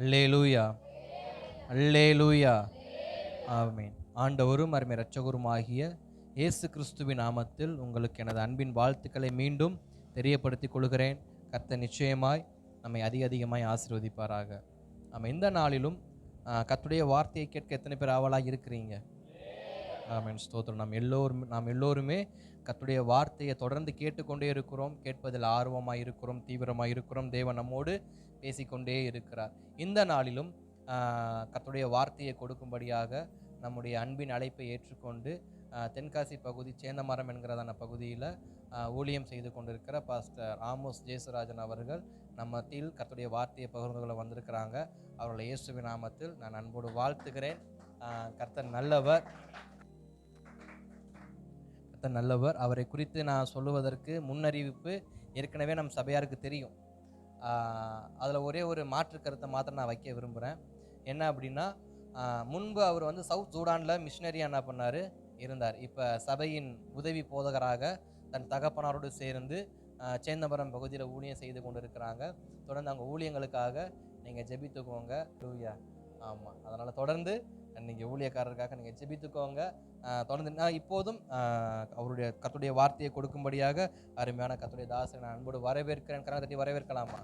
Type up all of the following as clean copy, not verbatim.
அல்லேலூயா, அல்லேலூயா, ஆமென். ஆண்டவரும் அருமை இரட்சகரும் ஆகிய இயேசு கிறிஸ்துவின் நாமத்தில் உங்களுக்கு எனது அன்பின் வாழ்த்துக்களை மீண்டும் தெரியப்படுத்திக் கொள்கிறேன். கர்த்தர் நிச்சயமாய் நம்மை அதிகமாய் ஆசீர்வதிப்பாராக. நம்ம இந்த நாளிலும் கர்த்தருடைய வார்த்தையை கேட்க எத்தனை பேர் ஆவலாக இருக்கிறீங்க? ஆமென், ஸ்தோத்திரம். நாம் எல்லோருமே கர்த்தருடைய வார்த்தையை தொடர்ந்து கேட்டுக்கொண்டே இருக்கிறோம். கேட்பதில் ஆர்வமாய் இருக்கிறோம், தீவிரமாய் இருக்கிறோம். தேவன் நம்மோடு பேசிக்கொண்டே இருக்கிறார். இந்த நாளிலும் கர்த்தருடைய வார்த்தையை கொடுக்கும்படியாக நம்முடைய அன்பின் அழைப்பை ஏற்றுக்கொண்டு தென்காசி பகுதி சேந்தமரம் என்கிறதான பகுதியில் ஊழியம் செய்து கொண்டிருக்கிற பாஸ்டர் ஆமோஸ் ஜேசுராஜன் அவர்கள் நம்ம மத்தியில் கர்த்தருடைய வார்த்தையை பகிர்ந்து கொள்ள வந்திருக்கிறாங்க. அவர்களை இயேசுவின் நாமத்தில் நான் அன்போடு வாழ்த்துகிறேன். கர்த்தர் நல்லவர், கர்த்தர் நல்லவர். அவரை குறித்து நான் சொல்லுவதற்கு முன்னறிவிப்பு ஏற்கனவே நம் சபையாருக்கு தெரியும். அதில் ஒரே ஒரு மாற்று கருத்தை மாத்திரம் நான் வைக்க விரும்புகிறேன். என்ன அப்படின்னா, முன்பு அவர் சவுத் சூடானில் மிஷினரியாக என்ன பண்ணார், இருந்தார். இப்போ சபையின் உதவி போதகராக தன் தகப்பனாரோடு சேர்ந்து சேந்தமரம் பகுதியில் ஊழியம் செய்து கொண்டு இருக்கிறாங்க. தொடர்ந்து அவங்க ஊழியங்களுக்காக நீங்கள் ஜெபித்துக்கோங்க. லூயா. ஆமாம், அதனால் தொடர்ந்து நீங்கள் ஊழியக்காரருக்காக நீங்கள் ஜெபித்துக்கோங்க. தொடர்ந்து நான் இப்போதும் அவருடைய கர்த்தருடைய வார்த்தையை கொடுக்கும்படியாக அருமையான கர்த்தருடைய தாசனை நான் அன்போடு வரவேற்கிறேன். கரங்களை தட்டி வரவேற்கலாமா?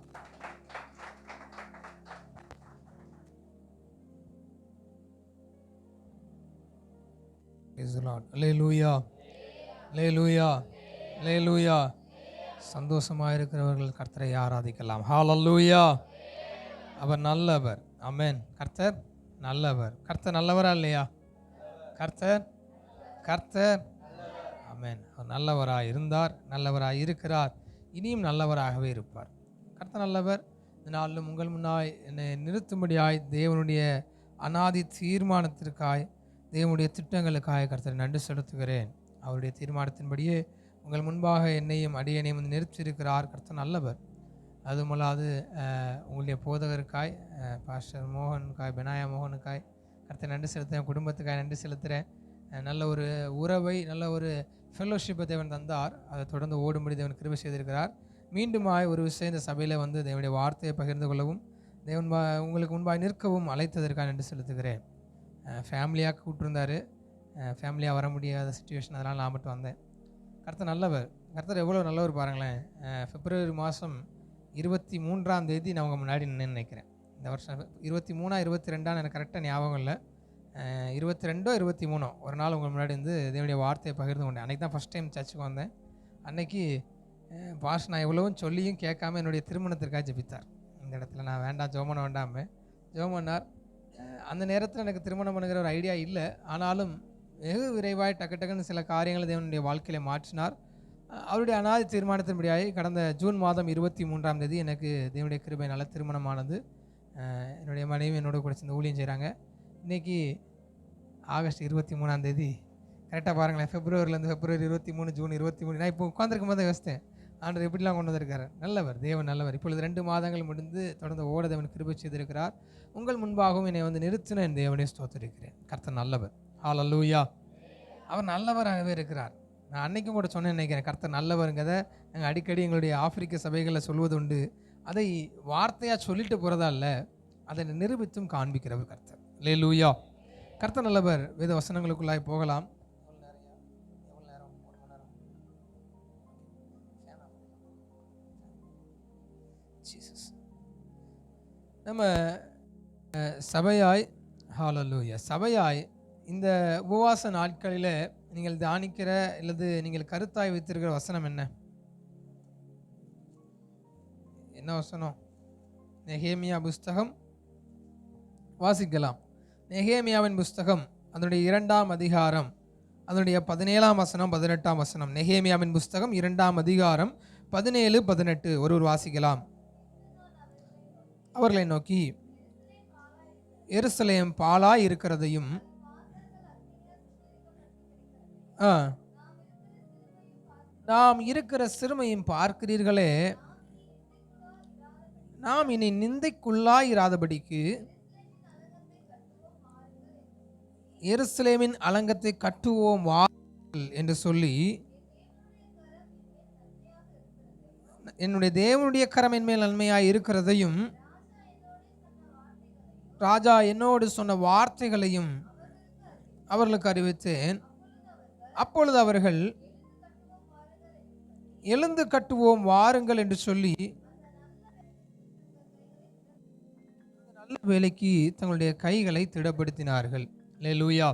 சந்தோஷமாக இருக்கிறவர்கள் கர்த்தரை ஆராதிக்கலாம். ஹல்லேலூயா. அவர் நல்லவர். ஆமென். கர்த்தர் நல்லவர். கர்த்தர் நல்லவரா இல்லையா? கர்த்தர் ஆமென். அவர் நல்லவராக இருந்தார், நல்லவராக இருக்கிறார், இனியும் நல்லவராகவே இருப்பார். கர்த்தர் நல்லவர். இதனாலும் உங்கள் முன்னாய் என்னை நிறுத்தும்படியாய் தேவனுடைய அநாதி தீர்மானத்திற்காய், தேவனுடைய திட்டங்களுக்காக கர்த்தரை நன்றி செலுத்துகிறேன். அவருடைய தீர்மானத்தின்படியே உங்கள் முன்பாக என்னையும் அடியனையும் நிறுத்தியிருக்கிறார். கர்த்தர் நல்லவர். அதுமல்லாது உங்களுடைய போதகருக்காய், பாஸ்டர் மோகனுக்காய், பெனாயா மோகனுக்காய் கர்த்தரை நன்றி செலுத்துகிறேன். குடும்பத்துக்காக நன்றி செலுத்துகிறேன். நல்ல ஒரு உறவை, நல்ல ஒரு ஃபெல்லோஷிப்பை தேவன் தந்தார். அதை தொடர்ந்து ஓடும்படி தேவன் கிருபை செய்திருக்கிறார். மீண்டுமாய் ஒரு விஷயம், இந்த சபையில் தேவனுடைய வார்த்தையை பகிர்ந்து கொள்ளவும், தேவன் உங்களுக்கு முன்பாக நிற்கவும் அழைத்ததற்காக நன்றி செலுத்துகிறேன். ஃபேமிலியாக கூப்பிட்டுருந்தார், ஃபேமிலியாக வர முடியாத சுச்சுவேஷன், அதனால் நான் மட்டும் வந்தேன். கர்த்தர் நல்லவர். கர்த்தர் எவ்வளோ நல்லவர் பாருங்களேன். பிப்ரவரி மாதம் 23 நான் உங்கள் முன்னாடி நினைக்கிறேன். இந்த வருஷம் 23 22 எனக்கு கரெக்டாக ஞாபகம் இல்லை. 22 23 ஒரு நாள் உங்கள் முன்னாடி தேவனுடைய வார்த்தையை பகிர்ந்து கொண்டேன். அன்றைக்கி தான் ஃபஸ்ட் டைம் சர்ச்சுக்கு வந்தேன். அன்னைக்கு பாஸ் நான் எவ்வளவும் சொல்லியும் கேட்காம என்னுடைய திருமணத்திற்காக ஜெபித்தார். இந்த இடத்துல நான் வேண்டாம், ஜோமன வேண்டாமல் ஜோமன்னார். அந்த நேரத்தில் எனக்கு திருமணம் பண்ணுகிற ஒரு ஐடியா இல்லை. ஆனாலும் வெகு விரைவாய் டக்குன்னு சில காரியங்களை தேவனுடைய வாழ்க்கையில் மாற்றினார். அவருடைய அநாதி தீர்மானத்தின்படியாகி கடந்த ஜூன் மாதம் 23 எனக்கு தேவனுடைய கிருபையினால் திருமணமானது. என்னுடைய மனைவி என்னோட கூட சேர்ந்து ஊழியம் செய்கிறாங்க. இன்றைக்கி ஆகஸ்ட் 23 கரெக்டாக பாருங்களேன். பிப்ரவரிலேருந்து பிப்ரவரி 23, ஜூன் 23. நான் இப்போ உட்காந்துருக்கும் போது யோசித்தேன், ஆண்டவர் எப்படிலாம் கொண்டு வந்திருக்காரு. நல்லவர், தேவன் நல்லவர். இப்பொழுது 2 மாதங்கள் முடிந்து தொடர்ந்து ஓட தேவன் கிருபை செய்திருக்கிறார். உங்கள் முன்பாகவும் என்னை நிறுத்தின என் தேவனை ஸ்தோத்திரிக்கிறேன். கர்த்தர் நல்லவர். ஹல்லேலூயா. அவர் நல்லவராகவே இருக்கிறார். நான் அன்றைக்கும் கூட சொன்னேன் நினைக்கிறேன். கர்த்தர் நல்லவருங்கிறத நாங்கள் அடிக்கடி எங்களுடைய ஆப்பிரிக்க சபைகளில் சொல்வது உண்டு. அதை வார்த்தையாக சொல்லிட்டு போகிறதா இல்லை, அதை நிரூபித்தும் காண்பிக்கிறவர் கர்த்தர். அல்லேலூயா. கர்த்தர் நல்லவர். வேத வசனங்களுக்குள்ளாய் போகலாம். நம்ம சபையாய், ஹல்லேலூயா, சபையாய் இந்த உபவாச நாட்களில் நீங்கள் தியானிக்கிற அல்லது நீங்கள் கருத்தாய் வைத்திருக்கிற வசனம் என்ன? என்ன வசனம்? நெகேமியா புஸ்தகம் வாசிக்கலாம். நெகேமியாவின் புஸ்தகம் அதனுடைய 2ஆம் அதிகாரம், அதனுடைய 17ஆம் வசனம், 18ஆம் வசனம். நெகேமியாவின் புஸ்தகம் 2ஆம் அதிகாரம் 17, 18 ஒருவர் வாசிக்கலாம். அவர்களை நோக்கி, எருசலேம் பாழாய் இருக்கிறதையும் நாம் இருக்கிற சிறுமையும் பார்க்கிறீர்களே, நாம் இனி நிந்தைக்குள்ளாயிராதபடிக்கு எருசலேமின் அலங்கத்தை கட்டுவோம் வாருங்கள் என்று சொல்லி, என்னுடைய தேவனுடைய கரம் என் மேல் நன்மையாய் இருக்கிறதையும் ராஜா என்னோடு சொன்ன வார்த்தைகளையும் அவர்களுக்கு அறிவித்தேன். அப்பொழுது அவர்கள் எழுந்து கட்டுவோம் வாருங்கள் என்று சொல்லி நல்ல வேலைக்கு தங்களுடைய கைகளை திடப்படுத்தினார்கள். அல்லேலூயா.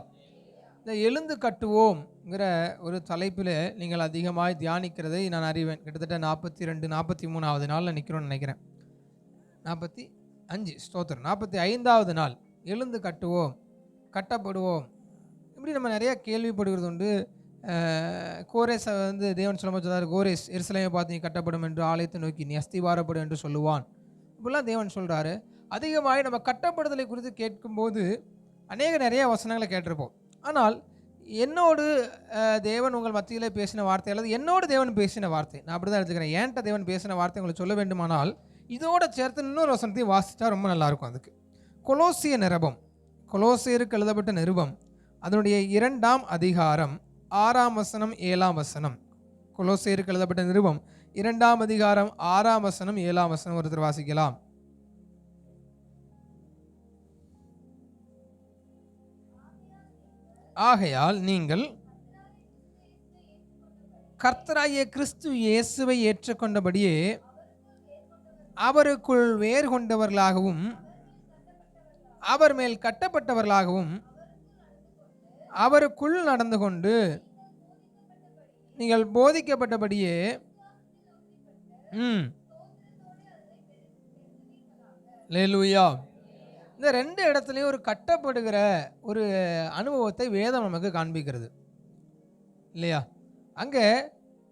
இந்த எழுந்து கட்டுவோம்ங்கிற ஒரு தலைப்பில் நீங்கள் அதிகமாக தியானிக்கிறதை நான் அறிவேன். கிட்டத்தட்ட 42 43வது நாளில் நிற்கிறோன்னு நினைக்கிறேன். 45 ஸ்தோத்திரம். 45வது நாள் எழுந்து கட்டுவோம், கட்டப்படுவோம், இப்படி நம்ம நிறைய கேள்விப்படுகிறது உண்டு. கோரேஸை தேவன் சொல்லும்போது சொல்றாரு, கோரேஸ் எருசலேமை பார்த்து நீ கட்டப்படும் என்று, ஆலயத்தை நோக்கி நீ அஸ்திவாரப்படும் என்று சொல்லுவான். இப்படிலாம் தேவன் சொல்கிறாரு. அதிகமாக நம்ம கட்டப்படுதலை குறித்து கேட்கும்போது நிறைய வசனங்களை கேட்டிருப்போம். ஆனால் என்னோடு தேவன் உங்கள் மத்தியில் பேசின வார்த்தை அல்லது என்னோடு தேவன் பேசின வார்த்தை, நான் அப்படி தான் எடுத்துக்கிறேன். ஏன்ட்ட தேவன் பேசின வார்த்தை உங்களுக்கு சொல்ல வேண்டுமானால் இதோட சேர்த்து இன்னொரு வசனத்தையும் வாசித்தா ரொம்ப நல்லாயிருக்கும். அதுக்கு கொலோசிய நிருபம், கொலோசியருக்கு எழுதப்பட்ட நிருபம், அதனுடைய 2ஆம் அதிகாரம் 6ஆம் வசனம் 7ஆம் வசனம். கொலோசியருக்கு எழுதப்பட்ட நிருபம் 2ஆம் அதிகாரம் 6ஆம் வசனம் 7ஆம் வசனம் ஒருத்தர் வாசிக்கலாம். ஆகையால் நீங்கள் கர்த்தராகிய கிறிஸ்து இயேசுவை ஏற்றுக்கொண்டபடியே அவருக்குள் வேர் கொண்டவர்களாகவும் அவர் மேல் கட்டப்பட்டவர்களாகவும் அவருக்குள் நடந்து கொண்டு நீங்கள் போதிக்கப்பட்டபடியே அல்லேலூயா. இந்த 2 இடத்துலையும் ஒரு கட்டப்படுகிற ஒரு அனுபவத்தை வேதம் நமக்கு காண்பிக்கிறது இல்லையா? அங்கே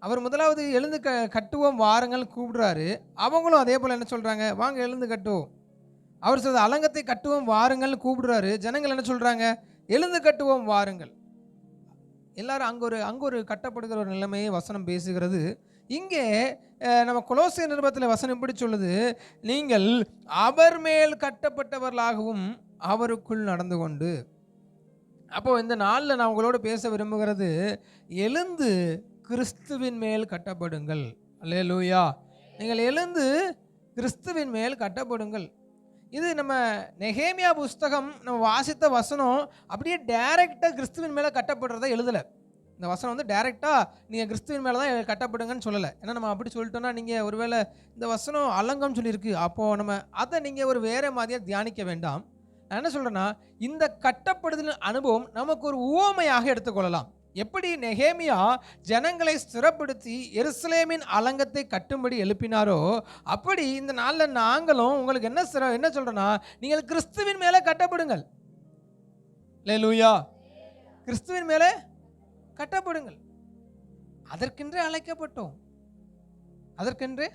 அவர் முதலாவது எழுந்து கட்டுவோம் வாருங்கள் கூப்பிடுறாரு. அவங்களும் அதே போல் என்ன சொல்கிறாங்க, வாங்க எழுந்து கட்டுவோம். அவர் சொல்ற அலங்கத்தை கட்டுவோம் வாருங்கள் கூப்பிடுறாரு. ஜனங்கள் என்ன சொல்கிறாங்க, எழுந்து கட்டுவோம் வாருங்கள். எல்லாரும் அங்கே ஒரு கட்டப்படுகிற ஒரு நிலைமையை வசனம் பேசுகிறது. இங்கே நம்ம கொலோசிய நிருபத்தில் வசனம் இப்படி சொல்லுது, நீங்கள் அவர் மேல் கட்டப்பட்டவர்களாகவும் அவருக்குள் நடந்து கொண்டு. அப்போது இந்த நாளில் நான் உங்களோட பேச விரும்புகிறது, எழுந்து கிறிஸ்துவின் மேல் கட்டப்படுங்கள். அல்லேலூயா. நீங்கள் எழுந்து கிறிஸ்துவின் மேல் கட்டப்படுங்கள். இது நம்ம நெகேமியா புஸ்தகம் நம்ம வாசித்த வசனம் அப்படியே டைரெக்டாக கிறிஸ்துவின் மேலே கட்டப்படுறதை எழுதலை. இந்த வசனம் டைரெக்டாக நீங்கள் கிறிஸ்துவின் மேலே தான் கட்டப்படுங்கன்னு சொல்லலை. ஏன்னா நம்ம அப்படி சொல்லிட்டோன்னா நீங்கள் ஒருவேளை இந்த வசனம் அலங்கம் சொல்லியிருக்கு, அப்போது நம்ம அதை நீங்கள் ஒரு வேறு மாதிரியாக தியானிக்க வேண்டாம். நான் என்ன சொல்கிறேன்னா, இந்த கட்டப்படுதலின் அனுபவம் நமக்கு ஒரு உவமையாக எடுத்துக்கொள்ளலாம். எப்படி நெகேமியா ஜனங்களை ஸ்திரப்படுத்தி எருசலேமின் அலங்கத்தை கட்டும்படி எழுப்பினாரோ, அப்படி இந்த நாளில் நாங்களும் உங்களுக்கு என்ன சொல்கிறோன்னா, நீங்கள் கிறிஸ்துவின் மேலே கட்டப்படுங்கள். அல்லேலூயா. கிறிஸ்துவின் மேலே கட்டப்படுங்கள். அதற்கென்றே அழைக்கப்பட்டோம். அதற்கென்றே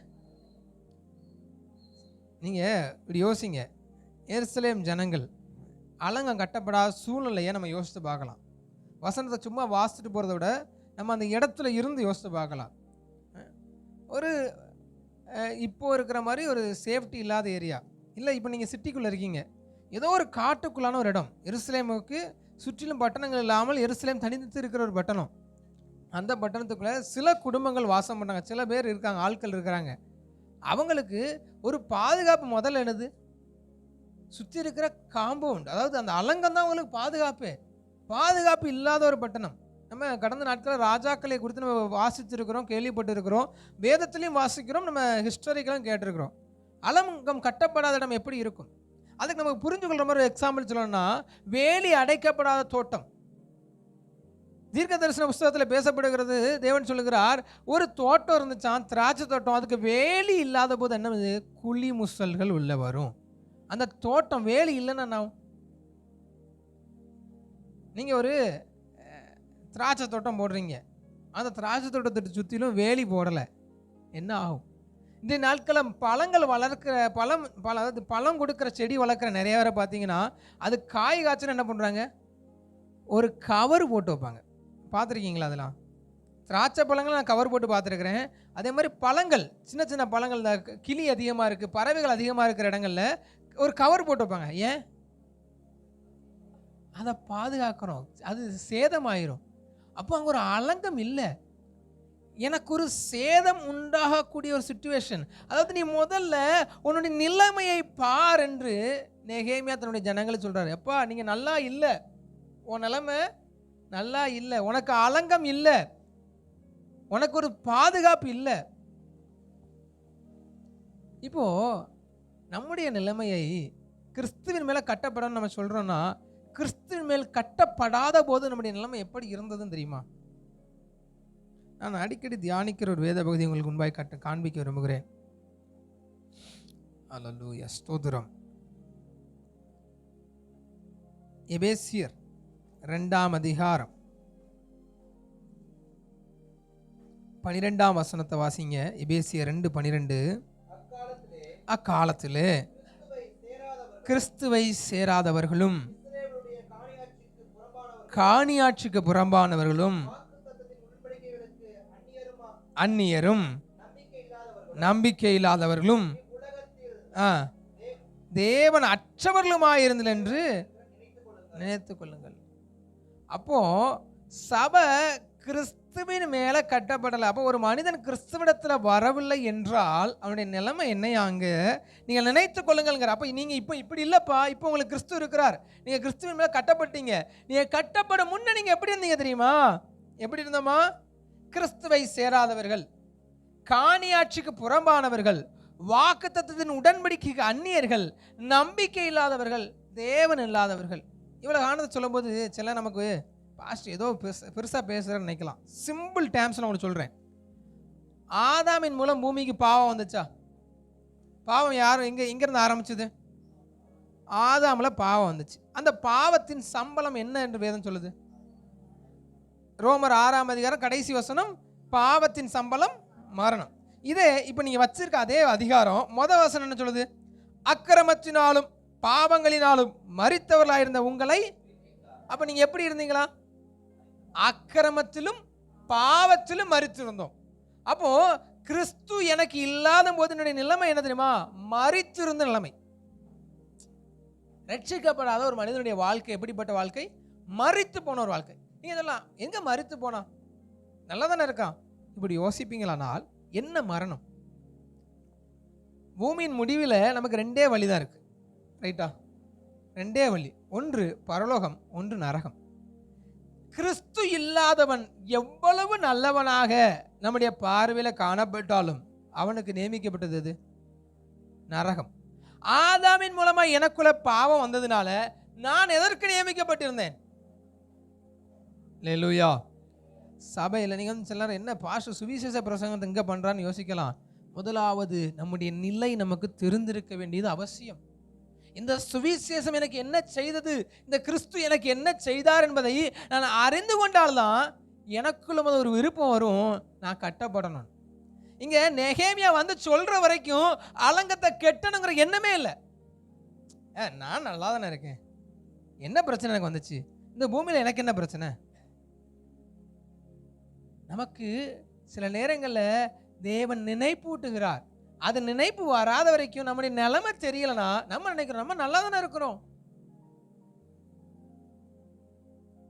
நீங்கள் இப்படி யோசிங்க. எருசலேம் ஜனங்கள் அலங்கம் கட்டப்படாத சூழ்நிலையை நம்ம யோசித்து பார்க்கலாம். வசனத்தை சும்மா வாசிச்சுட்டு போகிறத விட நம்ம அந்த இடத்துல இருந்து யோசித்து பார்க்கலாம். ஒரு இப்போ இருக்கிற மாதிரி ஒரு சேஃப்டி இல்லாத ஏரியா இல்லை. இப்போ நீங்கள் சிட்டிக்குள்ளே இருக்கீங்க, ஏதோ ஒரு காட்டுக்குள்ளான ஒரு இடம். எருசலேமுக்கு சுற்றிலும் பட்டணங்கள் இல்லாமல் எருசலேம் தனித்து இருக்கிற ஒரு பட்டணம். அந்த பட்டணத்துக்குள்ளே சில குடும்பங்கள் வாசம் பண்ணாங்க, சில பேர் இருக்காங்க, ஆட்கள் இருக்கிறாங்க. அவங்களுக்கு ஒரு பாதுகாப்பு முதல்ல என்னது, சுற்றி இருக்கிற காம்பவுண்ட், அதாவது அந்த அலங்கம் தான் அவங்களுக்கு பாதுகாப்பு இல்லாத ஒரு பட்டணம். நம்ம கடந்த நாட்களில் ராஜாக்களை குறித்து நம்ம வாசிச்சிருக்கிறோம், கேள்விப்பட்டு இருக்கிறோம், வேதத்திலையும் வாசிக்கிறோம், நம்ம ஹிஸ்டாரிக்கெல்லாம் கேட்டிருக்கிறோம். அலங்கம் கட்டப்படாத இடம் எப்படி இருக்கும்? அதுக்கு நமக்கு புரிஞ்சு கொள்கிற மாதிரி எக்ஸாம்பிள் சொல்லணும்னா, வேலி அடைக்கப்படாத தோட்டம். தீர்க்க தரிசன புஸ்தகத்தில் பேசப்படுகிறது, தேவன் சொல்லுகிறார், ஒரு தோட்டம் இருந்துச்சான், திராட்சை தோட்டம். அதுக்கு வேலி இல்லாத போது என்ன, குழி முசல்கள் உள்ள வரும். அந்த தோட்டம் வேலி இல்லைன்னா நீங்கள் ஒரு திராட்சை தோட்டம் போடுறீங்க, அந்த திராட்சை தோட்டத்தை சுற்றிலும் வேலி போடலை, என்ன ஆகும்? இந்த நாட்களில் பழங்கள் வளர்க்கிற பழம் கொடுக்குற செடி வளர்க்குற நிறைய பேரை பார்த்தீங்கன்னா, அது காய் காய்ச்சல் என்ன பண்ணுறாங்க, ஒரு கவர் போட்டு வைப்பாங்க. பார்த்துருக்கீங்களா? அதெல்லாம் திராட்சை பழங்கள் நான் கவர் போட்டு பார்த்துருக்குறேன். அதே மாதிரி பழங்கள், சின்ன சின்ன பழங்கள், இந்த கிளி அதிகமாக இருக்குது, பறவைகள் அதிகமாக இருக்கிற இடங்களில் ஒரு கவர் போட்டு வைப்பாங்க. ஏன்? அதை பாதுகாக்கணும், அது சேதமாயிரும். அப்போ அங்கே ஒரு அலங்கம் இல்லை. எனக்கு ஒரு சேதம் உண்டாகக்கூடிய ஒரு சிச்சுவேஷன். அதாவது நீ முதல்ல உன்னுடைய நிலைமையை பார் என்று நெகேமியா தன்னுடைய ஜனங்களை சொல்றாரு. எப்பா நீங்க நல்லா இல்ல, உன் நிலைமை நல்லா இல்ல, உனக்கு அலங்கம் இல்ல, உனக்கு ஒரு பாதுகாப்பு இல்ல. இப்போ நம்முடைய நிலைமையை கிறிஸ்துவின் மேல கட்டப்படணும்னு நம்ம சொல்றோம்னா, கிறிஸ்துவின் மேல் கட்டப்படாத போது நம்முடைய நிலைமை எப்படி இருந்ததுன்னு தெரியுமா? நான் அடிக்கடி தியானிக்கிற ஒரு வேத பகுதி உங்களுக்கு முன்பாய் காண்பிக்க விரும்புகிறேன். அல்லேலூயா, ஸ்தோத்திரம். எபேசியர் 2ஆம் அதிகாரம் 12ஆம் வசனத்தை வாசிங்க. எபேசியர் 2:12. அக்காலத்திலே கிறிஸ்துவை சேராதவர்களும் காணியாட்சிக்கு புறம்பானவர்களும் அந்நியரும் நம்பிக்கை இல்லாதவர்களும் தேவன் அற்றவர்களுமாயிருந்தல் என்று நினைத்துக் கொள்ளுங்கள். அப்போ சபை கிறிஸ்துவின் மேல கட்டப்படலை. அப்போ ஒரு மனிதன் கிறிஸ்துவிடத்துல வரவில்லை என்றால் அவனுடைய நிலைமை என்னையாங்க நீங்கள் நினைத்துக் கொள்ளுங்கள். அப்போ நீங்க இப்போ இப்படி இல்லப்பா, இப்போ உங்களுக்கு கிறிஸ்து இருக்கிறார், நீங்க கிறிஸ்துவின் மேல கட்டப்பட்டீங்க. நீங்க கட்டப்பட முன்ன நீங்க எப்படி இருந்தீங்க தெரியுமா? எப்படி இருந்தோமா? கிறிஸ்துவை சேராதவர்கள், காணியாட்சிக்கு புறம்பானவர்கள், வாக்குத்தத்தத்தின் உடன்படிக்கைக்கு அந்நியர்கள், நம்பிக்கை இல்லாதவர்கள், தேவன் இல்லாதவர்கள். இவ்வளவு ஆனதை சொல்லும் போது சில நமக்கு பாஸ்டர் ஏதோ பெருசா பேசுறேன்னு நினைக்கலாம். சிம்பிள் டேர்ம்ஸ் நான் உங்களுக்கு சொல்றேன். ஆதாமின் மூலம் பூமிக்கு பாவம் வந்துச்சா? பாவம் யாரும் எங்க இருந்து ஆரம்பிச்சது? ஆதாம்ல பாவம் வந்துச்சு. அந்த பாவத்தின் சம்பளம் என்ன என்று வேதம் சொல்லுது? ரோமர் 6ஆம் அதிகாரம் கடைசி வசனம், பாவத்தின் சம்பளம் மரணம். இதே இப்ப நீங்க வச்சிருக்க அதே அதிகாரம் முதல் வசனம் என்ன சொல்லுது? அக்கிரமத்தினாலும் பாவங்களினாலும் மரித்தவர்களாயிருந்த உங்களை. அப்ப நீங்க எப்படி இருந்தீங்களா? அக்கிரமத்திலும் பாவத்திலும் மரித்திருந்தோம். அப்போ கிறிஸ்து எனக்கு இல்லாத போது என்னுடைய நிலைமை என்ன தெரியுமா? மரித்திருந்த நிலைமை. ரட்சிக்கப்படாத ஒரு மனிதனுடைய வாழ்க்கை எப்படிப்பட்ட வாழ்க்கை? மரித்து போன ஒரு வாழ்க்கை. நீங்க இதெல்லாம் எங்க மரித்து போனா? நல்லா தானே இருக்கான். இப்படி யோசிப்பீங்களானால் என்ன மரணம்? பூமியின் முடிவில் நமக்கு 2 வழிதான் இருக்கு, ரைட்டா? 2 வழி. ஒன்று பரலோகம், ஒன்று நரகம். கிறிஸ்து இல்லாதவன் எவ்வளவு நல்லவனாக நம்முடைய பார்வையில காணப்பட்டாலும் அவனுக்கு நியமிக்கப்பட்டது எது? நரகம். ஆதாமின் மூலமா எனக்குள்ள பாவம் வந்ததுனால நான் எதற்கு நியமிக்கப்பட்டிருந்தேன்? அல்லேலூயா. சபையில் நீங்க சிலர் என்ன பாஸ்டர் சுவிசேஷ பிரசங்கத்தை எங்க பண்றான்னு யோசிக்கலாம். முதலாவது நம்முடைய நிலை நமக்கு தெரிந்திருக்க வேண்டியது அவசியம். இந்த சுவிசேஷம் எனக்கு என்ன செய்தது, இந்த கிறிஸ்து எனக்கு என்ன செய்தார் என்பதை நான் அறிந்து கொண்டால்தான் எனக்குள்ள ஒரு விருப்பம் வரும், நான் கட்டப்படணும். இங்க நெகேமியா வந்து சொல்ற வரைக்கும் அலங்கத்தை கெட்டணுங்கிற எண்ணமே இல்லை. நான் நல்லா தானே இருக்கேன், என்ன பிரச்சனை எனக்கு வந்துச்சு, இந்த பூமியில எனக்கு என்ன பிரச்சனை? நமக்கு சில நேரங்களில் தேவன் நினைப்பூட்டுகிறார். அது நினைப்பு வராத வரைக்கும் நம்முடைய நிலைமை தெரியலனா நம்ம நினைக்கிறோம் நம்ம நல்லா தானே இருக்கிறோம்.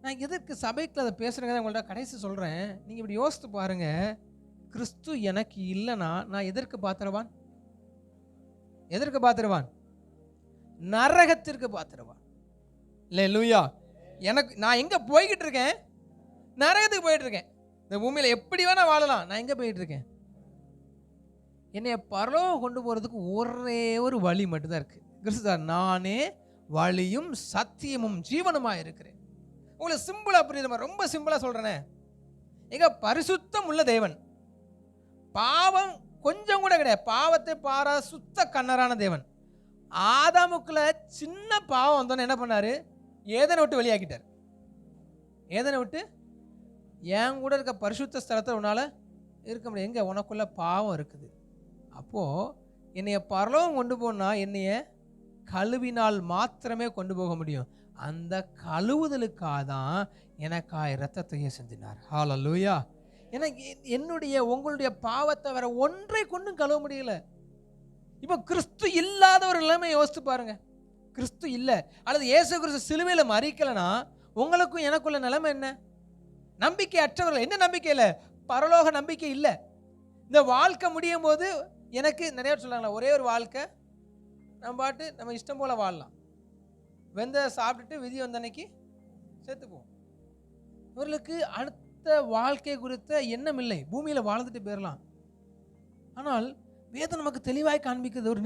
நான் எதற்கு சபைக்கு அதை பேசுறேங்க உங்கள்ட்ட கடைசி சொல்றேன். நீங்க இப்படி யோசித்து பாருங்க. கிறிஸ்து எனக்கு இல்லைன்னா நான் எதற்கு பாத்திரவான்? எதற்கு பாத்திரவான்? நரகத்திற்கு பாத்திரவான். அல்லேலூயா. எனக்கு நான் எங்க போய்கிட்டு இருக்கேன்? நரகத்துக்கு போயிட்டு இருக்கேன். இந்த பூமியில எப்படி வேணா வாழலாம், நான் எங்க போயிட்டு இருக்கேன்? என்னை பரலோகம் கொண்டு போறதுக்கு ஒரே ஒரு வழி மட்டும்தான் இருக்கு. கிறிஸ்து நானே வழியும் சத்தியமும் ஜீவனுமா இருக்கிறேன். உங்களுக்கு சிம்பிளா புரியுது, ரொம்ப சிம்பிளா சொல்றேனே. எங்க பரிசுத்தம் உள்ள தேவன், பாவம் கொஞ்சம் கூட கிடையாது, பாவத்தை பாரா சுத்த கண்ணரான தேவன். ஆதாமுக்குள்ள சின்ன பாவம் வந்தோன்னு என்ன பண்ணாரு? ஏதனை விட்டு வெளியாக்கிட்டார். ஏதனை விட்டு என் கூட இருக்க பரிசுத்த ஸ்தலத்தில் உன்னால இருக்க முடியாது. எங்க உனக்குள்ள பாவம் இருக்குது. அப்போ என்னைய பரலோகம் கொண்டு போனா என்னைய கழுவினால் மாத்திரமே கொண்டு போக முடியும். அந்த கழுவுதலுக்காக தான் எனக்காய் இரத்தத்தையே செஞ்சினார். ஹல்லேலூயா. எனக்கு என்னுடைய உங்களுடைய பாவத்தை வேற ஒன்றை கொண்டும் கழுவ முடியல. இப்போ கிறிஸ்து இல்லாத ஒரு நிலைமை யோசித்து பாருங்க. கிறிஸ்து இல்லை அல்லது இயேசு கிறிஸ்து சிலுவையில் மரிக்கலைன்னா உங்களுக்கும் எனக்குள்ள நிலைமை என்ன? நம்பிக்கை அற்றவர்கள். என்ன நம்பிக்கையில்? பரலோக நம்பிக்கை இல்லை. இந்த வாழ்க்கை முடியும் போது எனக்கு நிறைய சொல்கிறாங்களா, ஒரே ஒரு வாழ்க்கை, நம்ம பாட்டு நம்ம இஷ்டம் போல் வாழலாம், வெந்த சாப்பிட்டுட்டு விதி வந்த அன்னைக்கு செத்துப்போம். இவர்களுக்கு அடுத்த வாழ்க்கை குறித்த எண்ணம் இல்லை, பூமியில் வாழ்ந்துட்டு போயிடலாம். ஆனால் வேதம் நமக்கு தெளிவாய் காண்பிக்கிறது, ஒரு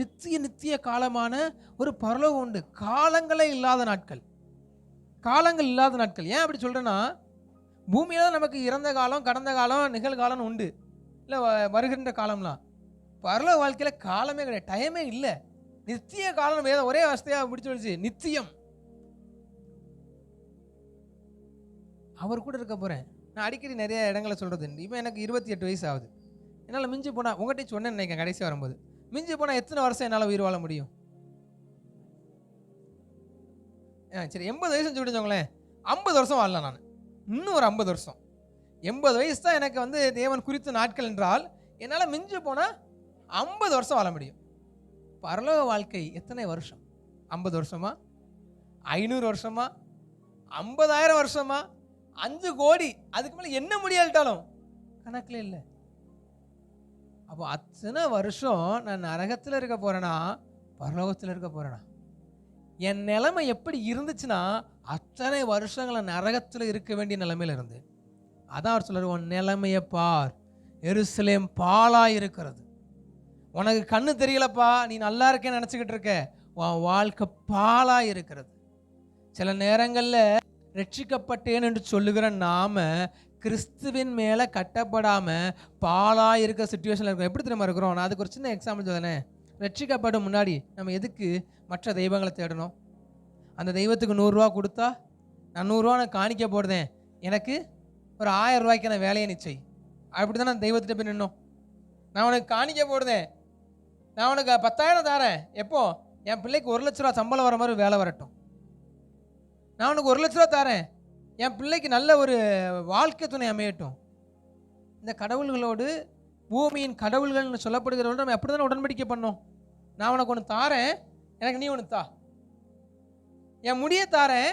நித்திய காலமான ஒரு பரலோகம் உண்டு. காலங்களே இல்லாத நாட்கள், காலங்கள் இல்லாத நாட்கள். ஏன் அப்படி சொல்கிறேன்னா, பூமியில் தான் நமக்கு இறந்த காலம், கடந்த காலம், நிகழ்காலம்னு உண்டு, இல்லை வருகின்ற காலம்லாம். பரலோக வாழ்க்கையில் காலமே கிடையாது, டைமே இல்லை, நித்திய காலம். வேதம் ஒரே அவஸ்தையாக முடிச்சு வச்சு, நித்தியம். அவர் கூட இருக்க போகிறேன். நான் அடிக்கடி நிறைய இடங்களை சொல்கிறது, இப்போ எனக்கு 28 வயசு ஆகுது. என்னால் மிஞ்சி போனால், உங்கள்கிட்ட சொன்னேன்னு நினைக்கிறேன் கடைசி வரும்போது, மிஞ்சி போனால் எத்தனை வருஷம் என்னால் உயிர் வாழ முடியும்? சரி 80 வயசுன்னு சொல்லிச்சோங்களேன், 50 வருஷம் வாழலாம் நான், இன்னும் ஒரு 50 வருஷம். 80 வயசு தான் எனக்கு வந்து தேவன் குறித்த நாட்கள் என்றால், என்னால் மிஞ்சி போனால் 50 வருஷம் வாழ முடியும். பரலோக வாழ்க்கை எத்தனை வருஷம்? 50 வருஷமா, 500 வருஷமா, 50,000 வருஷமா, 5 கோடி, அதுக்கு மேலே என்ன முடியாட்டாலும் கணக்கில் இல்லை. அப்போ அத்தனை வருஷம் நான் நரகத்தில் இருக்க போகிறேன்னா பரலோகத்தில் இருக்க போகிறேன்னா, என் நிலைமை எப்படி இருந்துச்சுன்னா அத்தனை வருஷங்களை நரகத்தில் இருக்க வேண்டிய நிலைமையில் இருந்து. அதான் அவர் சொல்றாரு, உன் நிலைமையை பார், எருசலேம் பாலாக இருக்கிறது. உனக்கு கண்ணு தெரியலப்பா, நீ நல்லா இருக்கேன்னு நினச்சிக்கிட்டு இருக்க, உன் வாழ்க்கை பாலாக இருக்கிறது. சில நேரங்களில் ரட்சிக்கப்பட்டேன் என்று சொல்லுகிற நாம கிறிஸ்துவின் மேலே கட்டப்படாமல் பாலாக இருக்க சுச்சுவேஷனில் இருக்கோம். எப்படி தெரியுமா இருக்கிறோம்? நான் அதுக்கு ஒரு சின்ன எக்ஸாம்பிள் சொல்லுறேன். ரட்சிக்கப்படும் முன்னாடி நம்ம எதுக்கு மற்ற தெய்வங்களை தேடணும்? அந்த தெய்வத்துக்கு 100 ரூபா கொடுத்தா, நான் 100 ரூபா நான் காணிக்க போடுதேன், எனக்கு ஒரு 1000 ரூபாய்க்கு நான் வேலையை நிச்சயம், அப்படி தான் நான் தெய்வத்திட்ட போய் நின்னோம். நான் உனக்கு காணிக்க போடுதேன், நான் உனக்கு 10,000 தரேன், எப்போ என் பிள்ளைக்கு 1 லட்ச ரூபா சம்பளம் வர மாதிரி வேலை வரட்டும். நான் உனக்கு 1 லட்ச ரூபா தரேன், என் பிள்ளைக்கு நல்ல ஒரு வாழ்க்கை துணை அமையட்டும். இந்த கடவுள்களோடு, பூமியின் கடவுள்கள்னு சொல்லப்படுகிறவர்களோடு நம்ம எப்படி தானே உடன்படிக்கை பண்ணோம்? நான் உனக்கு ஒன்று தாரேன், எனக்கு நீ ஒன்று தா. என் முடிய தாரேன்,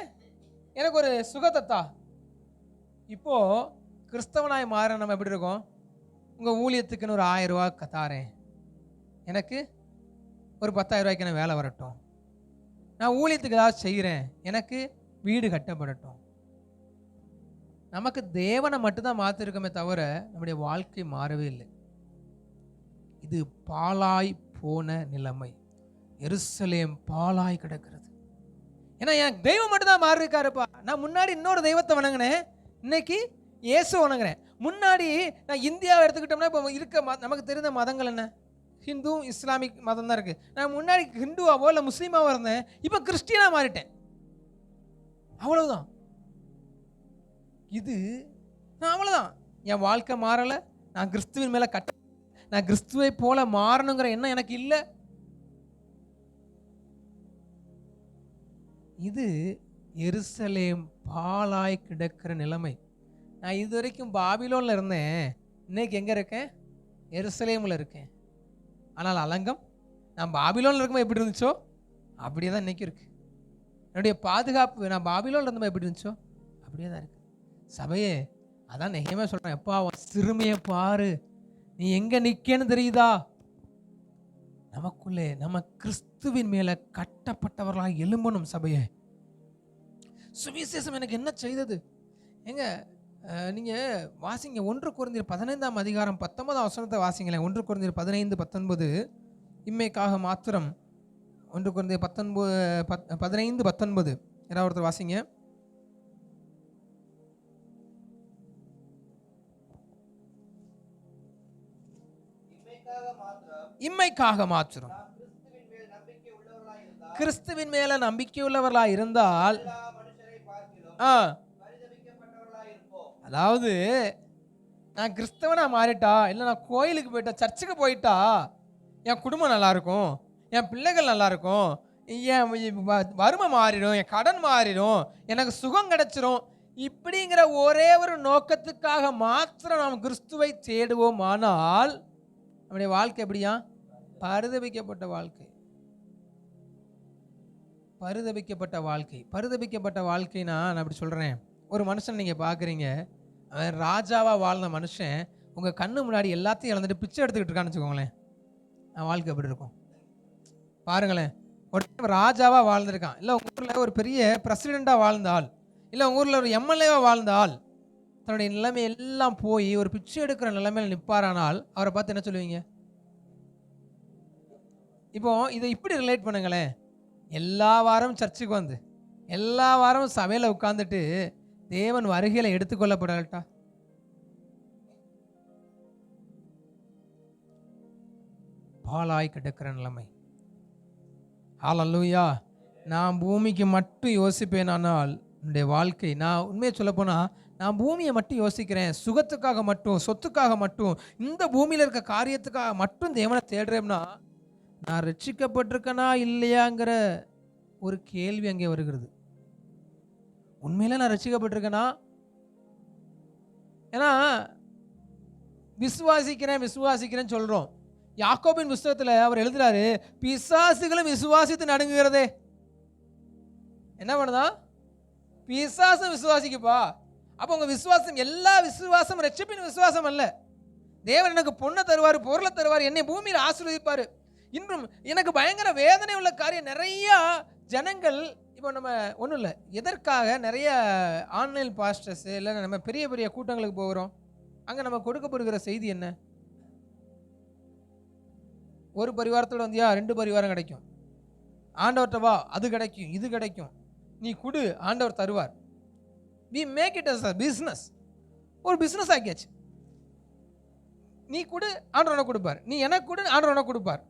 எனக்கு ஒரு சுகத்தை தா. இப்போது கிறிஸ்தவனாய் மாற நம்ம எப்படி இருக்கோம்? உங்கள் ஊழியத்துக்குன்னு ஒரு 1000 ரூபா தாரேன், எனக்கு ஒரு 10,000 ரூபாய்க்கு நான் வேலை வரட்டும். நான் ஊழியத்துக்கு ஏதாவது செய்கிறேன், எனக்கு வீடு கட்டப்படட்டும். நமக்கு தேவனை மட்டும்தான் மாற்றிருக்கோமே தவிர நம்முடைய வாழ்க்கை மாறவே இல்லை. இது பாலாய் போன நிலைமை. எருசலேம் பாலாய் கிடக்கிறது. ஏன்னா எனக்கு தெய்வம் மட்டும்தான் மாறி இருக்காருப்பா. நான் முன்னாடி இன்னொரு தெய்வத்தை வணங்கினேன், இன்னைக்கு இயேசு வணங்குறேன். முன்னாடி நான் இந்தியாவை எடுத்துக்கிட்டோம்னா இப்போ இருக்க நமக்கு தெரிந்த மதங்கள் என்ன? ஹிந்து, இஸ்லாமிக் மதம் தான் இருக்குது. நான் முன்னாடி ஹிந்துவாவோ இல்லை முஸ்லீமாவோ இருந்தேன், இப்போ கிறிஸ்டியனாக மாறிட்டேன், அவ்வளவுதான். இது நான் அவ்வளோதான், என் வாழ்க்கை மாறலை. நான் கிறிஸ்துவின் மேலே நான் கிறிஸ்துவை போல மாறணுங்கிற எண்ணம் எனக்கு இல்லை. இது எருசலேம் பாலாய் கிடக்கிற நிலைமை. நான் இது வரைக்கும் பாபிலோனில் இருந்தேன், இன்னைக்கு எங்கே இருக்கேன்? எருசலேமில் இருக்கேன். ஆனால் அலங்கம் நான் பாபிலோனில் இருக்கும்போது எப்படி இருந்துச்சோ அப்படியே தான் இன்னைக்கு இருக்கு. என்னுடைய பாதுகாப்பு நான் பாபிலோனில் இருந்தபோது எப்படி இருந்துச்சோ அப்படியே தான் இருக்கு. சபையே, அதான் நெகேமியா சொல்கிறேன், எப்பா சிறுமையை பாரு, நீ எங்கே நிற்கன்னு தெரியுதா? நமக்குள்ளே நம்ம கிறிஸ்துவின் மேலே கட்டப்பட்டவர்களாக எழும்பணும். சபையே, சுவிசேஷம் எனக்கு என்ன செய்தது? எங்க நீங்கள் வாசிங்க 1 கொரிந்தியர் 15ஆம் அதிகாரம் 19ஆம் வசனத்தை வாசிங்களேன். 1 கொரிந்தியர் 15:19 இம்மைக்காக மாத்திரம். 1 கொரிந்தியர் 15:19 யாராவது ஒருத்தர் வாசிங்க. இம்மைக்காக மாத்திரம் கிறிஸ்துவின் மேல நம்பிக்கை உள்ளவர்களாக இருந்தால், அதாவது நான் கிறிஸ்தவனா மாறிட்டா, இல்லை நான் கோயிலுக்கு போயிட்டா, சர்ச்சுக்கு போயிட்டா என் குடும்பம் நல்லா இருக்கும், என் பிள்ளைகள் நல்லா இருக்கும், என் வறுமை மாறிடும், என் கடன் மாறிடும், எனக்கு சுகம் கிடைச்சிரும், இப்படிங்கிற ஒரே ஒரு நோக்கத்துக்காக மாத்திரம் நாம் கிறிஸ்துவை தேடுவோம். ஆனால் நம்முடைய வாழ்க்கை எப்படியா? பரிதபிக்கப்பட்ட வாழ்க்கை. பரிதபிக்கப்பட்ட வாழ்க்கை. பரிதபிக்கப்பட்ட வாழ்க்கைனா நான் அப்படி சொல்கிறேன், ஒரு மனுஷன் நீங்கள் பார்க்குறீங்க, அவன் ராஜாவாக வாழ்ந்த மனுஷன் உங்கள் கண்ணு முன்னாடி எல்லாத்தையும் இழந்துட்டு பிச்சை எடுத்துக்கிட்டு இருக்கான்னு வச்சுக்கோங்களேன், அவன் வாழ்க்கை எப்படி இருக்கும் பாருங்களேன். ஒரு ராஜாவாக வாழ்ந்திருக்கான், இல்லை உங்கள் ஊரில் ஒரு பெரிய பிரசிடெண்ட்டாக வாழ்ந்தால், இல்லை உங்கள் ஊரில் ஒரு எம்எல்ஏவாக வாழ்ந்தால், தன்னுடைய நிலைமை எல்லாம் போய் ஒரு பிச்சை எடுக்கிற நிலைமையில் நிற்பாரானால் அவரை பார்த்து என்ன சொல்லுவீங்க? இப்போ இதை இப்படி ரிலேட் பண்ணுங்களேன். எல்லா வாரமும் சர்ச்சுக்கு வந்து எல்லா வாரமும் சபையில் உட்கார்ந்துட்டு தேவன் வருகையில் எடுத்துக்கொள்ளப்படட்டா? பாலாய் கிடக்கிற நிலைமை. ஹல்லேலூயா. நான் பூமிக்கு மட்டும் யோசிப்பேனானால் என்னுடைய வாழ்க்கை, நான் உண்மையை சொல்லப்போனால் நான் பூமியை மட்டும் யோசிக்கிறேன், சுகத்துக்காக மட்டும், சொத்துக்காக மட்டும், இந்த பூமியில் இருக்க காரியத்துக்காக மட்டும் தேவனை தேடுறேன்னா நான் ரட்சிக்கப்பட்டிருக்கனா இல்லையாங்கிற ஒரு கேள்வி அங்கே வருகிறது. உண்மையில நான் ரட்சிக்கப்பட்டிருக்கேனா? ஏன்னா விசுவாசிக்கிறேன்னு சொல்றோம். யாக்கோபின் புஸ்தகத்தில் அவர் எழுதுறாரு, பிசாசுகளும் விசுவாசித்து நடுங்குகிறதே. என்ன பண்ணுதா? பிசாசும் விசுவாசிக்குப்பா. அப்போ உங்க விசுவாசம், எல்லா விசுவாசம் ரட்சிப்பின் விசுவாசம் அல்ல. தேவன் எனக்கு பொண்ணை தருவார், பொருளை தருவார், என்னை பூமியில் ஆசீர்வதிப்பார். இன்றும் எனக்கு பயங்கர வேதனை உள்ள காரியம், நிறைய ஜனங்கள் இப்போ நம்ம ஒன்றும் இல்லை, எதற்காக நிறைய ஆன்லைன் பாஸ்டர்ஸ் இல்லை நம்ம பெரிய பெரிய கூட்டங்களுக்கு போகிறோம், அங்கே நம்ம கொடுக்கப்படுகிற செய்தி என்ன? ஒரு பரிவாரத்தோடு வந்தியா 2 பரிவாரம் கிடைக்கும், ஆண்டவர்கிட்ட வா அது கிடைக்கும் இது கிடைக்கும், நீ கொடு ஆண்டவர் தருவார். we make it as a business. ஒரு பிஸ்னஸ் ஆக்கியாச்சு. நீ கொடு ஆண்டவர் உனக்கு கொடுப்பார், நீ எனக்கு கொடு ஆண்டவர் உனக்கு கொடுப்பார்.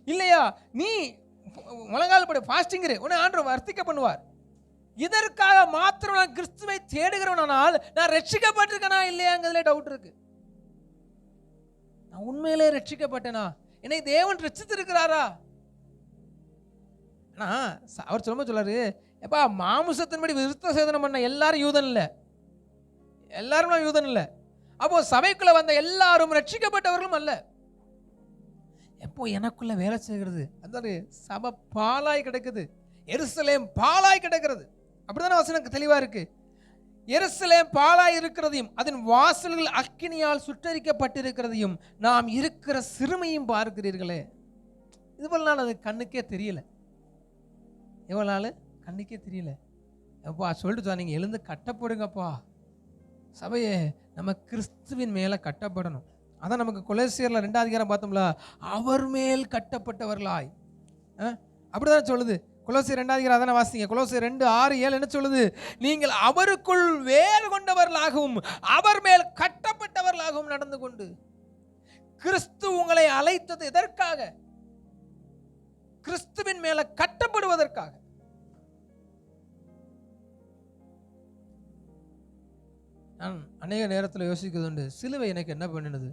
இல்லையா நீ முழங்கால் படி ஃபாஸ்டிங் உன்னை ஆண்டவர் வர்த்திக்க பண்ணுவார். இதற்காக மாத்திரம் நான் கிறிஸ்துவை தேடுகிறவனால் நான் ரட்சிக்கப்பட்டிருக்கேனா இல்லையாங்கிறதுல டவுட் இருக்கு. நான் உண்மையிலே ரட்சிக்கப்பட்டேனா? என்னை தேவன் ரட்சித்திருக்கிறாரா? அவர் சொல்றாரு, எப்பா மாமிசத்தின்படி விருத்த சேதனம் பண்ண எல்லாரும் யூதன் இல்லை, எல்லாரும் யூதன் இல்லை. அப்போ சபைக்குள்ள வந்த எல்லாரும் ரட்சிக்கப்பட்டவர்களும் அல்ல. எப்போ எனக்குள்ள வேலை செய்கிறது, அதாவது சபை பாலாய் கிடக்குது, எருசலேம் பாலாய் கிடக்கிறது. அப்படிதானே வசனம் தெளிவா இருக்கு. எருசலேம் பாலாய் இருக்கிறதையும் அதன் வாசல்கள் அக்கினியால் சுட்டரிக்கப்பட்டிருக்கிறதையும் நாம் இருக்கிற சிறுமையும் பார்க்கிறீர்களே. இதுபோல் நாள் அது கண்ணுக்கே தெரியல, எவ்வளோ நாள் கண்ணுக்கே தெரியல. எப்பா சொல்லிட்டு நீங்கள் எழுந்து கட்டப்படுங்கப்பா. சபையே நம்ம கிறிஸ்துவின் மேலே கட்டப்படணும். அதான் நமக்கு கொலோசியர்ல 2ஆம் அதிகாரம் பார்த்தோம்ல, அவர் மேல் கட்டப்பட்டவர்களாய், அப்படிதான் சொல்லுது. கொலோசியர் 2ஆம் அதிகாரம் அதான வாசிங்க. கொலோசியர் 2:6-7 என்ன சொல்லுது? நீங்கள் அவருக்குள் வேறு கொண்டவர்களாகவும் அவர் மேல் கட்டப்பட்டவர்களாகவும் நடந்து கொண்டு. கிறிஸ்து உங்களை அழைத்தது எதற்காக? கிறிஸ்துவின் மேல கட்டப்படுவதற்காக. நான் அநேக நேரத்தில் யோசிக்கிறது உண்டு, சிலுவை எனக்கு என்ன பண்ணினது?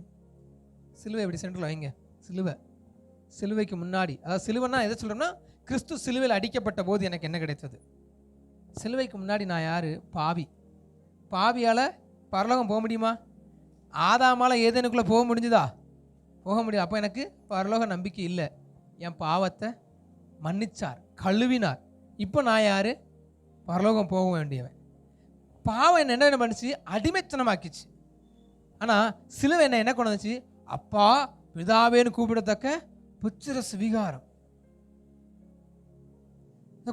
சிலுவை எப்படி சென்டரில் வைங்க. சிலுவைக்கு முன்னாடி, அதாவது சிலுவைன்னா எதை சொல்கிறோம்னா, கிறிஸ்து சிலுவையில் அடிக்கப்பட்ட போது எனக்கு என்ன கிடைத்தது? சிலுவைக்கு முன்னாடி நான் யார்? பாவி. பாவியால் பரலோகம் போக முடியுமா? ஆதாமால் ஏதேனுக்குள்ளே போக முடிஞ்சுதா? போக முடியாது. அப்போ எனக்கு பரலோக நம்பிக்கை இல்லை. என் பாவத்தை மன்னிச்சார், கழுவினார். இப்போ நான் யார்? பரலோகம் போக வேண்டியவன். பாவம் என்ன பண்ணுச்சு? அடிமைத்தனமாக்கிச்சு. ஆனால் சிலுவை என்ன கொண்டு வந்துச்சு? அப்பா பிதாவேன்னு கூப்பிடத்தக்க புத்திர சுவிகாரம்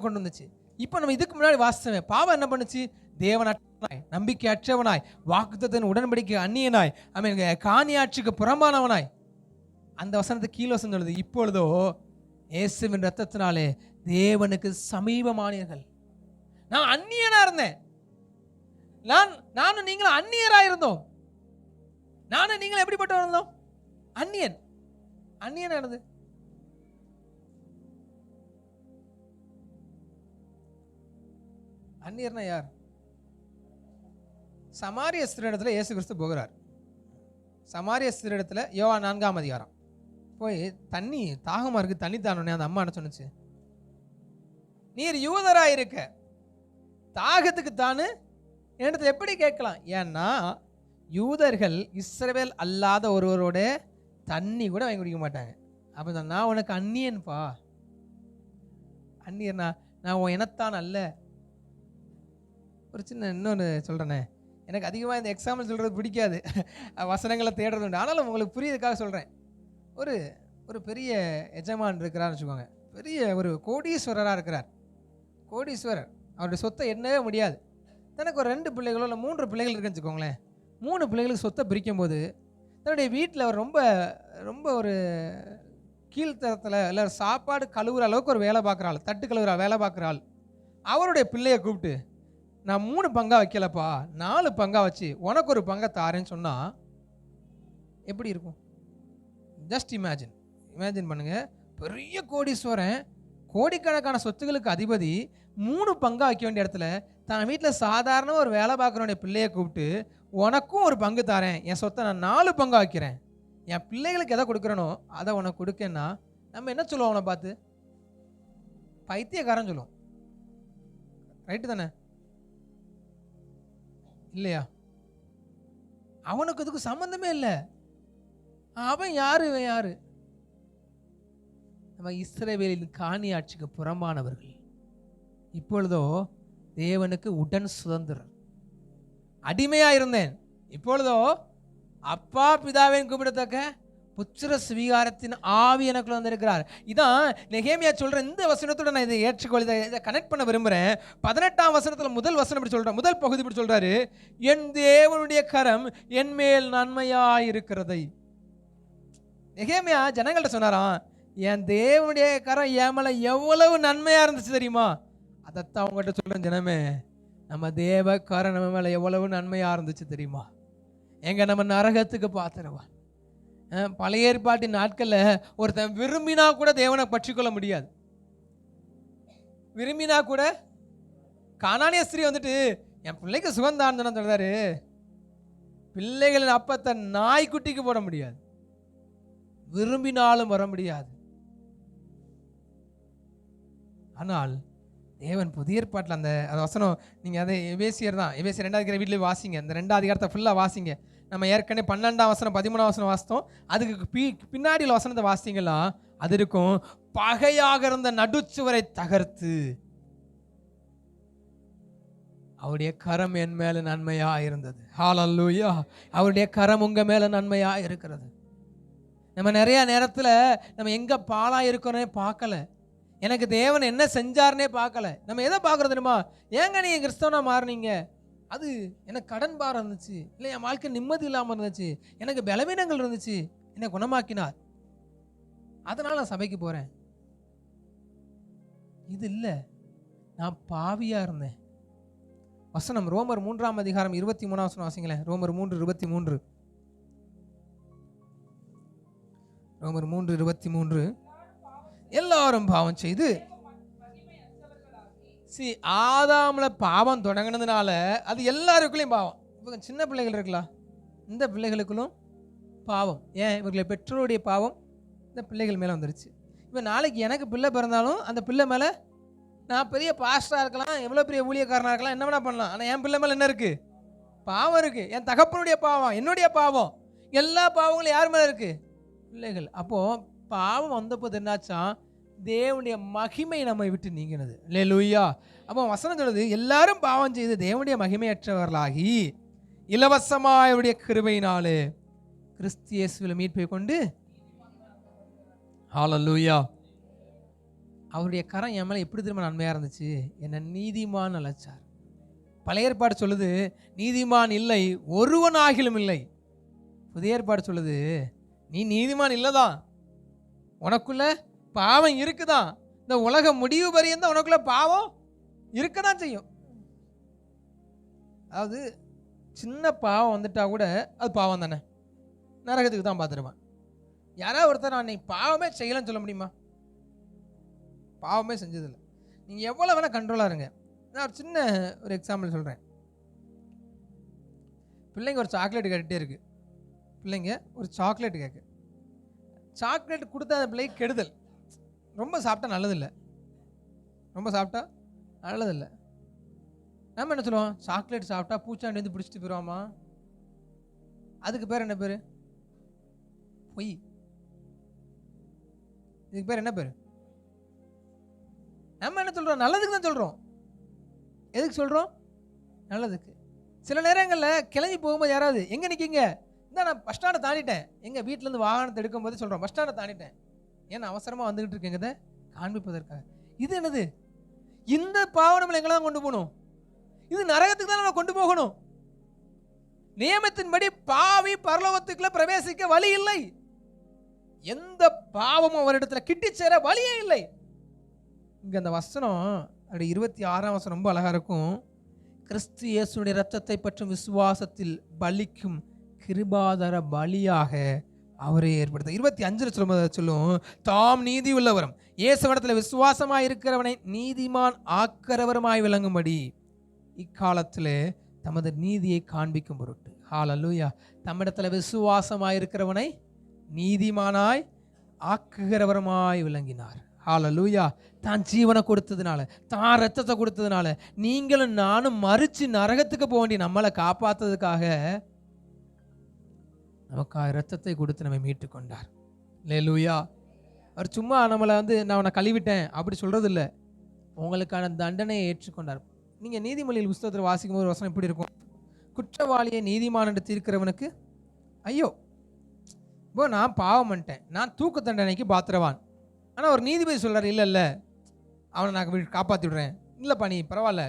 கொண்டு வந்துச்சு. இப்போ நம்ம இதுக்கு முன்னாடி வாசித்தவன் பாவம் என்ன பண்ணுச்சு? தேவனற்றவனாய், நம்பிக்கை அற்றவனாய், வாக்குத்தத்தின் உடன்படிக்கை அந்நியனாய், காணியாட்சிக்கு புறம்பானவனாய். அந்த வசனத்தை கீழே வசனம் சொல்லுது, இப்பொழுதோ இயேசுவின் ரத்தத்தினாலே தேவனுக்கு சமீபமானீர்கள். நான் அந்நியனா இருந்தேன், நானும் நீங்களும் அந்நியராக இருந்தோம். நானும் நீங்களும் எப்படிப்பட்ட இருந்தோம்? அந்நியன் ஆனது. அந்நியர்னா யார்? சமாரிய ஸ்திரீடத்தில் இயேசு கிறிஸ்து போகிறார். சமாரிய ஸ்திரீடத்தில் யோவான் 4ஆம் அதிகாரம் போய் தண்ணி தாகமாக இருக்கு, தண்ணி தானே. அந்த அம்மா என்ன சொன்னுச்சு? நீர் யூதராக இருக்க தாகத்துக்கு தானு என்னிடத்தில் எப்படி கேட்கலாம்? ஏன்னா யூதர்கள் இஸ்ரவேல் அல்லாத ஒருவரோட தண்ணி கூட வாங்கி குடிக்க மாட்டாங்க. அப்போ நான் உனக்கு அந்நியன்பா. அந்நியர்னா நான் உன் இனத்தான் அல்ல. ஒரு சின்ன இன்னொன்று சொல்கிறேனே, எனக்கு அதிகமாக இந்த எக்ஸாம்பிள் சொல்கிறது பிடிக்காது, வசனங்களை தேடுறது உண்டு. ஆனாலும் உங்களுக்கு புரியதுக்காக சொல்கிறேன். ஒரு ஒரு பெரிய எஜமான் இருக்கிறார்னு வச்சுக்கோங்க. பெரிய ஒரு கோடீஸ்வரராக இருக்கிறார். கோடீஸ்வரர். அவருடைய சொத்தை எண்ணவே முடியாது. தனக்கு ஒரு 2 பிள்ளைகளோ இல்லை 3 பிள்ளைகள் இருக்குன்னு வச்சுக்கோங்களேன். 3 பிள்ளைகளுக்கு சொத்தை பிரிக்கும்போது தன்னுடைய வீட்டில் அவர் ரொம்ப ரொம்ப ஒரு கீழ்த்தரத்தில் இல்லை சாப்பாடு கழுவுற அளவுக்கு ஒரு வேலை பார்க்குற ஆள், தட்டு கழுவுற வேலை பார்க்குற ஆள். அவருடைய பிள்ளையை கூப்பிட்டு, நான் 3 பங்காக வைக்கலப்பா, 4 பங்காக வச்சு உனக்கு ஒரு பங்கை தாரேன்னு சொன்னால் எப்படி இருக்கும்? ஜஸ்ட் இமேஜின் பண்ணுங்க. பெரிய கோடீஸ்வரன், கோடிக்கணக்கான சொத்துக்களுக்கு அதிபதி 3 பங்கா வைக்க வேண்டிய இடத்துல தான் வீட்டில் சாதாரண ஒரு வேலை பார்க்குறவனுடைய பிள்ளையை கூப்பிட்டு, உனக்கும் ஒரு பங்கு தாரேன், என் சொத்தை நான் 4 பங்கா வைக்கிறேன், என் பிள்ளைகளுக்கு எதை கொடுக்குறனோ அதை உனக்கு கொடுக்கேன்னா நம்ம என்ன சொல்லுவோம்? அவனை பார்த்து பைத்தியக்காரன் சொல்லுவோம். ரைட்டு தானே? இல்லையா? அவனுக்கு அதுக்கு சம்மந்தமே இல்லை. அவன் யாரு, இவன் யாரு? நம்ம இஸ்ரவேலின் காணி ஆட்சிக்கு புறம்பானவர்கள். இப்பொழுதோ தேவனுக்கு உடன் சுதந்திரர். அடிமையா இருந்தேன், இப்பொழுதோ அப்பா பிதாவின் கூப்பிடத்தக்க புத்திர சுவீகாரத்தின் ஆவி எனக்குள்ள வந்திருக்கிறார். இதான் நெகேமியா சொல்ற இந்த வசனத்தோட நான் இதை ஏற்றுக்கொள்ள, இதை கனெக்ட் பண்ண விரும்புகிறேன். 18ஆம் வசனத்தில் முதல் வசனம் இப்படி சொல்ற, முதல் பகுதி இப்படி சொல்றாரு, என் தேவனுடைய கரம் என் மேல் நன்மையாயிருக்கிறதை. நெகேமியா ஜனங்கள்ட்ட சொன்னாராம், என் தேவனுடைய கரம் என் மேல எவ்வளவு நன்மையா இருந்துச்சு தெரியுமா? அதைத்தான் அவங்ககிட்ட சொல்றேன், ஜனமே, நம்ம தேவ கரம் நம்ம மேல எவ்வளவு நன்மையா இருந்துச்சு தெரியுமா? எங்க நம்ம நரகத்துக்கு பாத்துருவான். பழைய ஏற்பாட்டின் நாட்கள்ல ஒருத்தன் விரும்பினா கூட தேவனை பற்றிக்கொள்ள முடியாது. விரும்பினா கூட கானானிய ஸ்திரீ வந்துட்டு என் பிள்ளைக்கு சுகந்தான் சொல்றாரு, பிள்ளைகளின் அப்பத்தை நாய்க்குட்டிக்கு போட முடியாது, விரும்பினாலும் வர முடியாது. ஆனால் தேவன் புதிய ஏற்பாட்டில் அந்த வசனம், நீங்கள் அதை எபேசியர் தான், எபேசியர் 2வது வீட்டில் வாசிங்க, இந்த 2வது அதிகாரத்தை ஃபுல்லாக வாசிங்க. நம்ம ஏற்கனவே 12ஆம் வசனம் 13ஆம் வசனம் வாசித்தோம். அதுக்கு பின்னாடி உள்ள வசனத்தை வாசிங்களா, அது இருக்கும், பகையாக இருந்த நடுச்சுவரை தகர்த்து அவருடைய கரம் என் மேல நன்மையா இருந்தது. ஹல்லேலூயா! அவருடைய கரம் உங்க மேல நன்மையா இருக்கிறது. நம்ம நிறைய நேரத்தில் நம்ம எங்க பாலா இருக்கோன்னே பார்க்கல, எனக்கு தேவன் என்ன செஞ்சார்னே பார்க்கல. நம்ம எதை பார்க்குறது தெரியுமா? ஏங்க நீங்கள் கிறிஸ்தவனா மாறினீங்க? அது எனக்கு கடன் பாரம் இருந்துச்சு, இல்லை என் வாழ்க்கை நிம்மதி இல்லாமல் இருந்துச்சு, எனக்கு பலவீனங்கள் இருந்துச்சு, என்னை குணமாக்கினார், அதனால் நான் சபைக்கு போகிறேன். இது இல்லை, நான் பாவியாக இருந்தேன். வசனம் ரோமர் 3ஆம் அதிகாரம் 23ஆம் வசனம் வாசிங்களேன். ரோமர் 3:23. ரோமர் 3:23. எல்லாரும் பாவம் செய்து, ஆதாம்ல பாவம் தொடங்கினதுனால அது எல்லாருக்குள்ளேயும் பாவம். இப்போ சின்ன பிள்ளைகள் இருக்கலாம், இந்த பிள்ளைகளுக்குள்ளும் பாவம். ஏன்? இவர்களை பெற்றோருடைய பாவம் இந்த பிள்ளைகள் மேலே வந்துருச்சு. இப்போ நாளைக்கு எனக்கு பிள்ளை பிறந்தாலும் அந்த பிள்ளை மேலே, நான் பெரிய பாஸ்டராக இருக்கலாம், எவ்வளோ பெரிய ஊழியக்காரனாக இருக்கலாம், என்ன வேணா பண்ணலாம், ஆனால் என் பிள்ளை மேலே என்ன இருக்குது? பாவம் இருக்குது. என் தகப்பனுடைய பாவம், என்னுடைய பாவம், எல்லா பாவங்களும் யார் மேலே இருக்குது? பிள்ளைகள். அப்போது பாவம் வந்தபோது என்னாச்சா? தேவனுடைய மகிமை நம்மை விட்டு நீங்கினது. அல்லேலூயா! அப்போ வசனம் சொல்லுது, எல்லாரும் பாவம் செய்து தேவனுடைய மகிமையற்றவர்களாகி இலவசமாய் அவருடைய கிருபையினாலே கிறிஸ்து இயேசுவில் மீட்பை கொண்டு, ஹல்லேலூயா, அவருடைய கரம் என் மேலே எப்படி திரும்ப நன்மையாக இருந்துச்சு? என்னை நீதிமான் அழைச்சார். பழைய ஏற்பாடு சொல்லுது, நீதிமான் இல்லை, ஒருவனாகிலும் இல்லை. புதிய ஏற்பாடு சொல்லுது, நீ நீதிமான் இல்லைதான், உனக்குள்ள பாவம் இருக்குதான். இந்த உலக முடிவு பரியந்தான் உனக்குள்ள பாவம் இருக்கதான் செய்யும். அதாவது சின்ன பாவம் வந்துட்டா கூட அது பாவம் தானே, நரகத்துக்கு தான் பார்த்துருவான். யாராவது ஒருத்தர் நான் நீ பாவமே செய்யலன்னு சொல்ல முடியுமா? பாவமே செஞ்சதில்லை. நீங்கள் எவ்வளோ வேணால் கண்ட்ரோலாக இருங்க. நான் ஒரு சின்ன ஒரு எக்ஸாம்பிள் சொல்கிறேன். பிள்ளைங்க ஒரு சாக்லேட் கேட்டுகிட்டே இருக்குது. பிள்ளைங்க ஒரு சாக்லேட் கேட்கு. சாக்லேட் கொடுத்தா அந்த பிள்ளைக்கு கெடுதல். ரொம்ப சாப்பிட்டா நல்லதில்லை, ரொம்ப சாப்பிட்டா நல்லதில்லை. நம்ம என்ன சொல்லுவோம்? சாக்லேட் சாப்பிட்டா பூச்சாண்டி வந்து பிடிச்சிட்டு போயிடுவாமா? அதுக்கு பேர் என்ன பேர்? பொய். இதுக்கு பேர் என்ன பேர்? நம்ம என்ன சொல்கிறோம்? நல்லதுக்கு தான் சொல்கிறோம். எதுக்கு சொல்கிறோம்? நல்லதுக்கு. சில நேரங்களில் கிளம்பி போகும்போது யாராவது எங்கே நிற்கிங்க, இந்த நான் பஸ் ஸ்டாண்டை தாண்டிட்டேன், எங்கள் வீட்டிலேருந்து வாகனத்தை எடுக்கும்போது சொல்கிறோம் பஸ் ஸ்டாண்டை தாண்டிட்டேன், ஏன்னா அவசரமாக வந்துக்கிட்டு இருக்கேங்கிறத காண்பிப்பதற்காக. இது என்னது? இந்த பாவம் நம்மளை எங்கெல்லாம் கொண்டு போகணும்? இது நரகத்துக்கு தான் நம்ம கொண்டு போகணும். நியமத்தின்படி பாவி பரலோகத்துக்குள்ள பிரவேசிக்க வழி இல்லை. எந்த பாவமும் அவரிடத்துல கிட்டி சேர வழியே இல்லை. இங்க அந்த வசனம் 26ஆம் வசனம் ரொம்ப அழகா இருக்கும். கிறிஸ்து இயேசுடைய இரத்தத்தை பற்றும் விசுவாசத்தில் பலிக்கும் கிருபாதார பலியாக அவரை ஏற்படுத்த 25 சொல்லும், தாம் நீதி உள்ளவரும் இயேசுவிடத்தில் விசுவாசமாய் இருக்கிறவனை நீதிமான் ஆக்கிறவருமாய் விளங்கும்படி இக்காலத்தில் தமது நீதியை காண்பிக்கும் பொருட்டு. ஹல்லேலூயா. தம்மிடத்தில் விசுவாசமாய் இருக்கிறவனை நீதிமானாய் ஆக்குகிறவருமாய் விளங்கினார். ஹல்லேலூயா. தான் ஜீவனை கொடுத்ததுனால, தான் ரத்தத்தை கொடுத்ததுனால, நீங்களும் நானும் மறிச்சு நரகத்துக்கு போக வேண்டிய நம்மளை காப்பாற்றுறதுக்காக நமக்காக ரத்தத்தை கொடுத்து நம்மை மீட்டு கொண்டார். ஹல்லேலூயா. அவர் சும்மா நம்மளை நான் உன்னை கழுவிட்டேன் அப்படி சொல்றது இல்லை, உங்களுக்கான தண்டனையை ஏற்றுக்கொண்டார். நீங்கள் நீதிமொழியில் புஸ்தகத்தில் வாசிக்கும் போது ஒரு வசனம் எப்படி இருக்கும்? குற்றவாளியை நீதிமான் என்று தீர்க்கிறவனுக்கு ஐயோ. இப்போ நான் பாவம் பண்ணிட்டேன், நான் தூக்கு தண்டனைக்கு பாத்திரவான். ஆனால் ஒரு நீதிபதி சொல்கிறார், இல்லை இல்லை அவனை நான் காப்பாற்றி விடுறேன், இல்லைப்பா நீ பரவாயில்ல,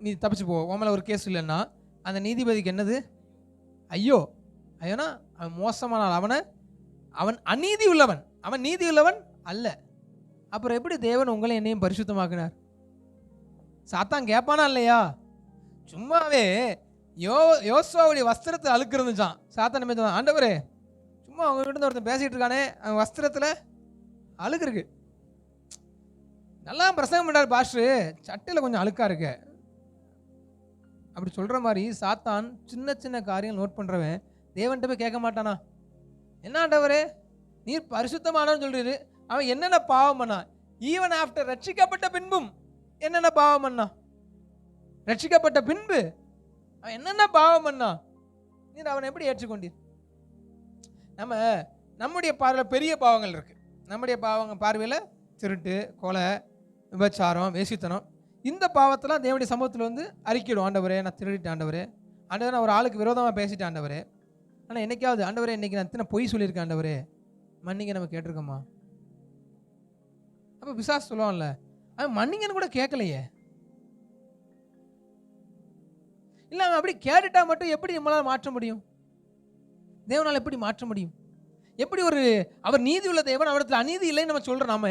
நீ தப்பிச்சு போ, உன் மேலே ஒரு கேஸ் இல்லைன்னா அந்த நீதிபதிக்கு என்னது? ஐயோ. ஐயோனா அவன் மோசமான அவன் அநீதி உள்ளவன், அவன் நீதி உள்ளவன் அல்ல. அப்புறம் எப்படி தேவன் உங்களை என்னையும் பரிசுத்தமாக்கினார்? சாத்தான் கேட்பானா இல்லையா? சும்மாவே யோசுவாவுடைய வஸ்திரத்தை அழுக்கு இருந்துச்சான். சாத்தான் நிமித்தம் தான், ஆண்டவரே சும்மா அவங்ககிட்ட ஒருத்தன் பேசிகிட்டு இருக்கானே, அவன் வஸ்திரத்தில் அழுக்கு இருக்கு, நல்லா பிரசங்கம் பண்ணார் பாஸ்டர், சட்டையில் கொஞ்சம் அழுக்கா இருக்கு அப்படி சொல்கிற மாதிரி சாத்தான் சின்ன சின்ன காரியம் நோட் பண்ணுறவன் தேவன்கிட்ட போய் கேட்க மாட்டானா? என்ன ஆண்டவரே நீர் பரிசுத்தமானு சொல்றீரு, அவன் என்னென்ன பாவம் பண்ணா? ஈவன் ஆஃப்டர் ரட்சிக்கப்பட்ட பின்பும் என்னென்ன பாவம் பண்ணா? ரட்சிக்கப்பட்ட பின்பு அவன் என்னென்ன பாவம் பண்ணா? நீர் அவனை எப்படி ஏற்றுக்கொண்டீர்? நம்முடைய பார்வையில் பெரிய பாவங்கள் இருக்கு. நம்முடைய பார்வையில் திருட்டு, கொலை, விபச்சாரம், வேசித்தனம், இந்த பாவத்தெல்லாம் தேவனுடைய சமூகத்தில் அறிக்கிடும். ஆண்டவரே நான் திருடிட்டேன், ஆண்டவரே நான் ஒரு ஆளுக்கு விரோதமாக பேசிட்டேன் ஆண்டவரே, ஆனால் என்னைக்காவது ஆண்டவரே இன்னைக்கு நான் எத்தனை பொய் சொல்லியிருக்கேன் ஆண்டவரே மன்னிங்க நம்ம கேட்டிருக்கோமா? அப்போ பிசாசு சொல்லுவான்ல, அவன் மன்னிங்கன்னு கூட கேட்கலையே. இல்லை அவன் அப்படி கேட்டுட்டா மட்டும் எப்படி நம்மளால் மாற்ற முடியும்? தேவனால் எப்படி மாற்ற முடியும்? எப்படி அவர் நீதி உள்ள தேவன், அவரிடத்தில் அநீதி இல்லைன்னு நம்ம சொல்கிறோம். நாம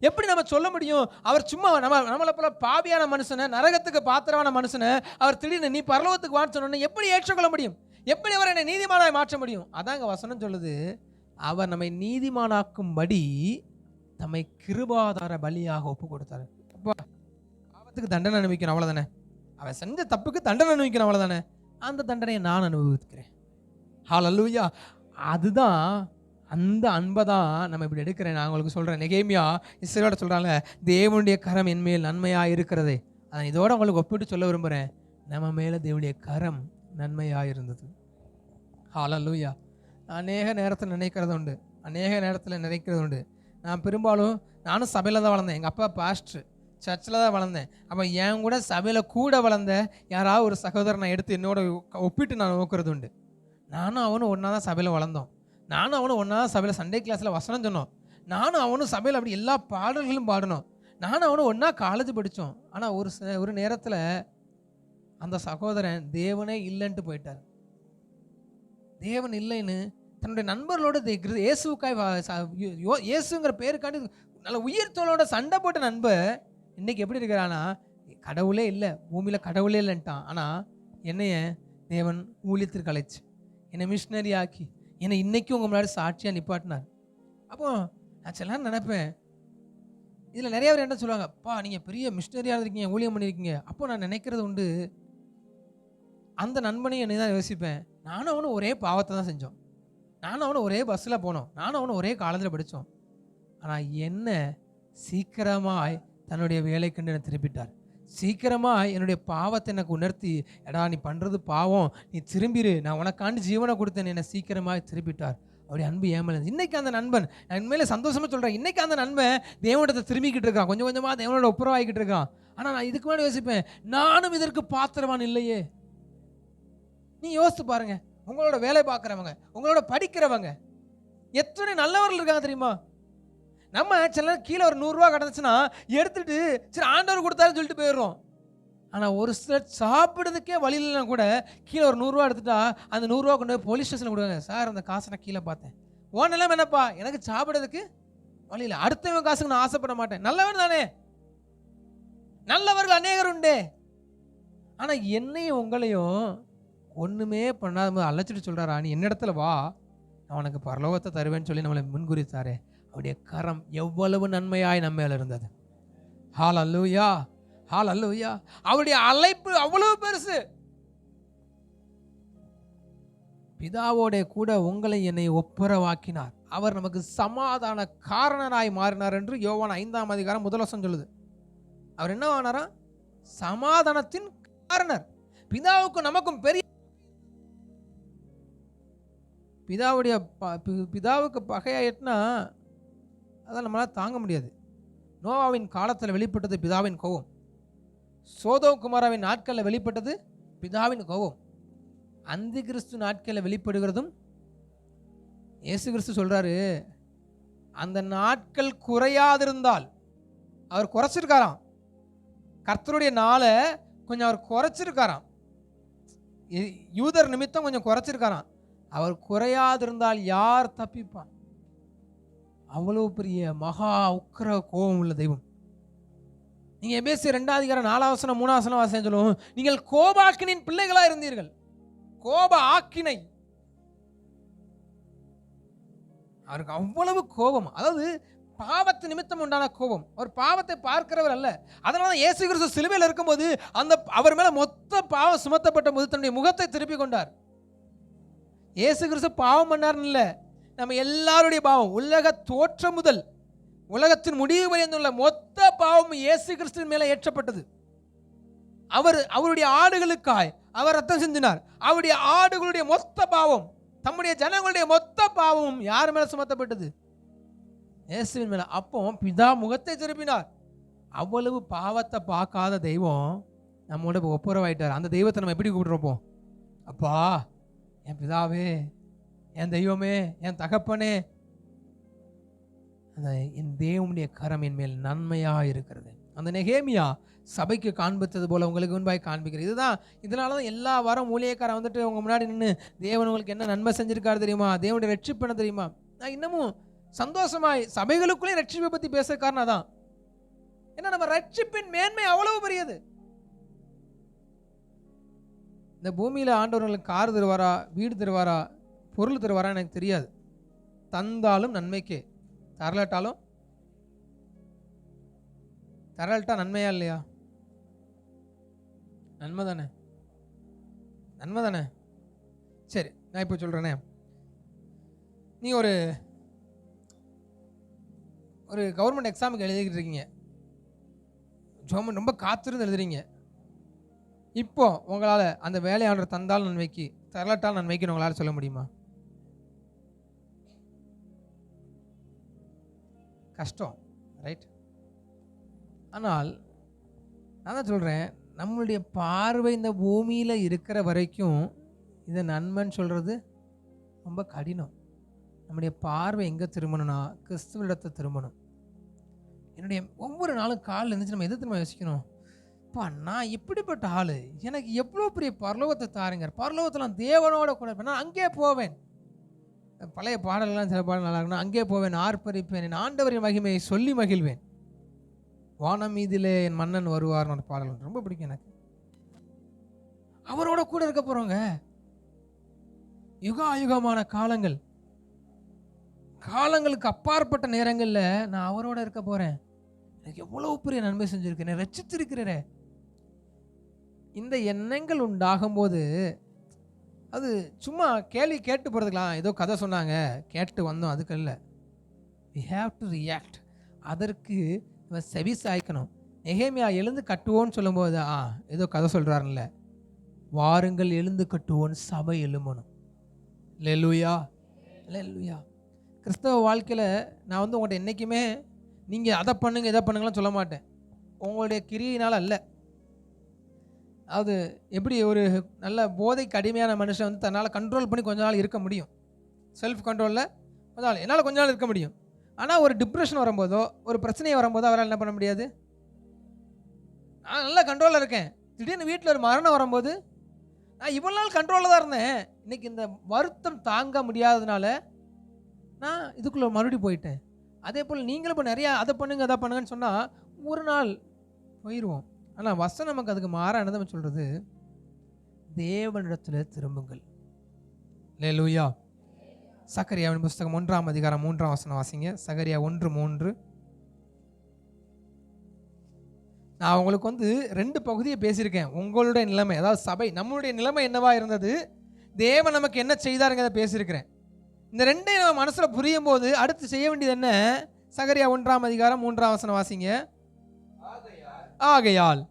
எப்படி நம்ம சொல்ல முடியும்? அவர் சும்மா நம்மளை போல பாவியான மனுஷனை, நரகத்துக்கு பாத்திரமான மனுஷனை அவர் திடீர்னு நீ பரலோகத்துக்கு வான்னு சொன்னோன்னு எப்படி ஏற்றுக்கொள்ள முடியும்? எப்படி அவர் என்னை நீதிமானாய் மாற்ற முடியும்? அதாங்க வசனம் சொல்லுது, அவர் நம்மை நீதிமானாக்கும்படி தம்மை கிருபாதார பலியாக ஒப்பு கொடுத்தாரு. அப்பா பாவத்துக்கு தண்டனை அனுபவிக்கணும் அவ்வளோதானே, அவன் செஞ்ச தப்புக்கு தண்டனை அனுபவிக்கணும் அவ்வளோதானே, அந்த தண்டனையை நான் அனுபவிக்கிறேன். ஹல்லேலூயா. அதுதான் அந்த அன்பை தான் நம்ம இப்படி எடுக்கிறேன். நான் உங்களுக்கு சொல்கிறேன், நெகேமியா இஸ்ரவேலோட சொல்கிறாங்க, தேவனுடைய கரம் என் மேல் நன்மையாக இருக்கிறதே. அதை இதோட உங்களுக்கு ஒப்பிட்டு சொல்ல விரும்புகிறேன், நம்ம மேலே தேவனுடைய கரம் நன்மையாக இருந்தது. ஹல்லேலூயா. அநேக நேரத்தில் நினைக்கிறது உண்டு. நான் பெரும்பாலும் நானும் சபையில் தான் வளர்ந்தேன். எங்கள் அப்பா பாஸ்டர், சர்ச்சில் தான் வளர்ந்தேன். அப்போ என் கூட சபையில் கூட வளர்ந்த யாராவது ஒரு சகோதரனை எடுத்து என்னோட ஒப்பிட்டு நான் நோக்கிறது உண்டு. நானும் அவனும் ஒன்றா தான் சபையில் வளர்ந்தோம். நானும் அவனும் ஒன்றா தான் சபையில் சண்டே கிளாஸில் வசனம் சொன்னோம். நானும் அவனும் சபையில் அப்படி எல்லா பாடல்களும் பாடணும். நானும் அவனும் ஒன்றா காலேஜ் படித்தோம். ஆனால் ஒரு நேரத்தில் அந்த சகோதரன் தேவனே இல்லைன்ட்டு போயிட்டார். தேவன் இல்லைன்னு தன்னுடைய நண்பர்களோட இயேசுங்கிற பேருக்காண்டி நல்ல உயிர்த்தோளோட சண்டை போட்ட நண்பர் இன்னைக்கு எப்படி இருக்கிறான்னா, கடவுளே இல்லை, பூமியில் கடவுளே இல்லைன்ட்டான். ஆனால் என்னைய தேவன் ஊழியத்திற்கு அழைச்சு என்னை மிஷினரி ஆக்கி என்னை இன்னைக்கும் உங்கள் முன்னாடி சாட்சியாக நிப்பாட்டினார். அப்போ நான் சில நினைப்பேன், இதில் நிறைய பேர் என்ன சொல்லுவாங்க, அப்பா நீங்கள் பெரிய மிஷினரியாக இருக்கீங்க, ஊழியம் பண்ணியிருக்கீங்க. அப்போ நான் நினைக்கிறது உண்டு, அந்த நண்பனையும் என்னை தான் யோசிப்பேன். நானும் அவனும் ஒரே பாவத்தை தான் செஞ்சோம், நானும் அவனும் ஒரே பஸ்ஸில் போனோம், நானும் அவனும் ஒரே காலேஜில் படித்தோம். ஆனால் என்ன சீக்கிரமாய் தன்னுடைய வேலை கண்டு என்னை திருப்பிட்டார். சீக்கிரமாக என்னுடைய பாவத்தை எனக்கு உணர்த்தி, எடா நீ பண்ணுறது பாவம், நீ திரும்பிடு, நான் உனக்காண்டு ஜீவனை கொடுத்தேன், என்னை சீக்கிரமாக திருப்பிட்டார். அவருடைய அன்பு ஏமல. இன்னைக்கு அந்த நண்பன், நான் உண்மையிலே சந்தோஷமாக சொல்கிறேன், இன்னைக்கு அந்த நண்பன் தேவனத்தை திரும்பிக்கிட்டு இருக்கான், கொஞ்சம் கொஞ்சமாக தேவனோட ஒப்புரவாகிக்கிட்டு இருக்கான். ஆனால் நான் இதுக்கு முன்னாடி யோசிப்பேன், நானும் இதற்கு பாத்திரவான் இல்லையே, நீ யோசித்து பாருங்க, உங்களோட வேலை பார்க்குறவங்க, உங்களோட படிக்கிறவங்க எத்தனை நல்லவர்கள் இருக்காங்க தெரியுமா? நம்ம சில நேரம் கீழே ஒரு 100 ரூபா கிடந்துச்சுன்னா எடுத்துட்டு சரி ஆண்டவர் கொடுத்தாருன்னு சொல்லிட்டு போயிடுறோம். ஆனால் ஒரு சிலர் சாப்பிடுறதுக்கே வழி இல்லைன்னா கூட கீழே ஒரு 100 ரூபா எடுத்துட்டா அந்த 100 ரூபா கொண்டு போய் போலீஸ் ஸ்டேஷனில் கொடுங்க. சார் அந்த காசை நான் கீழே பார்த்தேன். ஓ நிலைமை என்னப்பா, எனக்கு சாப்பிடுறதுக்கு வழி இல்லை, அடுத்தவன் காசுக்கு நான் ஆசைப்பட மாட்டேன். நல்லவன் தானே, நல்லவர்கள் அநேகர் உண்டே. ஆனால் என்னையும் உங்களையும் ஒன்றுமே பண்ணாத போது அழைச்சிட்டு சொல்கிறாரா, நீ என்னிடத்துல வா, நான் உனக்கு பரலோகத்தை தருவேன்னு சொல்லி நம்மளை முன்குறித்தாரே, அவருடைய கரம் எவ்வளவு நன்மையாய் நம்ம மேல இருந்தது. ஹல்லேலூயா, ஹல்லேலூயா. அவருடைய அழைப்பு அவ்வளவு பெருசு. பிதாவோட கூட உங்களை என்னை ஒப்புரவாக்கினார், அவர் நமக்கு சமாதான காரணராய் மாறினார் என்று யோவான் 5ஆம் அதிகாரம் 1 வசனம் சொல்லுது. அவர் என்ன ஆனாரா? சமாதானத்தின் காரணர். பிதாவுக்கும் நமக்கும் பெரிய பிதாவுக்கு பகையாயிட்டுனா அதான் நம்மளால் தாங்க முடியாது. நோவாவின் காலத்தில் வெளிப்பட்டது பிதாவின் கோபம். சோதோம் குமாராவின் நாட்களில் வெளிப்பட்டது பிதாவின் கோபம். அந்தி கிறிஸ்து நாட்களில் வெளிப்படுகிறதும் இயேசு கிறிஸ்து சொல்றாரு, அந்த நாட்கள் குறையாதிருந்தால், அவர் குறைச்சிருக்காராம். கர்த்தருடைய நாளை கொஞ்சம் அவர் குறைச்சிருக்காராம், யூதர் நிமித்தம் கொஞ்சம் குறைச்சிருக்காராம். அவர் குறையாதிருந்தால் யார் தப்பிப்பான்? அவ்வளவு பெரிய மகா உக்கிர கோபம் உள்ள தெய்வம். நீங்க எபேசியர் 2ஆம் அதிகாரம் 4ஆம் வசனம் 3ஆம் வசனம் வாசிச்சா சொல்லுவோம், நீங்கள் கோபாக்கினின் பிள்ளைகளா இருந்தீர்கள். கோப ஆக்கினை. அவருக்கு அவ்வளவு கோபம், அதாவது பாவத்து நிமித்தம் உண்டான கோபம். அவர் பாவத்தை பார்க்கிறவர் அல்ல. அதனால இயேசு கிறிஸ்து சிலுவையில் இருக்கும்போது அந்த அவர் மேல மொத்த பாவம் சுமத்தப்பட்ட போது தன்னுடைய முகத்தை திருப்பி கொண்டார். இயேசு கிறிஸ்து பாவம் பண்ணார்னு இல்லை, நம்ம எல்லாருடைய பாவம், உலக தோற்றம் முதல் உலகத்தின் முடிவு வரைந்துள்ள மொத்த பாவம் இயேசு கிறிஸ்துவின் மேல ஏற்றப்பட்டது. அவருடைய ஆடுகளுக்காய் அவர் ரத்தம் சிந்தினார். அவருடைய ஆடுகளுடைய மொத்த பாவம், தம்முடைய ஜனங்களுடைய மொத்த பாவமும் யார் மேல சுமத்தப்பட்டது? இயேசுவின் மேல. அப்போ பிதா முகத்தை திருப்பினார். அவ்வளவு பாவத்தை பார்க்காத தெய்வம் நம்மோட ஒப்புரவாயிட்டார். அந்த தெய்வத்தை நம்ம எப்படி கூப்பிடுறோம்? அப்பா, என் பிதாவே, என் தெய்வமே, என் தகப்பனே, அந்த என் தேவனுடைய கரம் என் மேல் நன்மையா இருக்கிறது. அந்த நெகேமியா சபைக்கு காண்பித்தது போல உங்களுக்கு முன்பாய் காண்பிக்கிறது. இதனால தான் எல்லா வாரம் ஊழியக்காரன் வந்துட்டு உங்க முன்னாடி நின்று தேவன் உங்களுக்கு என்ன நன்மை செஞ்சிருக்காரு தெரியுமா, தேவனுடைய ரட்சிப்பு என்ன தெரியுமா, நான் இன்னமும் சந்தோஷமாய் சபைகளுக்குள்ளே ரட்சிப்பை பத்தி பேச காரணம் தான். ஏன்னா நம்ம ரட்சிப்பின் மேன்மை அவ்வளவு பெரியது. இந்த பூமியில் ஆண்டவர்களுக்கு கார் தருவாரா, வீடு தருவாரா, பொருள் தருவாரா எனக்கு தெரியாது. தந்தாலும் நன்மைக்கே, தரலட்டா நன்மையா இல்லையா? நன்மை தானே, நன்மை தானே. சரி, நான் இப்போ சொல்கிறேனே, நீ ஒரு கவர்மெண்ட் எக்ஸாமுக்கு எழுதிக்கிட்டு இருக்கீங்க, ரொம்ப காத்திருந்து எழுதுறீங்க. இப்போ உங்களால் அந்த வேலையாளர் தந்தால் நன்மைக்கு, தரலட்டால் நன்மைக்குன்னு உங்களால் சொல்ல முடியுமா? கஷ்டம், ரைட்? ஆனால் நான் தான் சொல்கிறேன், நம்மளுடைய பார்வை இந்த பூமியில் இருக்கிற வரைக்கும் இதை நன்மைன்னு சொல்கிறது ரொம்ப கடினம். நம்முடைய பார்வை எங்கே திரும்பணும்னா கிறிஸ்துவிடத்தை திரும்பணும். என்னுடைய ஒவ்வொரு நாளும் காலில் இருந்துச்சு நம்ம எது திரும்ப யோசிக்கணும், அப்பா நான் இப்படிப்பட்ட ஆள், எனக்கு எவ்வளோ பெரிய பரலோகத்தை தாருங்க, பரலோகத்தில் தேவனோட கூட நான் அங்கே போவேன். பழைய பாடல்கள்லாம் சில பாடல் நல்லா இருக்குன்னா, அங்கே போவேன், ஆர்ப்பரிப்பேன், என் ஆண்டவரின் மகிமையை சொல்லி மகிழ்வேன், வானம் மீதிலே என் மன்னன் வருவார்னு ஒரு பாடல் ரொம்ப பிடிக்கும் எனக்கு. அவரோட கூட இருக்க போறோங்க. யுகாயுகமான காலங்களுக்கு அப்பாற்பட்ட நேரங்கள்ல நான் அவரோட இருக்க போறேன். எனக்கு எவ்வளவு பெரிய நன்மை செஞ்சிருக்கேன், ரட்சித்திருக்கிறேன். இந்த எண்ணங்கள் உண்டாகும் போது அது சும்மா கேள்வி கேட்டு போறதுக்கலாம், ஏதோ கதை சொன்னாங்க கேட்டு வந்தோம், அதுக்கு இல்லை. we have to react. அதற்கு செவி சாய்க்கணும். நெகேமியா எழுந்து கட்டுவோன்னு சொல்லும்போது ஏதோ கதை சொல்கிறாருல்ல, வாருங்கள் எழுந்து கட்டுவோன்னு சபை எழும்பணும். அல்லேலூயா, அல்லேலூயா. கிறிஸ்தவ வாழ்க்கையில் நான் உங்கள்கிட்ட என்றைக்குமே நீங்கள் அதை பண்ணுங்க இதை பண்ணுங்களாம் சொல்ல மாட்டேன். உங்களுடைய கிரியினால் அல்ல, அதாவது எப்படி ஒரு நல்ல போதைக்கு அடிமையான மனுஷன் வந்து தன்னால் கண்ட்ரோல் பண்ணி கொஞ்ச நாள் இருக்க முடியும், செல்ஃப் கண்ட்ரோலில் கொஞ்ச நாள் என்னால் கொஞ்ச நாள் இருக்க முடியும். ஆனால் ஒரு டிப்ரெஷன் வரும்போதோ ஒரு பிரச்சனை வரும்போதோ அவரால் என்ன பண்ண முடியாது. நான் நல்லா கண்ட்ரோலில் இருக்கேன், திடீர்னு வீட்டில் ஒரு மரணம் வரும்போது நான் இவ்வளோ நாள் கண்ட்ரோலில் தான் இருந்தேன், இன்றைக்கி இந்த வருத்தம் தாங்க முடியாததுனால நான் இதுக்குள்ளே மறுபடியும் போயிட்டேன். அதே போல் நீங்களும் இப்போ நிறையா அதை பண்ணுங்க அதை பண்ணுங்கன்னு சொன்னால் ஒரு நாள் போயிடுவோம். ஆனால் வசனம் நமக்கு அதுக்கு மாறானது நம்ம சொல்கிறது, தேவனிடத்தில் திரும்புங்கள். அல்லேலூயா. சகரியாவின் புஸ்தகம் 1ஆம் அதிகாரம் 3ஆம் வசனம் வாசிங்க. சகரியா 1:3. நான் உங்களுக்கு வந்து 2 பகுதியை பேசியிருக்கேன். உங்களுடைய நிலைமை, அதாவது சபை நம்மளுடைய நிலைமை என்னவா இருந்தது, தேவன் நமக்கு என்ன செய்தாருங்கிறத பேசியிருக்கிறேன். இந்த 2ஐயும் நம்ம மனசில் புரியும் போது அடுத்து செய்ய வேண்டியது என்ன? சகரியா 1ஆம் அதிகாரம் 3ஆம் வசனம் வாசிங்க. ஆகையால்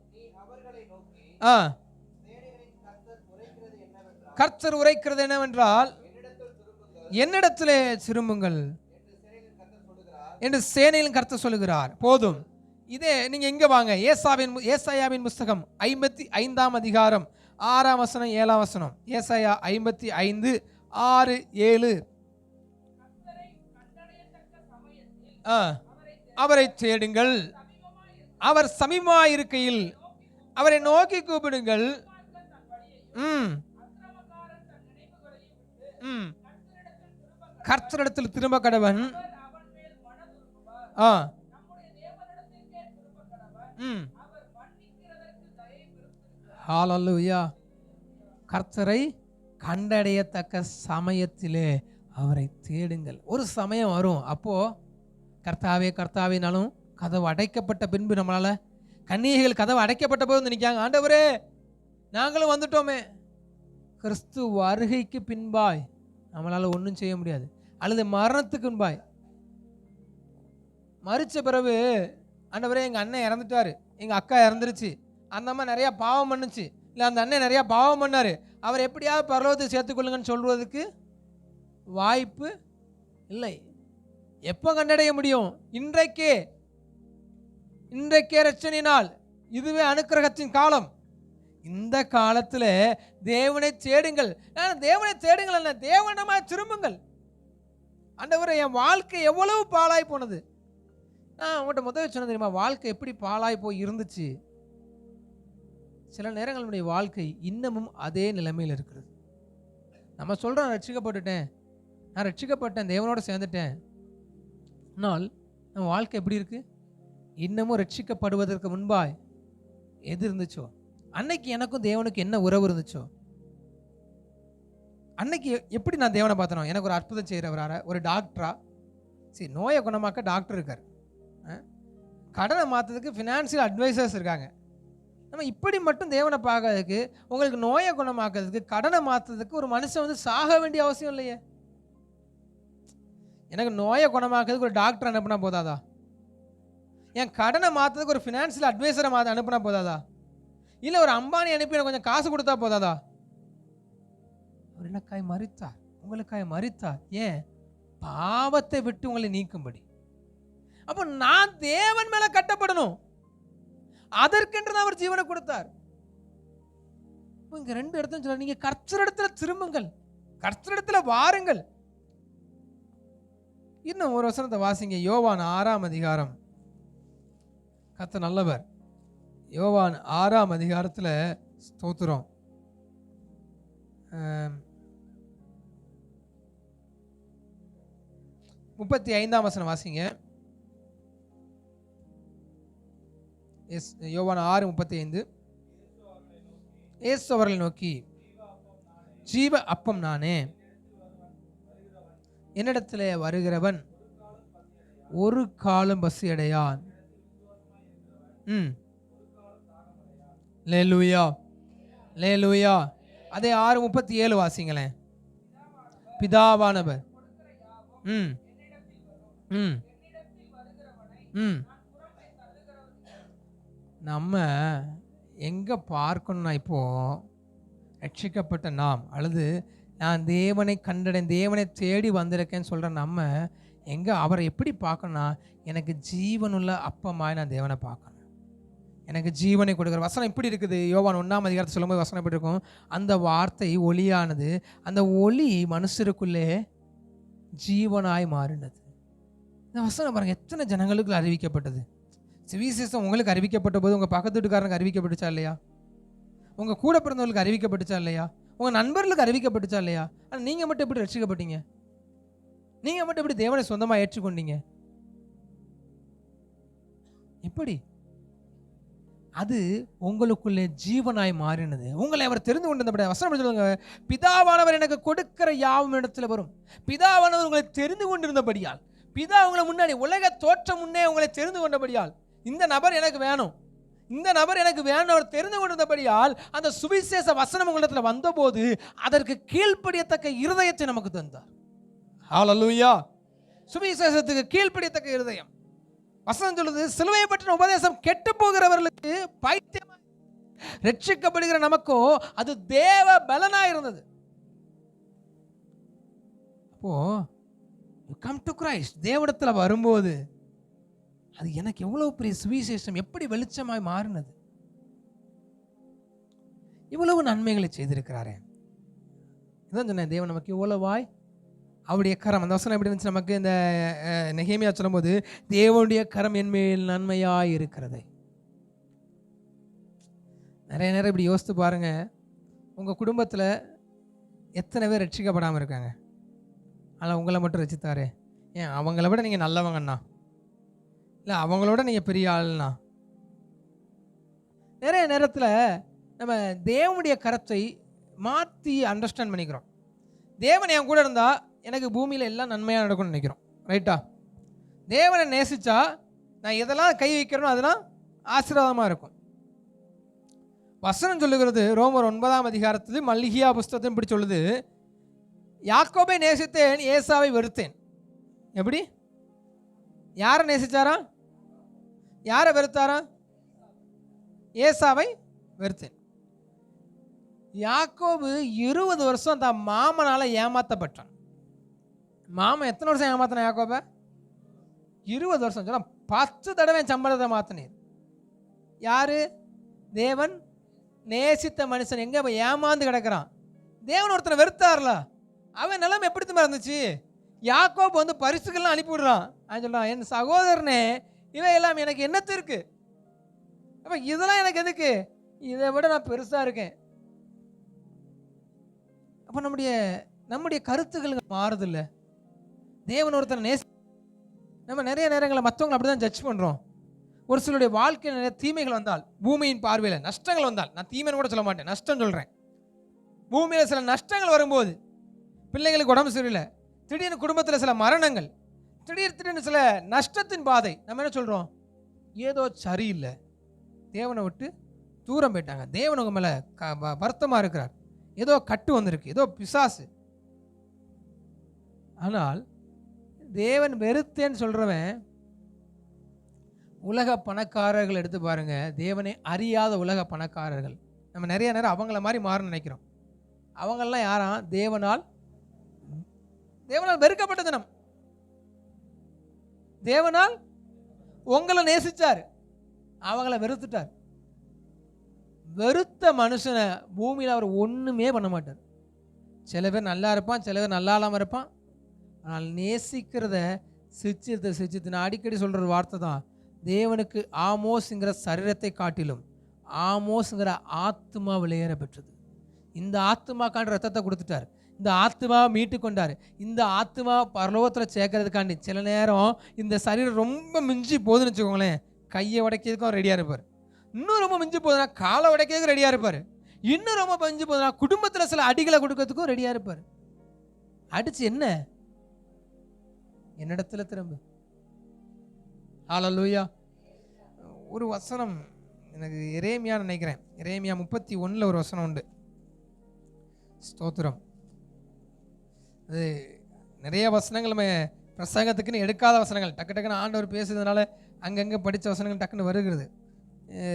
கர்த்தர் உரைக்கிறது என்னவென்றால், என்னிடத்திலே திரும்புங்கள் என்று சேனையிலும் கர்த்தர் சொல்லுகிறார். போதும், இதே நீங்க எங்க வாங்க, ஏசாயாவின் புஸ்தகம் 55ஆம் அதிகாரம் 6ஆம் வசனம் 7ஆம் வசனம். ஏசாயா 55 6 7. அவரை தேடுங்கள், அவர் சமீபமாயிருக்கையில் அவரை நோக்கி கூப்பிடுங்கள். கர்த்தரிடத்தில் திரும்ப கடவன். ஹல்லேலூயா. கர்த்தரை கண்டடையத்தக்க சமயத்திலே அவரை தேடுங்கள். ஒரு சமயம் வரும், அப்போ கர்த்தாவே கர்த்தாவேனாலும் கதவு அடைக்கப்பட்ட பின்பு நம்மளால, கன்னிகைகள் கதவு அடைக்கப்பட்ட போது நினைக்காங்க, ஆண்டவரே நாங்களும் வந்துட்டோமே. கிறிஸ்து வருகைக்கு பின்பாய் நம்மளால ஒன்றும் செய்ய முடியாது, அல்லது மரணத்துக்கு பின்பாய் மறிச்ச பிறகு, ஆண்டவரே எங்கள் அண்ணன் இறந்துட்டாரு, எங்கள் அக்கா இறந்துருச்சு, அந்த அம்மா நிறையா பாவம் பண்ணுச்சு, இல்லை அந்த அண்ணன் நிறையா பாவம் பண்ணார், அவர் எப்படியாவது பரலோகத்தை சேர்த்துக்கொள்ளுங்கன்னு சொல்வதற்கு வாய்ப்பு இல்லை. எப்போ கண்டடைய முடியும்? இன்றைக்கே ரட்சணை நாள், இதுவே அனுக்கிரகத்தின் காலம். இந்த காலத்தில் தேவனை தேடுங்கள். தேவனை தேடுங்கள் அல்ல, தேவனமா திரும்புங்கள். ஆண்டவரே என் வாழ்க்கை எவ்வளவு பாழாய் போனது. நான் உங்கள்கிட்ட முதல்ல சொன்ன தெரியுமா, வாழ்க்கை எப்படி பாழாய் போய் இருந்துச்சு. சில நேரங்களுடைய வாழ்க்கை இன்னமும் அதே நிலைமையில் இருக்கிறது. நம்ம சொல்கிறோம் ரட்சிக்கப்பட்டுட்டேன், நான் ரட்சிக்கப்பட்டேன், தேவனோட சேர்ந்துட்டேன். ஆனால் நம்ம வாழ்க்கை எப்படி இருக்கு? இன்னமும் ரட்சிக்கப்படுவதற்கு முன்பாய் எது இருந்துச்சோ, அன்னைக்கு எனக்கும் தேவனுக்கு என்ன உறவு இருந்துச்சோ, அன்னைக்கு எப்படி நான் தேவனை பார்த்தனோ, எனக்கு ஒரு அற்புதம் செய்கிறவராக, ஒரு டாக்டரா, சரி நோயை குணமாக்க டாக்டர் இருக்கார், கடனை மாற்றதுக்கு ஃபினான்ஷியல் அட்வைசர்ஸ் இருக்காங்க. நம்ம இப்படி மட்டும் தேவனை பார்க்கறதுக்கு, உங்களுக்கு நோயை குணமாக்கிறதுக்கு, கடனை மாற்றுறதுக்கு ஒரு மனுஷன் வந்து சாக வேண்டிய அவசியம் இல்லையே. எனக்கு நோயை குணமாக்கிறதுக்கு ஒரு டாக்டர் அனுப்புனா போதாதா? என் கடனை மாற்றுறதுக்கு ஒரு ஃபினான்ஷியல் அட்வைசரை அனுப்புனா போதாதா? இல்லை ஒரு அம்பானி அனுப்பி எனக்கு கொஞ்சம் காசு கொடுத்தா போதாதா? அவர் எனக்காய் மரித்தார், உங்களுக்காய் மரித்தார். ஏன்? பாவத்தை விட்டு உங்களை நீக்கும்படி. அப்போ நான் தேவன் மேல கட்டப்படணும், அதற்கென்று அவர் ஜீவனை கொடுத்தார். இங்க 2 இடத்துல சொல்ல, நீங்க கர்த்தரிடத்துல திரும்புங்கள், கர்த்தரிடத்துல வாருங்கள். இன்னும் ஒரு வசனத்தை வாசிங்க. யோவான் 6ஆம் அதிகாரம். கர்த்தர் நல்லவர். யோவான் 6ஆம் அதிகாரத்தில் ஸ்தோத்திரம், 35ஆம் வசனம் வாசிங்க. யோவான் 6:35. இயேசு அவர்களை நோக்கி, ஜீவ அப்பம் நானே, என்னிடத்தில் வருகிறவன் ஒரு காலம் பசி அடையான். அல்லேலூயா, அல்லேலூயா. அதே 6:37 வாசிங்களேன். பிதாவானவர் நம்ம எங்க பார்க்கணும்னா, இப்போ ரட்சிக்கப்பட்ட நாம், அல்லது நான் தேவனை கண்டடைன், தேவனை தேடி வந்திருக்கேன்னு சொல்ற நம்ம எங்க அவரை எப்படி பார்க்கணும்னா, எனக்கு ஜீவனுள்ள அப்பமாய் நான் தேவனை பார்க்கணும். எனக்கு ஜீவனை கொடுக்குற வசனம் இப்படி இருக்குது. யோவான் 1ஆம் அதிகாரத்தை சொல்லும்போது வசனம் எப்படி இருக்கும்? அந்த வார்த்தை ஒளியானது, அந்த ஒளி மனுஷருக்குள்ளே ஜீவனாய் மாறினது. இந்த வசனம் பாருங்க, எத்தனை ஜனங்களுக்கு அறிவிக்கப்பட்டது. சுவிசேஷம் உங்களுக்கு அறிவிக்கப்பட்ட போது உங்கள் பக்கத்து வீட்டுக்காரனுக்கு அறிவிக்கப்பட்டுச்சா இல்லையா? உங்கள் கூட பிறந்தவர்களுக்கு அறிவிக்கப்பட்டுச்சா இல்லையா? உங்கள் நண்பர்களுக்கு அறிவிக்கப்பட்டுச்சா இல்லையா? ஆனால் நீங்கள் மட்டும் எப்படி ரட்சிக்கப்பட்டீங்க? நீங்கள் மட்டும் எப்படி தேவனை சொந்தமாக ஏற்றுக்கொண்டீங்க? எப்படி? அது உங்களுக்குள்ளே ஜீவனாய் மாறினது. உங்களை அவர் தெரிந்து கொண்டிருந்த வசனம் சொல்லுங்க, பிதாவானவர் எனக்கு கொடுக்கிற யாவும் இடத்துல வரும். பிதாவானவர் உங்களை தெரிந்து கொண்டிருந்தபடியால், பிதா உங்களை முன்னாடி உலக தோற்றம் முன்னே உங்களை தெரிந்து கொண்டபடியால், இந்த நபர் எனக்கு வேணும், இந்த நபர் எனக்கு வேணும் அவர் தெரிந்து கொண்டிருந்தபடியால், அந்த சுவிசேஷ வசனம் உங்களிடத்தில் வந்தபோது அதற்கு கீழ்ப்படியத்தக்க இருதயத்தை நமக்கு தந்தார். ஹல்லேலூயா. சுவிசேஷத்துக்கு கீழ்ப்படியத்தக்க இருதயம். வசனம் சொல்லுது, சிலுவையை பற்றின உபதேசம் கெட்டு போகிறவர்களுக்கு பைத்தியம், ரட்சிக்கப்படுகிற நமக்கோ அது தேவ பலனா இருந்தது. அப்போ கம் டு கிரைஸ்ட், தேவனிடத்துல வரும்போது அது எனக்கு எவ்வளவு பெரிய சுவிசேஷம், எப்படி வெளிச்சமாய் மாறினது. இவ்வளவு நன்மைகளை செய்திருக்கிறாரே. இதான் சொன்னேன், தேவன் நமக்கு இவ்வளவாய் அவருடைய கரம். அந்த வசனம் எப்படி இருந்துச்சு நமக்கு? இந்த நெகேமியா சொல்லும்போது, தேவனுடைய கரம் என்மேல் நன்மையாய் இருக்கிறது. நிறைய நேரம் இப்படி யோசித்து பாருங்க, உங்கள் குடும்பத்தில் எத்தனை பேர் ரட்சிக்கப்படாமல் இருக்காங்க? ஆனால் உங்களை மட்டும் ரட்சித்தாரே. ஏன் அவங்கள விட நீங்கள் நல்லவங்கண்ணா, இல்லை அவங்களோட நீங்கள் பெரிய ஆள்னா? நிறைய நேரத்தில் நம்ம தேவனுடைய கரத்தை மாற்றி அண்டர்ஸ்டாண்ட் பண்ணிக்கிறோம். தேவன் என் கூட இருந்தால் எனக்கு பூமியில் எல்லாம் நன்மையாக நடக்கும்னு நினைக்கிறோம். ரைட்டா? தேவனை நேசித்தா நான் எதெல்லாம் கை வைக்கிறனோ அதெல்லாம் ஆசீர்வாதமாக இருக்கும். வசனம் சொல்லுகிறது, ரோமர் 9ஆம் அதிகாரத்தில் மல்கியா புஸ்தகத்தை இப்படி சொல்லுது, யாக்கோபை நேசித்தேன், ஏசாவை வெறுத்தேன். எப்படி? யாரை நேசித்தாரா? யாரை வெறுத்தாரா? ஏசாவை வெறுத்தேன். யாக்கோபு 20 வருஷம் தான் மாமனால் ஏமாற்றப்பட்டான். மாமன் எத்தனை வருஷம் ஏமாத்தின யாக்கோப? 20 வருஷம். சொன்னா 10 தடவை சம்பளத்தை மாத்தினீர். யாரு? தேவன் நேசித்த மனுஷன் எங்க ஏமாந்து கிடக்கிறான். தேவன் ஒருத்தனை வெறுத்தார்ல, அவன் நிலைமை எப்படி இருந்துச்சு? யாக்கோபு வந்து பரிசுகள்லாம் அனுப்பிவிடுறான். அவன் சொல்றான், என் சகோதரனே இவையெல்லாம் எனக்கு என்னத்திற்கு? அப்ப இதெல்லாம் எனக்கு எதுக்கு? இதை விட நான் பெருசா இருக்கேன். அப்ப நம்முடைய கருத்துக்கள் மாறுதில்லை. தேவன் ஒருத்தனை நம்ம நிறைய நேரங்களில் மற்றவங்களை அப்படி தான் ஜட்ஜ் பண்ணுறோம். ஒரு சிலருடைய வாழ்க்கையில் நிறைய தீமைகள் வந்தால், பூமியின் பார்வையில் நஷ்டங்கள் வந்தால், நான் தீமைன்னு கூட சொல்ல மாட்டேன், நஷ்டம் சொல்கிறேன். பூமியில் சில நஷ்டங்கள் வரும்போது, பிள்ளைங்களுக்கு உடம்பு சரியில்லை, திடீர்னு குடும்பத்தில் சில மரணங்கள், திடீர்னு சில நஷ்டத்தின் பாதை, நம்ம என்ன சொல்கிறோம்? ஏதோ சரியில்லை, தேவனை விட்டு தூரம் போயிட்டாங்க, தேவன் உங்க மேலே வருத்தமாக இருக்கிறார், ஏதோ கட்டு வந்திருக்கு, ஏதோ பிசாசு. ஆனால் தேவன் வெறுத்தேன்னு சொல்றவன், உலக பணக்காரர்கள் எடுத்து பாருங்க, தேவனை அறியாத உலக பணக்காரர்கள், நம்ம நிறைய நேரம் அவங்கள மாதிரி மாற நினைக்கிறோம். அவங்கெல்லாம் யாரா? தேவனால் வெறுக்கப்பட்ட தினம். தேவனால் உங்களை நேசிச்சார், அவங்கள வெறுத்துட்டார். வெறுத்த மனுஷனை பூமியில் அவர் ஒண்ணுமே பண்ண மாட்டார். சில பேர் நல்லா இருப்பான், சில பேர் நல்லா இல்லாமல் இருப்பான். ஆனால் நேசிக்கிறத சிச்சித்து நான் அடிக்கடி சொல்கிற ஒரு வார்த்தை தான், தேவனுக்கு ஆமோஸ்ங்கிற சரீரத்தை காட்டிலும் ஆமோஸ்ங்கிற ஆத்மா விளையேற பெற்றது. இந்த ஆத்மாக்காண்ட ரத்தத்தை கொடுத்துட்டார், இந்த ஆத்மாவை மீட்டு கொண்டார். இந்த ஆத்மா பரலோகத்தில் சேர்க்கறதுக்காண்டி சில நேரம் இந்த சரீரம் ரொம்ப மிஞ்சி போகுதுன்னு வச்சுக்கோங்களேன், கையை உடைக்கிறதுக்கும் ரெடியாக இருப்பார். இன்னும் ரொம்ப மிஞ்சி போகுதுன்னா காலை உடைக்கிறதுக்கு ரெடியாக இருப்பார். இன்னும் ரொம்ப மிஞ்சி போகுதுன்னா குடும்பத்தில் சில அடிகளை கொடுக்கறதுக்கும் ரெடியாக இருப்பார். அடிச்சு என்னிடத்துல திரும்ப. ஹல்லேலூயா. ஒரு வசனம் எனக்கு எரேமியா நினைக்கிறேன், எரேமியா 31 ஒரு வசனம் உண்டு. ஸ்தோத்திரம். அது நிறைய வசனங்கள் நம்ம பிரசங்கத்துக்குன்னு எடுக்காத வசனங்கள், டக்கு டக்குன்னு ஆண்டவர் பேசுறதுனால அங்கங்கே படித்த வசனங்கள் டக்குன்னு வருகிறது.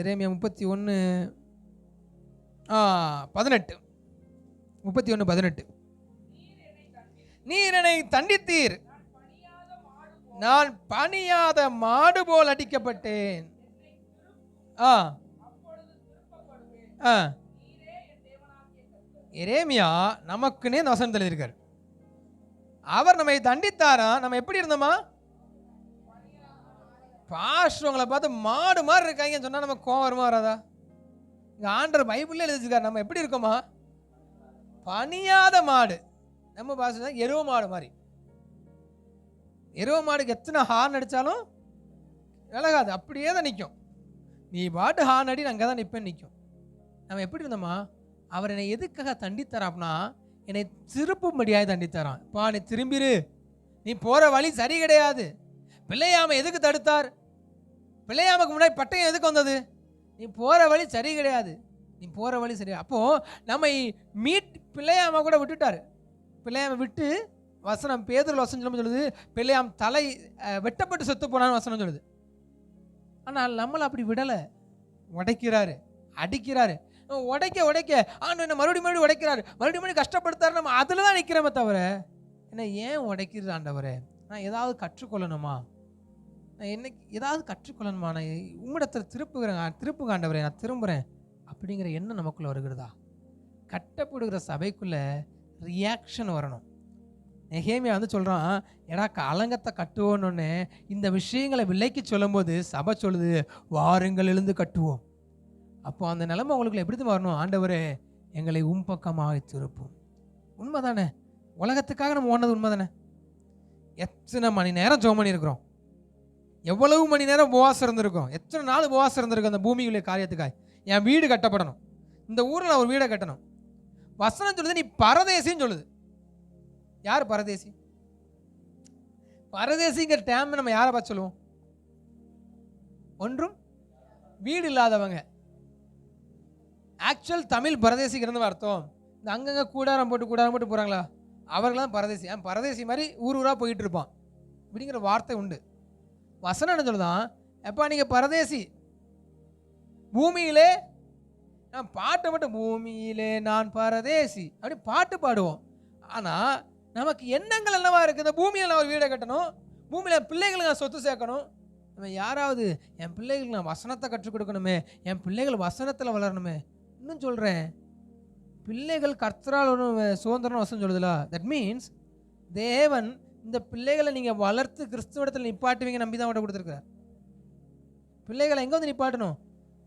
எரேமியா 31:18 நீர் என்னை தண்டித்தீர், நான் பணியாத மாடு போல் அடிக்கப்பட்டேன். எரேமியா நமக்குன்னே இந்த வசனம் எழுதியிருக்கார். அவர் நம்மை தண்டித்தாரா, நம்ம எப்படி இருந்தோமா? பாஸ்டர்களை பார்த்து மாடு மாதிரி இருக்காங்கன்னு சொன்னா நம்ம கோவம் வருமா வராதா? இங்க ஆண்டவர் பைபிள்ல எழுதிருக்காரு, நம்ம எப்படி இருக்கோமா? பணியாத மாடு. நம்ம பாஸ்டர் எருவ மாடு மாதிரி. எருவ மாடுக்கு எத்தனை ஹார்ன் அடிச்சாலும் விலகாது, அப்படியே தான் நிற்கும். நீ பாட்டு ஹார்ன் அடி, அங்கே தான் நிற்பேன் நிற்கும். நம்ம எப்படி இருந்தோமா? அவர் என்னை எதுக்காக தண்டித்தாராப்னா, என்னை திருப்பும்படியாக தண்டித்தாரான். பா நீ திரும்பிரு, நீ போகிற வழி சரி கிடையாது. பிள்ளையாம எதுக்கு தடுத்தார்? பிள்ளையாமுக்கு முன்னாடி பட்டயம் எதுக்கு வந்தது? நீ போகிற வழி சரி கிடையாது, நீ போகிற வழி சரி. அப்போது நம்ம பிள்ளையாம கூட விட்டுட்டார். பிள்ளையாம விட்டு வசனம் பேதுரு வசனம் சொல்லுது, பிள்ளையாம் தலை வெட்டப்பட்டு செத்து போனான்னு வசனம் சொல்லுது. ஆனால் நம்மளை அப்படி விடலை, உடைக்கிறாரு, அடிக்கிறாரு. உடைக்க உடைக்க ஆண்டு என்ன மறுபடியும் உடைக்கிறாரு, மறுபடியும் கஷ்டப்படுத்தாரு. நம்ம அதில் தான் நிற்கிறோமே தவிர என்ன ஏன் உடைக்கிறது ஆண்டவரே? நான் ஏதாவது கற்றுக்கொள்ளணுமா? நான் என்னைக்கு ஏதாவது கற்றுக்கொள்ளணுமா? நான் உம்மிடத்தில் திருப்புங்க ஆண்டவரே, நான் திரும்புகிறேன் அப்படிங்கிற எண்ணம் நமக்குள்ளே வருகிறதா? கட்டப்படுகிற சபைக்குள்ளே ரியாக்ஷன் வரணும். நெகேமியா சொல்கிறான், ஏடா அலங்கத்தை கட்டுவோன்னு இந்த விஷயங்களை விலைக்கு சொல்லும்போது சபை சொல்லுது, வாருங்கள் எழுந்து கட்டுவோம். அப்போ அந்த நிலைமை உங்களுக்கு எப்படி வரணும்? ஆண்டவரே எங்களை பக்கமாக திருப்பும். உண்மை தானே? உலகத்துக்காக நம்ம ஓனது உண்மை தானே? எத்தனை மணி நேரம் ஜெபம் பண்ணியிருக்கிறோம், எவ்வளவு மணி நேரம் உபவாசம் இருந்திருக்கோம், எத்தனை நாள் உபவாசம் இருந்திருக்கும் அந்த பூமியுடைய காரியத்துக்காக. என் வீடு கட்டப்படணும், இந்த ஊரில் ஒரு வீடை கட்டணும். வசனம் சொல்லுது நீ பரதேசின்னு சொல்லுது. யார் பரதேசி? பரதேசிங்கிற டைம் நம்ம யாரை பார்த்து சொல்லுவோம்? ஒன்றும் வீடு இல்லாதவங்க. ஆக்சுவல் தமிழ் பரதேசிக்கு இருந்த அர்த்தம் இந்த அங்கங்கே கூடாரம் போட்டு போகிறாங்களா, அவர்களாம் பரதேசி. பரதேசி மாதிரி ஊராக போயிட்டு இருப்பான் அப்படிங்கிற வார்த்தை உண்டு. வசனம் என்ன சொல்லுதான்? எப்பா நீங்கள் பரதேசி, பூமியிலே நான் பாட்டை மட்டும் பூமியிலே நான் பரதேசி அப்படி பாட்டு பாடுவோம். ஆனால் நமக்கு எண்ணங்கள் என்னவா இருக்குது? இந்த பூமியில் நான் ஒரு வீடை கட்டணும், பூமியில் பிள்ளைகளுக்கு நான் சொத்து சேர்க்கணும். நம்ம யாராவது என் பிள்ளைகளுக்கு நான் வசனத்தை கற்றுக் கொடுக்கணுமே, என் பிள்ளைகள் வசனத்தில் வளரணுமே. இன்னும் சொல்கிறேன், பிள்ளைகள் கர்த்தரால் சுதந்திரம் வசனம் சொல்லுதுல. தட் மீன்ஸ் தேவன் இந்த பிள்ளைகளை நீங்கள் வளர்த்து கிறிஸ்துவத்தில் நிப்பாட்டுவீங்க நம்பி தான் அவட்ட கொடுத்துருக்கார். பிள்ளைகளை எங்கே நிப்பாட்டணும்?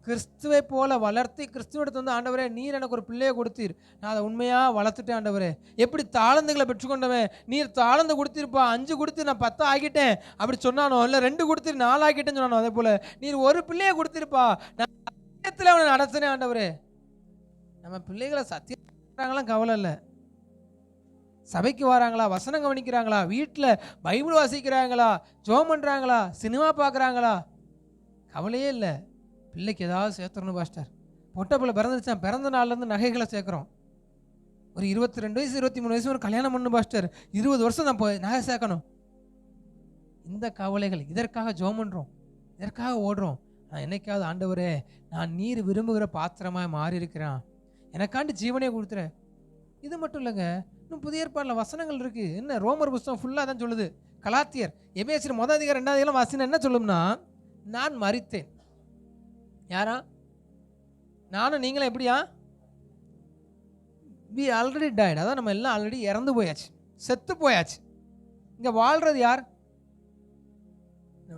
கிறிஸ்துவை போல வளர்த்தி கிறிஸ்துவத்தை ஆண்டவரே நீர் எனக்கு ஒரு பிள்ளையை கொடுத்தீர், நான் அதை உண்மையாக வளர்த்துட்டேன் ஆண்டவரே. எப்படி தாளந்துகளை பெற்றுக்கொண்டவன் நீர் தாளந்து கொடுத்திருப்பா, 5 கொடுத்து நான் 10 ஆகிட்டேன் அப்படி சொன்னானோ, இல்லை 2 கொடுத்து 4 ஆகிட்டேன்னு சொன்னானோ, அதே போல் நீர் ஒரு பிள்ளையை கொடுத்திருப்பா, நான் சத்தியத்தில் அவனை நடத்தினேன் ஆண்டவரே. நம்ம பிள்ளைகளை சத்தியம் கவலை இல்லை, சபைக்கு வராங்களா, வசனம் கவனிக்கிறாங்களா, வீட்டில் பைபிள் வாசிக்கிறாங்களா, ஜெபம் பண்ணுறாங்களா, சினிமா பார்க்குறாங்களா, கவலையே இல்லை. பிள்ளைக்கு ஏதாவது சேர்த்துறணும் பாஸ்டர். பொட்டை பிள்ளை பிறந்துருச்சா, பிறந்த நாள்லேருந்து நகைகளை சேர்க்குறோம். ஒரு 22 வயசு 23 வயசு ஒரு கல்யாணம் பண்ணணும் பாஸ்டர், 20 வருஷம் நான் நகை சேர்க்கணும். இந்த கவலைகள், இதற்காக ஜெபம் பண்ணுறோம், இதற்காக ஓடுறோம். நான் என்னைக்காவது ஆண்டவரே நான் நீர் விரும்புகிற பாத்திரமாக மாறி இருக்கிறேன், எனக்காண்டு ஜீவனே கொடுத்துறேன். இது மட்டும் இல்லைங்க, இன்னும் புதிய ஏற்பாடில் வசனங்கள் இருக்குது. என்ன ரோமர் புஸ்தகம் ஃபுல்லாக தான் சொல்லுது. கலாத்தியர் எபேசியர் 1 அதிகாரம் 2 அதிகாரம் வாசினா என்ன சொல்லும்னா, நான் மரித்தேன். யாரா? நானும் நீங்களும் எப்படியா? We already tight. அதான் நம்ம எல்லாம் ஆல்ரெடி இறந்து போயாச்சு, செத்து போயாச்சு. இங்கே வாழ்கிறது யார்?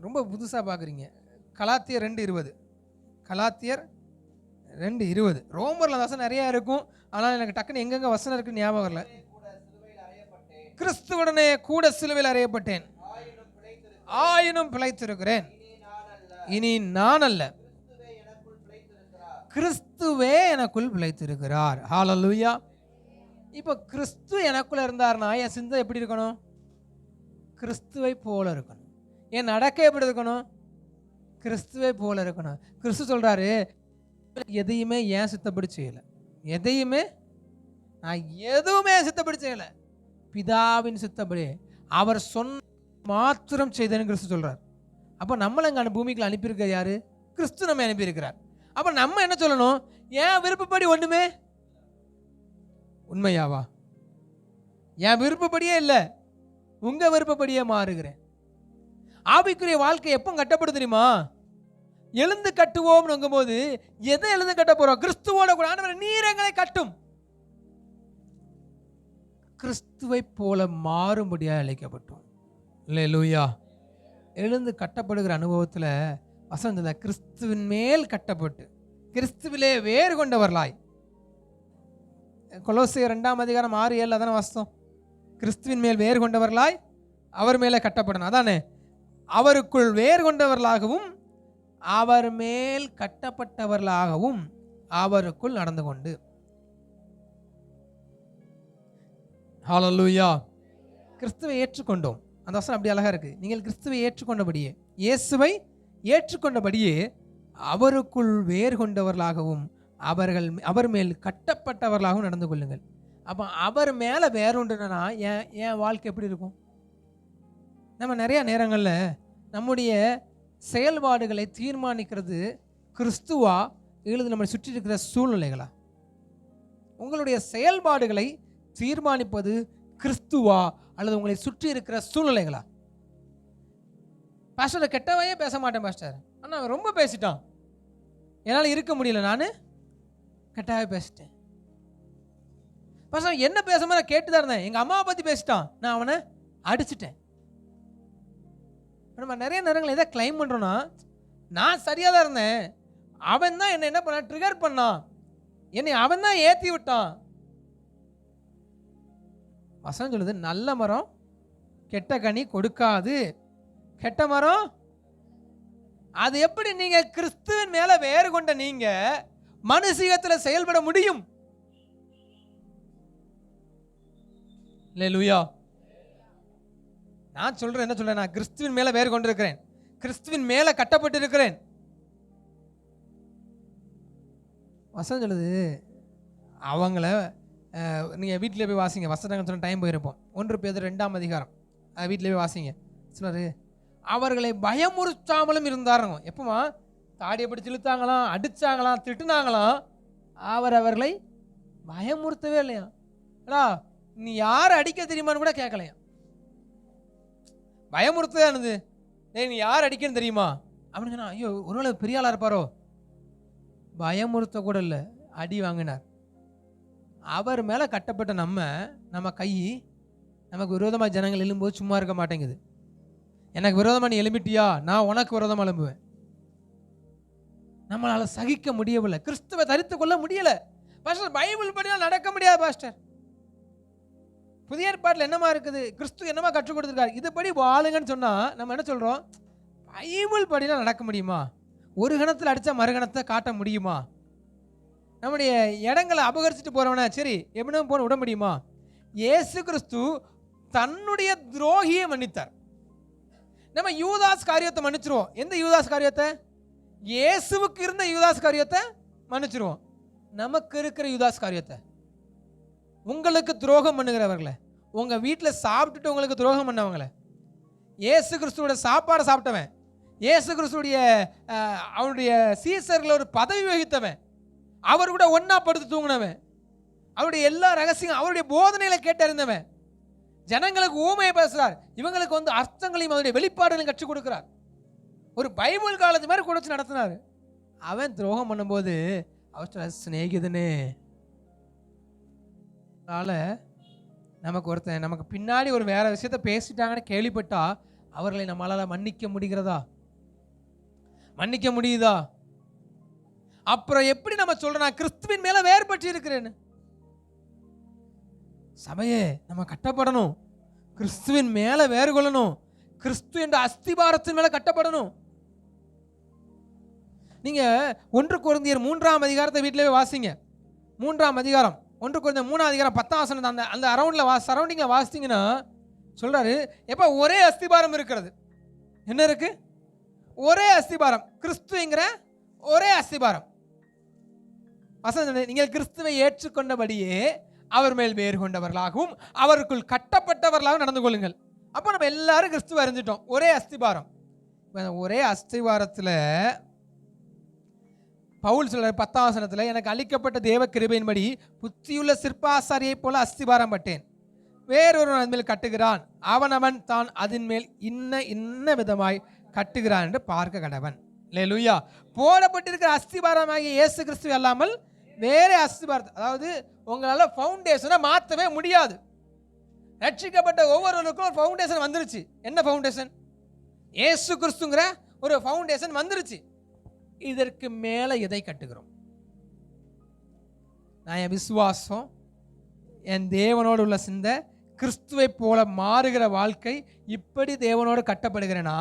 ரொம்ப புதுசாக பார்க்குறீங்க. கலாத்தியர் 2:20, கலாத்தியர் 2:20. ரோமரில் வசனம் நிறையா இருக்கும், ஆனால் எனக்கு டக்குன்னு எங்கெங்கே வசனம் இருக்குன்னு ஞாபகம் வரல. கிறிஸ்துவுடனே கூட சிலுவையில் அறையப்பட்டேன், ஆயினும் பிழைத்திருக்கிறேன். இனி நான் அல்ல, கிறிஸ்துவே எனக்குள் பிழைத்திருக்கிறார். ஹல்லேலூயா. இப்போ கிறிஸ்து எனக்குள்ள இருந்தார்னா என் சிந்தை எப்படி இருக்கணும்? கிறிஸ்துவை போல இருக்கணும். என் நடக்க எப்படி இருக்கணும்? கிறிஸ்துவை போல இருக்கணும். கிறிஸ்து சொல்றாரு, எதையுமே ஏன் சித்தப்படி செய்யலை, நான் எதுவுமே சித்தப்படி செய்யலை, பிதாவின் சித்தப்படி அவர் சொன்ன மாத்திரம் செய்தேன்னு கிறிஸ்து சொல்றார். அப்போ நம்மளை அங்கே பூமிக்குள்ள அனுப்பியிருக்க யாரு? கிறிஸ்து நம்ம அனுப்பியிருக்கிறார். அப்போ நம்ம என்ன சொல்லணும்? என் விருப்பப்படி ஒன்றுமே உண்மையாவா? என் விருப்பப்படியே இல்லை, உங்கள் விருப்பப்படியே மாறுகிறேன். ஆவிக்குரிய வாழ்க்கை எப்போ கட்டப்படும் தெரியுமா? எழுந்து கட்டுவோம் போது எதை எழுந்து கட்ட போறோம்? கிறிஸ்துவோட கூட. ஆண்டவரே நீர் எங்களை கட்டும். கிறிஸ்துவை போல மாறும்படியாக அழைக்கப்பட்டோம். அல்லேலூயா. எழுந்து கட்டப்படுகிற அனுபவத்தில் வசனத்துல கிறிஸ்துவின் மேல் கட்டப்பட்டு கிறிஸ்துவிலே வேறு கொண்டவர்களாய். கொலோசியர் 2:6-7 அதான வாசித்தோம். கிறிஸ்துவின் மேல் வேறு கொண்டவர்களாய் அவர் மேலே கட்டப்படணும். அதானே, அவருக்குள் வேறு கொண்டவர்களாகவும் அவர் மேல் கட்டப்பட்டவர்களாகவும் அவருக்குள் நடந்து கொண்டு. ஹல்லேலூயா. கிறிஸ்துவை ஏற்றுக்கொண்டோம். அந்த வசனம் அப்படி அழகா இருக்கு. நீங்கள் கிறிஸ்துவை ஏற்றுக்கொண்டபடியே, இயேசுவை ஏற்றுக்கொண்டபடியே அவருக்குள் வேறு கொண்டவர்களாகவும் அவர் மேல் கட்டப்பட்டவர்களாகவும் நடந்து கொள்ளுங்கள். அப்போ அவர் மேலே வேறு உண்டுனா என் வாழ்க்கை எப்படி இருக்கும்? நம்ம நிறைய நேரங்களில் நம்முடைய செயல்பாடுகளை தீர்மானிக்கிறது கிறிஸ்துவா இல்லது நம்மளை சுற்றி இருக்கிற சூழ்நிலைகளா? உங்களுடைய செயல்பாடுகளை தீர்மானிப்பது கிறிஸ்துவா அல்லது உங்களை சுற்றி இருக்கிற சூழ்நிலைகளா? பாஸ்டர் கெட்டவையே பேச மாட்டேன் பாஸ்டர், ஆனால் ரொம்ப பேசிட்டான், என்னால் இருக்க முடியல, நான் கெட்டவே பேசிட்டேன். பாஸ்டர் என்ன பேசாம நான் கேட்டுதான் இருந்தேன், எங்கள் அம்மாவை பற்றி பேசிட்டான், நான் அவனை அடிச்சிட்டேன். நம்ம நிறைய நேரங்கள் எதை கிளைம் பண்ணுறோன்னா, நான் சரியாக தான் இருந்தேன், அவன் தான் என்னை என்ன பண்ணான், ட்ரிகர் பண்ணான், என்னை அவன் தான் ஏற்றி விட்டான். வசனம் சொல்லுது, நல்ல மரம் கெட்ட கனி கொடுக்காது, கெட்ட மரம். அது எப்படி நீங்க கிறிஸ்துவின் மேல வேறு கொண்ட நீங்க மனுஷியத்தில் செயல்பட முடியும்? அல்லேலூயா. நான் சொல்றேன், என்ன சொல்றேன், நான் கிறிஸ்துவின் மேல வேறு கொண்டிருக்கிறேன், கிறிஸ்துவின் மேல கட்டப்பட்டு இருக்கிறேன். வசனம் சொல்லுது, அவங்கள நீங்கள் வீட்டில் போய் வாசிங்க. வசனங்கள் சொன்ன டைம் போயிருப்போம். 1 பேதுரு 2 வீட்டில் போய் வாசிங்க. சொல்றாரு, அவர்களை பயமுறுத்தாமலும் இருந்தாருங்க. எப்பமா தாடியை பிடிச்சி இழுத்தாங்களாம், அடித்தாங்களாம், திட்டுனாங்களாம், அவர்களை பயமுறுத்தவே இல்லையா? நீ யாரை அடிக்க தெரியுமான்னு கூட கேட்கலையா? பயமுறுத்தவே ஆனது, நீ யார் அடிக்கன்னு தெரியுமா அப்படின்னு சொன்னா, ஐயோ ஒருவேளை பெரிய ஆளா இருப்பாரோ? பயமுறுத்த கூட இல்லை, அடி வாங்கினார். அவர் மேலே கட்டப்பட்ட நம்ம கை நமக்கு விரோதமாக ஜனங்கள் எழும்போது சும்மா இருக்க மாட்டேங்குது. எனக்கு விரோதமாக நீ எழும்பிட்டியா, நான் உனக்கு விரோதமாக எழும்புவேன். நம்மளால் சகிக்க முடியவில்லை, கிறிஸ்துவை தரித்து கொள்ள முடியலை. பாஸ்டர் பைபிள் படியால் நடக்க முடியாது பாஸ்டர். புதிய ஏற்பாட்டில் என்னமா இருக்குது, கிறிஸ்து என்னமா கற்றுக் கொடுத்துருக்காரு, இதுபடி வாழுங்கன்னு சொன்னால் நம்ம என்ன சொல்கிறோம்? பைபிள் படினா நடக்க முடியுமா? ஒரு கணத்தில் அடித்தா மறுகணத்தை காட்ட முடியுமா? நம்முடைய இடங்களை அபகரிச்சுட்டு போறவன சரி எப்படின்னு போன விட முடியுமா? இயேசு கிறிஸ்து தன்னுடைய துரோகியை மன்னித்தார். நம்ம யூதாஸ் காரியத்தை மன்னிச்சிருவோம். எந்த யூதாஸ் காரியத்தை? இயேசுவுக்கு இருந்த யூதாஸ் காரியத்தை மன்னிச்சிருவோம். நமக்கு இருக்கிற யூதாஸ் காரியத்தை, உங்களுக்கு துரோகம் பண்ணுகிறவர்களை, உங்க வீட்டில் சாப்பிட்டுட்டு உங்களுக்கு துரோகம் பண்ணவங்களை, இயேசு கிறிஸ்துவோட சாப்பாடை சாப்பிட்டவன், இயேசு கிறிஸ்துடைய அவருடைய சீசர்களை ஒரு பதவி வகித்தவன், அவர் கூட ஒன்னா படுத்து தூங்கினவன், அவருடைய எல்லா ரகசியம் அவருடைய போதனைகளை கேட்டறிந்தவன், ஜனங்களுக்கு ஊமையை பேசுறார், இவங்களுக்கு அர்த்தங்களையும் அவருடைய வெளிப்பாடுகளையும் கற்றுக் கொடுக்கிறார். ஒரு பைபிள் காலேஜ் மாதிரி கூட நடத்தினார். அவன் துரோகம் பண்ணும்போது அவர் சிநேகிதனே. அதனால நமக்கு ஒருத்தன் நமக்கு பின்னாடி ஒரு வேற விஷயத்த பேசிட்டாங்கன்னு கேள்விப்பட்டா அவர்களை நம்மளால மன்னிக்க முடிகிறதா? மன்னிக்க முடியுதா? அப்புறம் எப்படி நம்ம சொல்றோம் கிறிஸ்துவின் மேல வேறுபட்டு இருக்கிறேன்னு? சபையே நம்ம கட்டப்படணும், கிறிஸ்துவின் மேல வேறு கொள்ளணும், கிறிஸ்து என்ற அஸ்திபாரத்தின் மேல கட்டப்படணும். நீங்க 1 கொரிந்தியர் 3 வீட்டிலே வாசிங்க. 3 1 கொரிந்தியர் 3 10 அந்த அரௌண்ட்ல சரௌண்டிங்ல வாசித்தீங்கன்னா சொல்றாரு, எப்ப ஒரே அஸ்திபாரம் இருக்கிறது. என்ன இருக்கு? ஒரே அஸ்திபாரம், கிறிஸ்துங்கிற ஒரே அஸ்திபாரம். நீங்கள் கிறிஸ்துவை ஏற்றுக்கொண்டபடியே அவர் மேல் வேறு கொண்டவர்களாகவும் அவருக்குள் கட்டப்பட்டவர்களாகவும் நடந்து கொள்ளுங்கள். அப்போ நம்ம எல்லாரும் கிறிஸ்துவை அறிஞ்சிட்டோம். ஒரே அஸ்திபாரம். ஒரே அஸ்திபாரத்தில் பவுல் சொல்ற 10 எனக்கு அளிக்கப்பட்ட தேவ கிருபையின்படி புத்தியுள்ள சிற்பாசாரியை போல அஸ்திபாரம் பட்டேன், வேறொருவன் அதன் மேல் கட்டுகிறான், அவன் தான் அதன் மேல் இன்ன விதமாய் கட்டுகிறான் என்று பார்க்க கடவன். அல்லேலூயா. போடப்பட்டிருக்கிற அஸ்திபாரமாகிய இயேசு கிறிஸ்து அல்லாமல் வேற அஸ்திபாரத்தை, அதாவது உங்களால் ஃபவுண்டேஷனை மாற்றவே முடியாது. ரட்சிக்கப்பட்ட ஒவ்வொருவருக்கும் ஒரு ஃபவுண்டேஷன் வந்துருச்சு. என்ன ஃபவுண்டேஷன்? இயேசு கிறிஸ்துங்கிற ஒரு ஃபவுண்டேஷன் வந்துருச்சு. இதற்கு மேலே எதை கட்டுகிறோம்? நான் என் விசுவாசம், என் தேவனோடு உள்ள சிந்தை, கிறிஸ்துவை போல மாறுகிற வாழ்க்கை, இப்படி தேவனோடு கட்டப்படுகிறேன்னா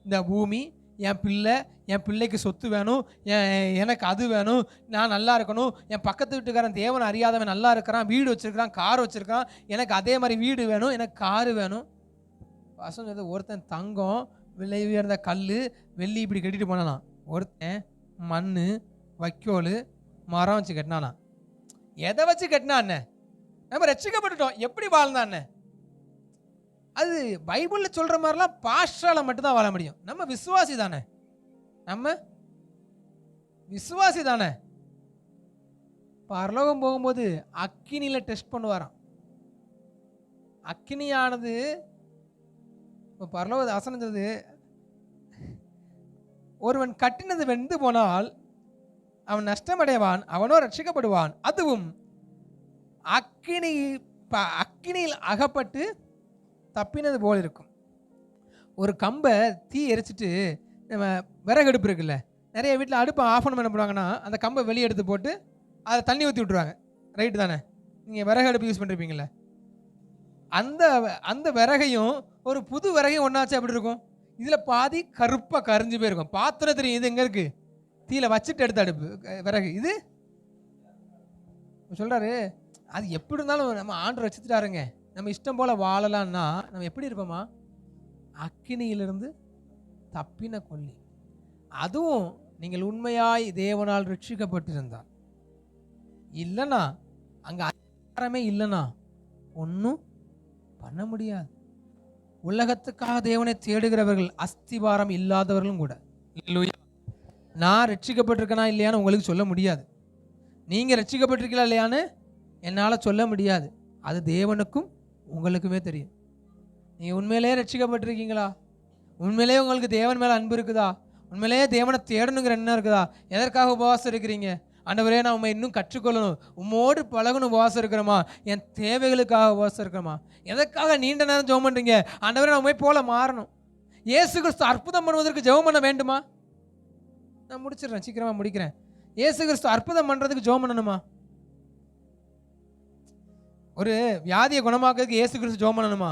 இந்த பூமி என் பிள்ளைக்கு சொத்து வேணும், எனக்கு அது வேணும், நான் நல்லா இருக்கணும், என் பக்கத்து வீட்டுக்காரன் தேவன் அறியாதவன் நல்லா இருக்கிறான், வீடு வச்சுருக்கிறான், கார் வச்சுருக்கான், எனக்கு அதே மாதிரி வீடு வேணும், எனக்கு காரு வேணும். வசனம் ஒருத்தன் தங்கம், விலை உயர்ந்த கல், வெள்ளி இப்படி கட்டிட்டு போனானா, ஒருத்தன் மண், வைக்கோல், மரம் வச்சு கட்டினானா. எதை வச்சு கட்டினா அண்ணே? நம்ம ரட்சிக்கப்பட்டுட்டோம், எப்படி வாழ்ந்தான் அண்ணே? அது பைபிளில் சொல்கிற மாதிரிலாம் பாஸ்டரால மட்டும்தான் வாழ முடியும். நம்ம விசுவாசி தானே, நம்ம விசுவாசி தானே. பரலோகம் போகும்போது அக்கினியில் டெஸ்ட் பண்ணுவாராம். அக்கினியானது இப்போ பரலோக ஆசனது, ஒருவன் கட்டினது வெந்து போனால் அவன் நஷ்டமடைவான், அவனோ ரட்சிக்கப்படுவான். அதுவும் அக்கினியில் அகப்பட்டு தப்பினது போல் இருக்கும். ஒரு கம்பை தீ எரிச்சிட்டு, நம்ம விறகடுப்பு இருக்குல்ல, நிறைய வீட்டில் அடுப்பை ஆஃப் பண்ண பண்ணுவாங்கன்னா அந்த கம்பை வெளியே எடுத்து போட்டு அதை தண்ணி ஊற்றி விட்ருவாங்க. ரைட்டு தானே? நீங்கள் விறகடுப்பு யூஸ் பண்ணிருப்பீங்களே, அந்த விறகையும் ஒரு புது விறகையும் ஒன்றாச்சு அப்படி இருக்கும். இதில் பாதி கருப்பாக கரிஞ்சு போயிருக்கும். பாத்திரம் தெரியும் இது எங்கே இருக்குது, தீயில வச்சுட்டு எடுத்த அடுப்பு விறகு. இது சொல்கிறாரு, அது எப்படி இருந்தாலும் நம்ம ஆண்டவர் வச்சுட்டாருங்க, நம்ம இஷ்டம் போல் வாழலான்னா நம்ம எப்படி இருப்போமா? அக்கினியிலிருந்து தப்பின கொல்லி. அதுவும் நீங்கள் உண்மையாய் தேவனால் ரட்சிக்கப்பட்டிருந்தால், இல்லைன்னா அங்கே அதிகாரமே இல்லைன்னா ஒன்றும் பண்ண முடியாது. உலகத்துக்காக தேவனை தேடுகிறவர்கள் அஸ்திபாரம் இல்லாதவர்களும் கூட. நான் ரட்சிக்கப்பட்டிருக்கேனா இல்லையான்னு உங்களுக்கு சொல்ல முடியாது. நீங்கள் ரட்சிக்கப்பட்டிருக்கீங்களா இல்லையான்னு என்னால் சொல்ல முடியாது. அது தேவனுக்கும் உங்களுக்குமே தெரியும். நீங்கள் உண்மையிலேயே ரட்சிக்கப்பட்டிருக்கீங்களா? உண்மையிலேயே உங்களுக்கு தேவன் மேலே அன்பு இருக்குதா? உண்மையிலேயே தேவனை தேடணுங்கிற எண்ணம் இருக்குதா? எதற்காக உபவாசம் இருக்கிறீங்க? ஆண்டவரே, நான் உண்மை இன்னும் கற்றுக்கொள்ளணும், உம்மோடு பழகணும் உபவாசம் இருக்கிறோமா? என் தேவைகளுக்காக உபவாசம் இருக்கிறோமா? எதற்காக நீண்ட நேரம் ஜெபம் பண்ணுறீங்க? ஆண்டவரே, நான் உண்மை போல மாறணும். இயேசு கிறிஸ்து அற்புதம் பண்ணுவதற்கு ஜெபம் பண்ண வேண்டுமா? நான் முடிச்சிடுறேன், சீக்கிரமாக முடிக்கிறேன். இயேசு கிறிஸ்து அற்புதம் பண்ணுறதுக்கு ஜெபம் பண்ணணுமா? ஒரு வியாதியை குணமாக்கிறதுக்கு இயேசு கிறிஸ்து ஜெபம் பண்ணணுமா?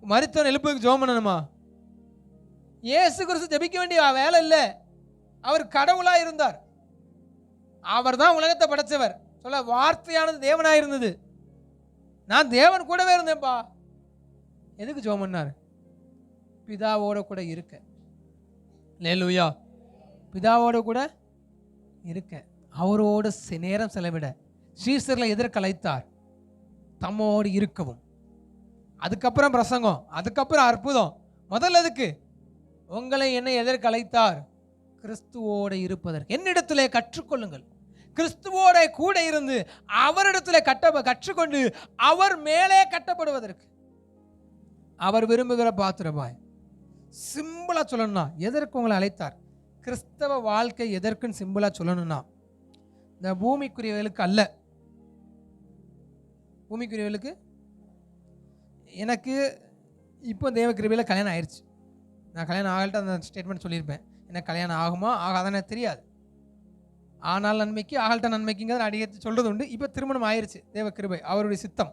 மரித்தவன் எழுப்புக்கு ஜெபம் பண்ணணுமா? இயேசு கிறிஸ்து ஜெபிக்க வேண்டிய வேலை இல்லை. அவர் கடவுளாக இருந்தார். அவர் தான் உலகத்தை படைச்சவர். சொல்ல வார்த்தையானது தேவனாக இருந்தது. நான் தேவன் கூடவே இருந்தேன்ப்பா. எதுக்கு ஜெபம் பண்ணார்? பிதாவோட கூட இருக்க. அல்லேலூயா. பிதாவோட கூட இருக்க, அவரோடு நேரம் செலவிட. சீசர்களை எதற்கு அழைத்தார்? தம்மோடு இருக்கவும். அதுக்கப்புறம் பிரசங்கம், அதுக்கப்புறம் அற்புதம். முதல்ல எதுக்கு? உங்களை என்னை எதற்கு அழைத்தார்? கிறிஸ்துவோடு இருப்பதற்கு. என்னிடத்திலே கற்றுக்கொள்ளுங்கள். கிறிஸ்துவோட கூட இருந்து அவரிடத்திலே கற்றுக்கொண்டு அவர் மேலே கட்டப்படுவதற்கு. அவர் விரும்புகிற பாத்திரமாய். சிம்பிளா சொல்லணும்னா, எதற்கு உங்களை அழைத்தார்? கிறிஸ்தவ வாழ்க்கை எதற்குன்னு சிம்பிளா சொல்லணும்னா, இந்த பூமிக்குரியவர்களுக்கு அல்ல. பூமிக்குரியவர்களுக்கு. எனக்கு இப்போ தேவ கிருபையில் கல்யாணம் ஆயிடுச்சு. நான் கல்யாணம் ஆகல்ட்டு அந்த ஸ்டேட்மெண்ட் சொல்லியிருப்பேன். எனக்கு கல்யாணம் ஆகுமா ஆகாதானே தெரியாது. ஆனால் நன்மைக்கு ஆகல்ட்ட நன்மைக்குங்கிறத நான் அடிக்கடி சொல்கிறது உண்டு. இப்போ திருமணம் ஆயிடுச்சு, தேவ கிருபை, அவருடைய சித்தம்.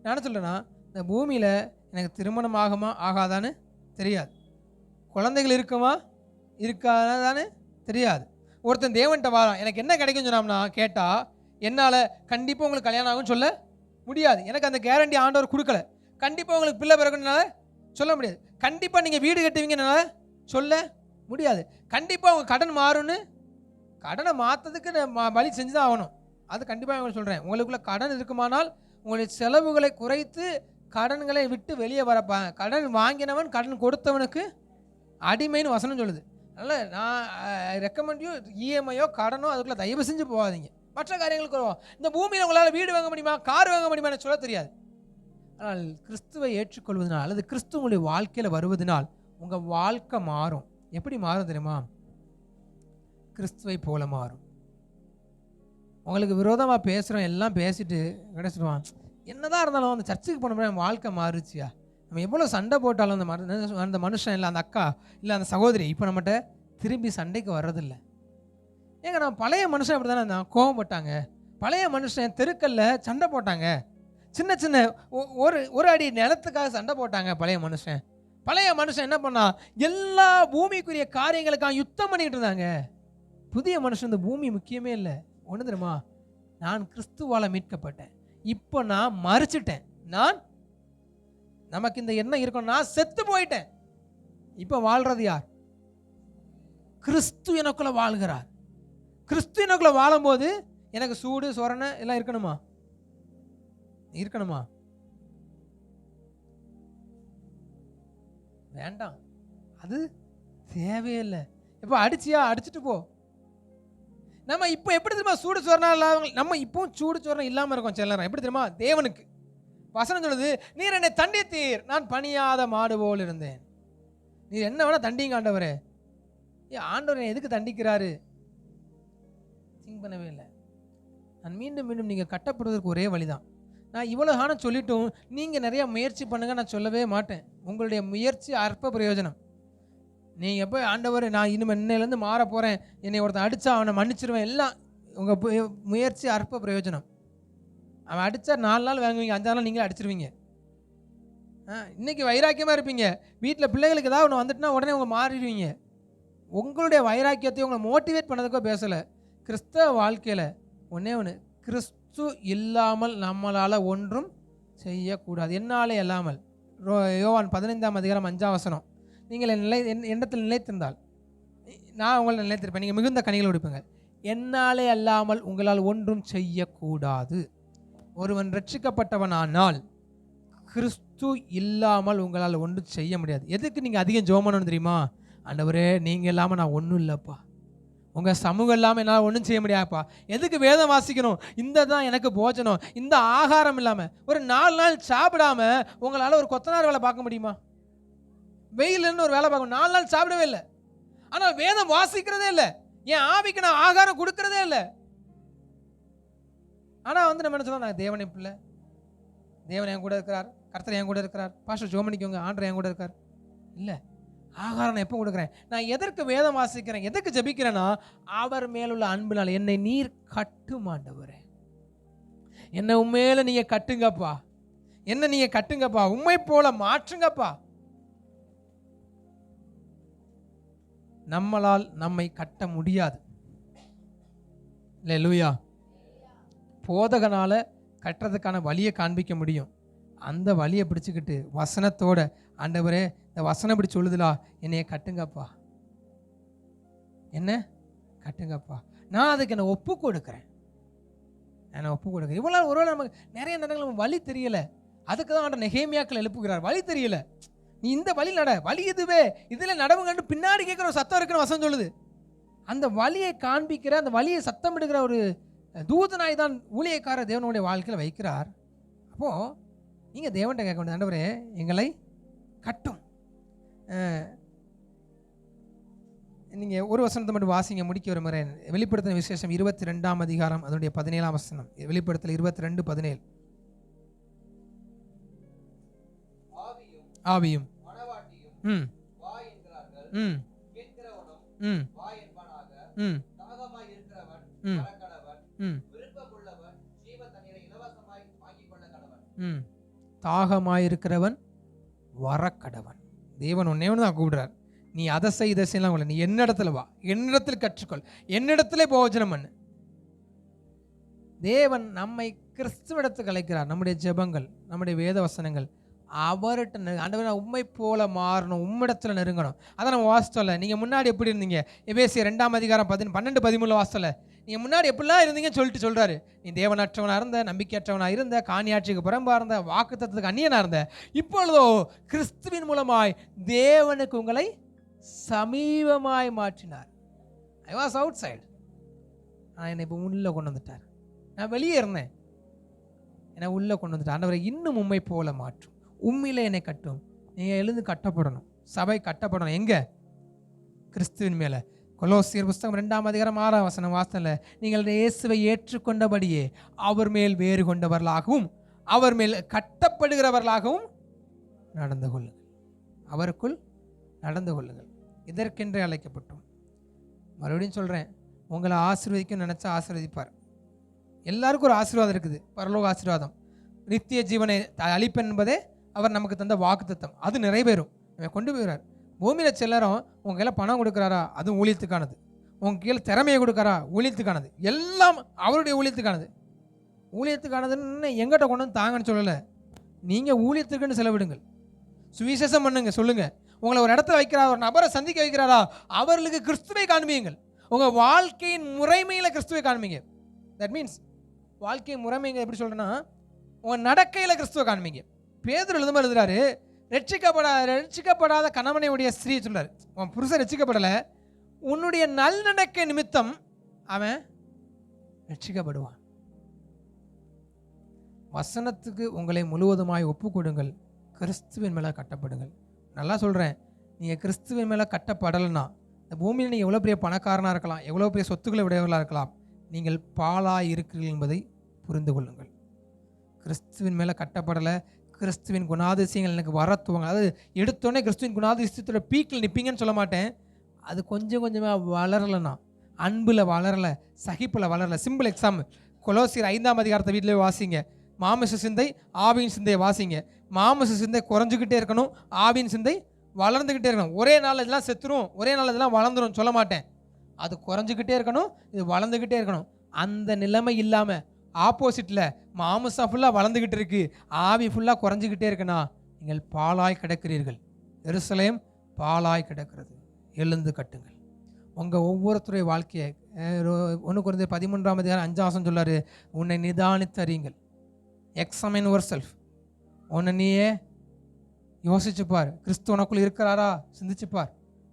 நான் என்ன சொல்கிறேன்னா, இந்த பூமியில் எனக்கு திருமணம் ஆகுமா ஆகாதான்னு தெரியாது. குழந்தைகள் இருக்குமா இருக்காதான்னு தெரியாது. ஒருத்தன் தேவன்கிட்ட வாரான், எனக்கு என்ன கிடைக்கும்னு சொன்னோம்னா கேட்டால், என்னால் கண்டிப்பாக உங்களுக்கு கல்யாணம் ஆகும்னு சொல்ல முடியாது. எனக்கு அந்த கேரண்டி ஆண்டவர் கொடுக்கல. கண்டிப்பாக உங்களுக்கு பிள்ளை பிறகுனால சொல்ல முடியாது. கண்டிப்பாக நீங்கள் வீடு கட்டுவீங்கனால சொல்ல முடியாது. கண்டிப்பாக உங்கள் கடன் மாறும்னு, கடனை மாற்றதுக்கு வழி செஞ்சு தான் ஆகணும். அது கண்டிப்பாக உங்களுக்கு சொல்கிறேன். உங்களுக்குள்ள கடன் இருக்குமானால் உங்களுடைய செலவுகளை குறைத்து கடன்களை விட்டு வெளியே வரப்பாங்க. கடன் வாங்கினவன் கடன் கொடுத்தவனுக்கு அடிமைன்னு வசனம் சொல்லுது. அதனால் நான் ரெக்கமெண்ட் யூ, இஎம்ஐயோ கடனோ அதுக்குள்ளே தயவு செஞ்சு போகாதீங்க. மற்ற காரியங்களுக்கு வருவோம். இந்த பூமியில் உங்களால் வீடு வாங்க முடியுமா, கார் வாங்க முடியுமா சொல்ல தெரியாது. ஆனால் கிறிஸ்துவை ஏற்றுக்கொள்வதனால் அல்லது கிறிஸ்துவ உங்களுடைய வாழ்க்கையில் வருவதனால் உங்கள் வாழ்க்கை மாறும். எப்படி மாறும் தெரியுமா? கிறிஸ்துவை போல மாறும். உங்களுக்கு விரோதமாக பேசுகிறோம், எல்லாம் பேசிட்டு கிடைச்சிடுவான். என்னதான் இருந்தாலும் அந்த சர்ச்சுக்கு போன என் வாழ்க்கை மாறுச்சியா. நம்ம எவ்வளோ சண்டை போட்டாலும் அந்த மனுஷன் இல்லை, அந்த அக்கா இல்லை, அந்த சகோதரி இப்போ நம்மகிட்ட திரும்பி சண்டைக்கு வர்றதில்லை. ஏங்க நம்ம பழைய மனுஷன் அப்படி தானே இருந்தான், கோவப்பட்டாங்க. பழைய மனுஷன் தெருக்கல்ல சண்டை போட்டாங்க, சின்ன சின்ன ஒரு அடி நிலத்துக்காக சண்டை போட்டாங்க. பழைய மனுஷன் என்ன பண்ணா? எல்லா பூமிக்குரிய காரியங்களுக்காக யுத்தம் பண்ணிக்கிட்டு இருந்தாங்க. புதிய மனுஷன் இந்த பூமி முக்கியமே இல்லை. ஒன்று தெரியுமா? நான் கிறிஸ்துவால மீட்கப்பட்டேன், இப்போ நான் மரிச்சிட்டேன். நமக்கு இந்த எண்ணம் இருக்கும், நான் செத்து போயிட்டேன். இப்போ வாழ்றது யார்? கிறிஸ்து எனக்குள்ள வாழ்கிறார். கிறிஸ்து எனக்குள்ள வாழும்போது எனக்கு சூடு சொரணை எல்லாம் இருக்கணுமா? வேண்டாம், அது தேவையில்லை. இப்போ அடிச்சிட்டு போ. நம்ம இப்போ எப்படி தெரியுமா சூடு சொரணை இல்லாம, நம்ம இப்போ சூடு சொரணை இல்லாமல் இருக்கோம் சில நேரம். எப்படி தெரியுமா? தேவனுக்கு வசனம் சொல்லுது, நீர் என்னை தண்டித்தீர், நான் பணியாத மாடு போல் இருந்தேன். நீர் என்ன வேணா தண்டிங்க ஆண்டவரே. ஆண்டவர் எதுக்கு தண்டிக்கிறாரு? திங்க் பண்ணவே இல்லை. நான் மீண்டும் நீங்கள் கட்டப்படுவதற்கு ஒரே வழிதான். நான் இவ்வளோ காலம் சொல்லிட்டும் நீங்கள் நிறையா முயற்சி பண்ணுங்க நான் சொல்லவே மாட்டேன். உங்களுடைய முயற்சி அற்ப பிரயோஜனம். நீங்கள் எப்போ ஆண்டவர் நான் இனிமேல் இன்னையிலேருந்து மாற போகிறேன், என்னை ஒருத்தன் அடித்தா அவனை மன்னிச்சிருவேன், எல்லாம் உங்கள் முயற்சி அற்ப பிரயோஜனம். அவன் அடித்தா 4 நாள் வாங்குவீங்க, 5 நாள் நீங்களே அடிச்சிருவீங்க. இன்றைக்கி வைராக்கியமாக இருப்பீங்க, வீட்டில் பிள்ளைகளுக்கு ஏதாவது ஒன்று வந்துட்டுனா உடனே உங்கள் மாறிடுவீங்க. உங்களுடைய வைராக்கியத்தை உங்களை மோட்டிவேட் பண்ணதுக்கோ பேசலை. கிறிஸ்தவ வாழ்க்கையில் ஒன்று, கிறிஸ்து இல்லாமல் நம்மளால் ஒன்றும் செய்யக்கூடாது. என்னாலே இல்லாமல். யோவான் 15:5 நீங்கள் எண்ணத்தில் நிலைத்திருந்தால் நான் உங்களை நிலைத்திருப்பேன், நீங்கள் மிகுந்த கனிகளை கொடுப்பீங்க. என்னாலே அல்லாமல் உங்களால் ஒன்றும் செய்யக்கூடாது. ஒருவன் ரட்சிக்கப்பட்டவனானால் கிறிஸ்து இல்லாமல் உங்களால் ஒன்றும் செய்ய முடியாது. எதுக்கு நீங்கள் அதிகம் ஜெபம் பண்ணணும் தெரியுமா? ஆண்டவரே நீங்கள் இல்லாமல் நான் ஒன்றும் இல்லைப்பா, உங்கள் சமூகம் இல்லாமல் என்னால் ஒன்றும் செய்ய முடியாதுப்பா. எதுக்கு வேதம் வாசிக்கணும்? இந்த தான் எனக்கு போஜனம். இந்த ஆகாரம் இல்லாமல் ஒரு 4 நாள் சாப்பிடாம உங்களால் ஒரு கொத்தனார் வேலை பார்க்க முடியுமா? வெயில்னு ஒரு வேலை பார்க்கணும். 4 நாள் சாப்பிடவே இல்லை, ஆனால் வேதம் வாசிக்கிறதே இல்லை. என் ஆவிக்கு நான் ஆகாரம் கொடுக்கறதே இல்லை. ஆனால் நம்ம என்ன சொல்லலாம்? நான் தேவனை பிள்ளை, தேவன் என் கூட இருக்கிறார், கர்த்தர் என் கூட இருக்கிறார், பாஸ்டர் ஜோமனிக்கவங்க ஆண்டவர் என் கூட இருக்கார். இல்லை, ஆகாரம் நான் எப்போ கொடுக்குறேன்? நான் எதற்கு வேதம் வாசிக்கிறேன், எதற்கு ஜபிக்கிறேன்னா அவர் மேலுள்ள அன்பினால் என்னை நீர் கட்டுமாண்டவரே, என்னை உண்மையில நீங்க கட்டுங்கப்பா, என்ன நீங்க கட்டுங்கப்பா, உண்மை போல மாற்றுங்கப்பா. நம்மளால் நம்மை கட்ட முடியாது. அல்லேலூயா. போதகனால கட்டுறதுக்கான வழியை காண்பிக்க முடியும். அந்த வழியை பிடிச்சிக்கிட்டு வசனத்தோட, ஆண்டவரே இந்த வசனம் இப்படி சொல்லுதுலா, என்னைய கட்டுங்கப்பா, என்ன கட்டுங்கப்பா, நான் அதுக்கு என்ன ஒப்பு கொடுக்குறேன். இவ்வளோ ஒருவேளை நமக்கு நிறைய நேரங்கள் நம்ம வழி தெரியல. அதுக்கு தான் ஆண்டவர் நெகேமியாக்கள் எழுப்புகிறார். வழி தெரியல, நீ இந்த வழி நட, வழி இதுவே, இதில் நடவு கண்டு பின்னாடி கேட்குற ஒரு சத்தம் இருக்குன்னு வசனம் சொல்லுது. அந்த வழியை காண்பிக்கிற, அந்த வழியை சத்தம் எடுக்கிற ஒரு தூதனாய் தான் ஊழியக்காரர் தேவனுடைய வாழ்க்கையில் வைக்கிறார். அப்போது நீங்கள் தேவன்கிட்ட கேட்க வேண்டிய, ஆண்டவரே எங்களை கட்டும். நீங்கள் ஒரு வசனத்தை மட்டும் வாசிங்க, முடிக்க ஒரு முறை. வெளிப்படுத்தின விசேஷம் 22ஆம் அதிகாரம் அதனுடைய 17ஆம் வசனம். வெளிப்படுத்தல் 22:17. ஆவியும் தாகமாயிருக்கிறவன் வரக்கடவன். தேவன் ஒன்னே ஒன்று தான் கூப்பிடுறார். நீ அதை செய் இதை செய்யலாம் இல்லை, நீ என்னிடத்துல வா, என்னிடத்தில் கற்றுக்கொள், என்னிடத்திலே போஜனம் பண்ணு. தேவன் நம்மை கிறிஸ்துவிடத்துக்கு அழைக்கிறார். நம்முடைய ஜெபங்கள், நம்முடைய வேத வசனங்கள் அவர்கிட்ட, ஆண்டவரே உண்மை போல மாறணும், உம்மிடத்தில் நெருங்கணும். அதை நம்ம வாசித்தோம்ல. நீங்கள் முன்னாடி எப்படி இருந்தீங்க? எபேசியர் 2ஆம் அதிகாரம் 12-13 வாசித்தோம்ல. நீங்கள் முன்னாடி எப்படிலாம் இருந்தீங்கன்னு சொல்கிறாரு. நீ தேவனற்றவனாக இருந்த, நம்பிக்கையற்றவனாக இருந்த, காணியாட்சிக்கு புறம்பாக இருந்த, வாக்குத்தத்தத்துக்கு அந்நியனாக இருந்த, இப்பொழுதோ கிறிஸ்துவின் மூலமாய் தேவனுக்கு உங்களை சமீபமாய் மாற்றினார். ஐ வாஸ் அவுட் சைடு, நான் என்னை இப்போ உள்ளே கொண்டு வந்துட்டார். நான் வெளியே இருந்தேன், என்னை உள்ளே கொண்டு வந்துட்டார். ஆண்டவரை இன்னும் உண்மை போல மாற்றும், உண்மையில என்னை கட்டும். நீங்கள் எழுந்து கட்டப்படணும், சபை கட்டப்படணும். எங்கே? கிறிஸ்துவின் மேலே. கொலோசியர் புஸ்தகம் 2ஆம் அதிகாரம் 6ஆம் வசனம் வாசனல, நீங்கள் இயேசுவை ஏற்றுக்கொண்டபடியே அவர் மேல் வேறு கொண்டவர்களாகவும் அவர் மேல் கட்டப்படுகிறவர்களாகவும் நடந்து கொள்ளுங்கள். அவருக்குள் நடந்து கொள்ளுங்கள். இதற்கென்றே அழைக்கப்பட்டோம். மறுபடியும் சொல்கிறேன், உங்களை ஆசீர்வதிக்கும் நினச்சா ஆசீர்வதிப்பார். எல்லாருக்கும் ஒரு ஆசீர்வாதம் இருக்குது, பரலோக ஆசீர்வாதம். நித்திய ஜீவனை அளிப்பேன் என்பதே அவர் நமக்கு தந்த வாக்குத்தத்தம். அது நிறைவேறும், நம்ம கொண்டு போயிடுறார். பூமியில் சிலரும் உங்கள் கையில் பணம் கொடுக்குறாரா, அது ஊழியத்துக்கானது. உங்கள் கீழே திறமையை கொடுக்குறா, ஊழியத்துக்கானது. எல்லாம் அவருடைய ஊழியத்துக்கானது. ஊழியத்துக்கானதுன்னு எங்கிட்ட கொண்டு வந்து தாங்கன்னு சொல்லலை. நீங்கள் ஊழியத்துக்குன்னு செலவிடுங்கள், சுவிசேஷம் பண்ணுங்க, சொல்லுங்கள். உங்களை ஒரு இடத்துல வைக்கிறாரா, ஒரு நபரை சந்திக்க வைக்கிறாரா, அவர்களுக்கு கிறிஸ்துவை காண்பியுங்கள். உங்கள் வாழ்க்கையின் முறைமையில் கிறிஸ்துவை காண்பிங்க. தட் மீன்ஸ் வாழ்க்கை முறைமைங்க எப்படி சொல்கிறேன்னா, உங்கள் நடக்கையில் கிறிஸ்துவை காண்பிங்க. பேதுரு எழுதுறாரு, ரட்சிக்கப்படாத கணவனையுடைய ஸ்திரீ சொல்றாரு, உன் புருஷன் ரட்சிக்கப்படலை, உன்னுடைய நல்நடக்கை நிமித்தம் அவன் ரட்சிக்கப்படுவான். வசனத்துக்கு உங்களை முழுவதுமாய் ஒப்பு கொடுங்கள், கிறிஸ்துவின் மேலே கட்டப்படுங்கள். நல்லா சொல்கிறேன், நீங்கள் கிறிஸ்துவின் மேலே கட்டப்படலைன்னா இந்த பூமியில் நீங்கள் எவ்வளோ பெரிய பணக்காரனாக இருக்கலாம், எவ்வளோ பெரிய சொத்துக்களை உடையவர்களாக இருக்கலாம், நீங்கள் பாழாய் இருக்கிறீர்கள் என்பதை புரிந்து கொள்ளுங்கள். கிறிஸ்துவின் மேலே கட்டப்படலை, கிறிஸ்துவின் குணாதிசயங்கள் எனக்கு வரத்துவங்க. அதாவது எடுத்தோடனே கிறிஸ்துவின் குணாதிசயத்தோட பீக்கில் நிற்பீங்கன்னு சொல்ல மாட்டேன். அது கொஞ்சம் கொஞ்சமாக வளரலைண்ணா, அன்பில் வளரலை, சகிப்பில் வளரலை. சிம்பிள் எக்ஸாம்பிள், கொலோசியர் 5ஆம் அதிகாரத்தை வீட்டிலே வாசிங்க. மாமிச சிந்தை ஆவியின் சிந்தையை வாசிங்க. மாமிச சிந்தை குறைஞ்சிக்கிட்டே இருக்கணும், ஆவியின் சிந்தை வளர்ந்துக்கிட்டே இருக்கணும். ஒரே நாள் இதெல்லாம் செத்துரும், ஒரே நாள் இதெல்லாம் வளர்ந்துடும் சொல்ல மாட்டேன். அது குறைஞ்சிக்கிட்டே இருக்கணும், இது வளர்ந்துக்கிட்டே இருக்கணும். அந்த நிலைமை இல்லாமல் ஆப்போசிட்டில் மாமிசம் ஃபுல்லாக வளர்ந்துக்கிட்டு இருக்கு, ஆவி ஃபுல்லாக குறைஞ்சிக்கிட்டே இருக்குன்னா நீங்கள் பாலாய் கிடக்கிறீர்கள். எருசலேம் பாலாய் கிடக்கிறது, எழுந்து கட்டுங்கள். உங்கள் ஒவ்வொருத்தருடைய வாழ்க்கையை 1 கொரிந்தியர் 13ஆம் அதிகாரம் 5ஆம் வசனம் சொல்லாரு, உன்னை நிதானித்து அறியுங்கள். Examine your self. உன்னை நீயே யோசிச்சுப்பார், கிறிஸ்து உனக்குள்ள இருக்கிறாரா சிந்திச்சுப்பார்.